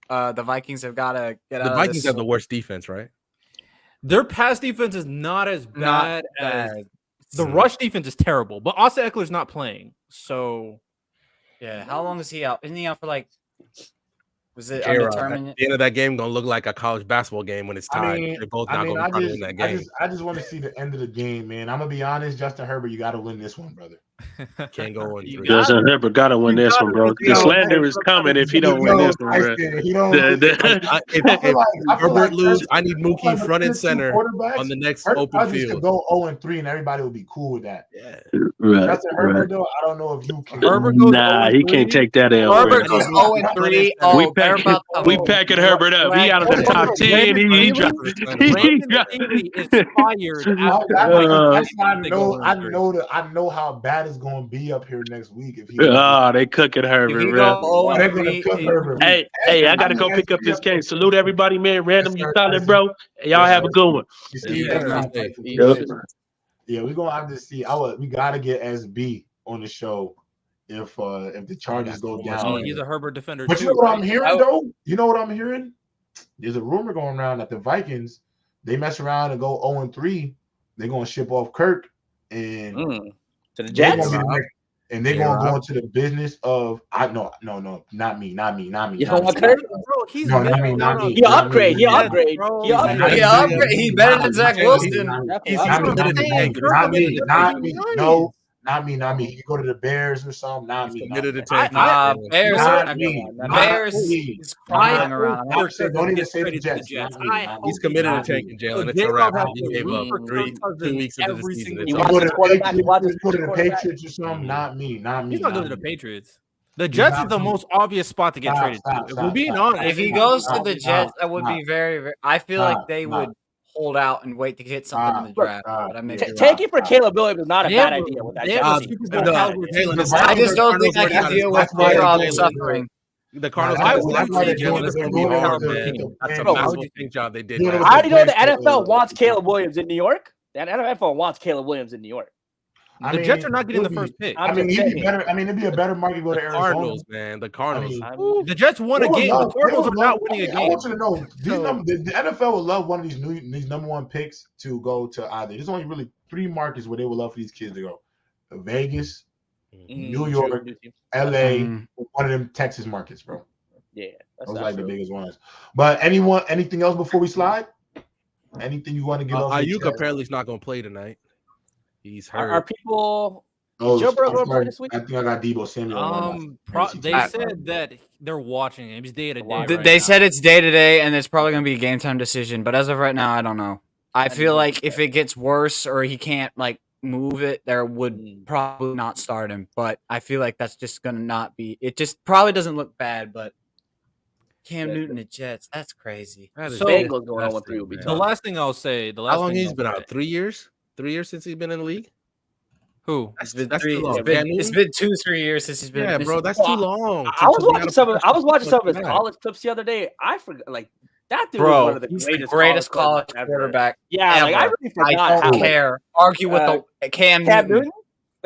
the Vikings have got to get out of this. The Vikings have the worst defense, right? Their pass defense is not as bad as the rush defense is terrible, but Austin Eckler's not playing. So, yeah. How long is he out? Isn't he out for like? Was it undetermined? At the end of that game gonna look like a college basketball game when it's tied. They're both not gonna win that game. I just want to see the end of the game, man. I'm gonna be honest, Justin Herbert, you got to win this one, brother. Can't go on. Justin Herbert got to win this one, bro. The slander is coming if he don't win this one, bro. If Herbert lose, I need Mookie front and center on the next open field. Could go 0-3 and everybody would be cool with that. Yeah. Justin Herbert, though, I don't know if you can. Nah, he can't take that L. Herbert goes 0-3. We packing Herbert up. He out of the top 10. He dropped. I know how bad it's going to be up here next week. If he they cooking Herbert, bro. They're going to cook Herbert. Hey, I got to go pick up this case. Salute everybody, man. Random, you solid, bro. Hey, y'all have a good one. Yeah, we're going to have to see. We got to get SB on the show. If the Chargers go down, he's a Herbert defender. But you know what I'm hearing though? You know what I'm hearing? There's a rumor going around that the Vikings, they mess around and go 0-3. They're gonna ship off Kirk and to the Jets. And they're gonna go into the business of not me. You don't want Kirk? Bro, he's He upgrade. He better than Zach Wilson. Not me. You go to the Bears or something. Not me. Bears is crying around. Don't even say the Jets. He's committed to taking Jalen. It's a wrap. He gave up 2 weeks into the season. You go to the Patriots or something. Not me. He's not going to the Patriots. The Jets is the most obvious spot to get traded to. If we're being honest, if he goes to the Jets, that would be very, very. I feel like they would hold out and wait to get something in the draft. Taking for Caleb Williams is not a bad idea. With that I just don't think I can deal with J-Rob suffering. The Cardinals. That's a massive job they did. I already know the NFL wants Caleb Williams in New York. The NFL wants Caleb Williams in New York. The Jets are not getting the first pick. It'd be better. It'd be a better market to go to Arizona. Cardinals, man. The Cardinals. The Jets won a game. The Cardinals are not winning a game. I want you to know the NFL would love one of these number one picks to go to either. There's only really 3 markets where they would love for these kids to go: Vegas, New York, LA, one of them Texas markets, bro. Yeah, those are like the biggest ones. But anything else before we slide? Anything you want to get off? Ayuk apparently is not going to play tonight. He's hurt. Are people? Joe Burrow play this week? I think I got Deebo Samuel. They said that they're watching him. He's day to day. They said it's day to day, and it's probably going to be a game time decision. But as of right now, I don't know. I feel like if it gets worse or he can't move it, there would probably not start him. But I feel like that's just going to not be. It just probably doesn't look bad. But Cam Newton at Jets, that's crazy. Bengals going on 3 will be tough. The last thing I'll say. How long he's been out? 3 years. 3 years since he's been in the league. Who? It's been That's three. too long. It's been 2-3 years since he's been. Yeah, bro, that's too long. I was watching some of his college clips the other day. I forgot, like that dude was one of the greatest college quarterback. Yeah, ever. like I really forgot. I don't care. Argue with the Cam Newton.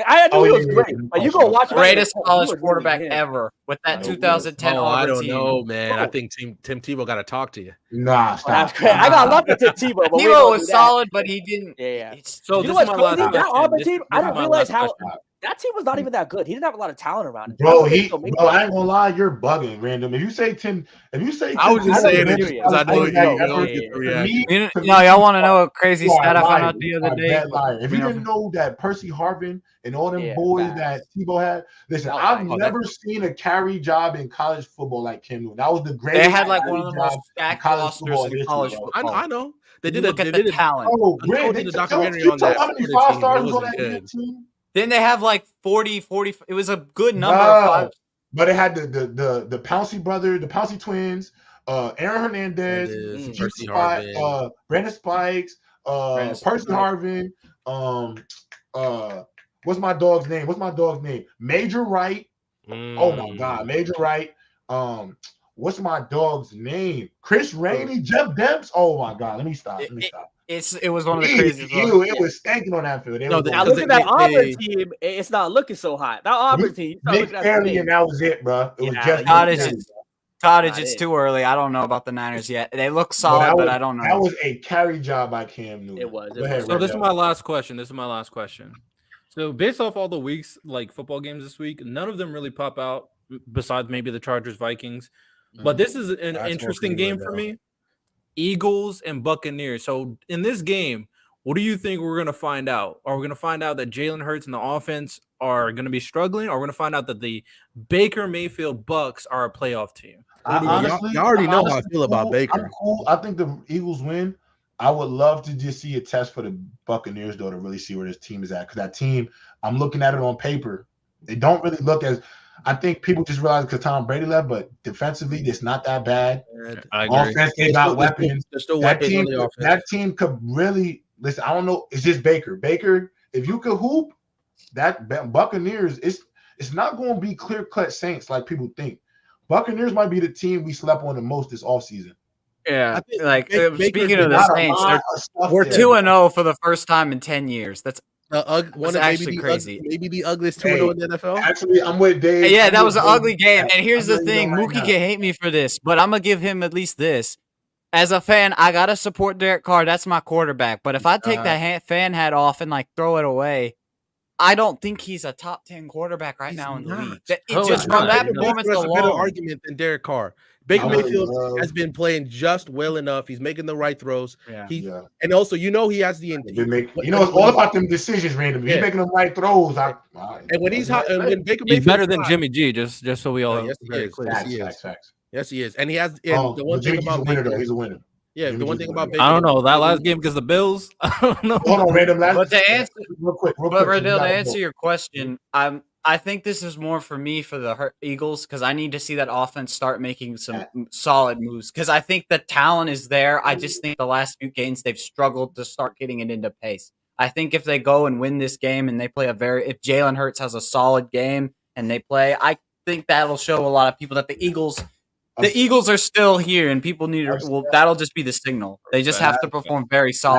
I knew he was great, but you go watch greatest college quarterback ever with that 2010 Auburn I don't team. know, man. I think Tim Tebow got to talk to you. Nah, stop. I got love for Tim Tebow. Tebow was solid, but he didn't. Yeah. So you know this what's is my crazy? last That Auburn question. team, I didn't realize how that team was not even that good. He didn't have a lot of talent around him. Bro, I ain't gonna lie, you're bugging, random. If you say Tim, I was just saying it because I know you. No, y'all want to know a crazy stat I found out the other day? If you didn't know that Percy Harvin and all them boys that Tebow had, listen, I've never seen a carry job in college football like Cam Newton. That was the greatest. They had like one of the most stacked rosters in college football. I know. They did look at the talent. Oh, Grant, they did a documentary on that. How many 5-stars was on that team? Didn't they have like 40? It was a good number of five. But it had the Pouncey brother, the Pouncey twins, Aaron Hernandez, Brandon Spikes, Percy Harvin, what's my dog's name? Major Wright. Oh my God, Major Wright. What's my dog's name? Chris Rainey, Jeff Demps. Oh my God, let me stop. It was one of the craziest. It was stinking on that field. Now look at that Auburn team. It's not looking so hot. That Auburn team. Nick Fairley, and that was it, bro. It was just Cottage. It's too early. I don't know about the Niners yet. They look solid, but I don't know. That was a carry job by Cam Newton. It was. So this is my last question. So based off all the weeks, like football games this week, none of them really pop out besides maybe the Chargers, Vikings. But this is an interesting game for me. Eagles and Buccaneers. So in this game, what do you think we're going to find out? Are we going to find out that Jalen Hurts and the offense are going to be struggling? Or are we going to find out that the Baker Mayfield Bucs are a playoff team? Honestly, y'all already know how I feel about Baker. I'm cool. I think the Eagles win. I would love to just see a test for the Buccaneers, though, to really see where this team is at. Because that team, I'm looking at it on paper. They don't really look as – I think people just realize because Tom Brady left, but defensively, it's not that bad. I agree. Offense, they got weapons. There's still weapons on the offense. That team could really – listen, I don't know. It's just Baker. Baker, if you could hoop, that Buccaneers, it's not going to be clear-cut Saints like people think. Buccaneers might be the team we slept on the most this offseason. Yeah, speaking of the Saints, we're 2-0 for the first time in 10 years. That's actually crazy. Maybe the ugliest 2-0 in the NFL. Actually, I'm with Dave. Yeah, that was an ugly game. And here's the thing: Mookie can hate me for this, but I'm gonna give him at least this. As a fan, I gotta support Derek Carr. That's my quarterback. But if I take that fan hat off and like throw it away, I don't think he's a top 10 quarterback right now in the league. Just from that performance alone, a better argument than Derek Carr. Baker Mayfield has been playing just well enough. He's making the right throws. And also, he has the it's all about them decisions, random. He's making the right throws. And when he's hot, and when Baker Mayfield, he's better than Jimmy G. Just so we all. Yes, he is. And he has the one thing about Baker, he's a winner. Yeah, the one thing about Baker. I don't know that last game because the Bills. I don't know. Hold on, random. But to answer, real quick, Radil, to answer your question, I think this is more for me for the Eagles because I need to see that offense start making some solid moves because I think the talent is there. I just think the last few games they've struggled to start getting it into pace. I think if they go and win this game and they play if Jalen Hurts has a solid game and they play, I think that'll show a lot of people that the Eagles are still here and people need to, that'll just be the signal. They just have to perform very solid.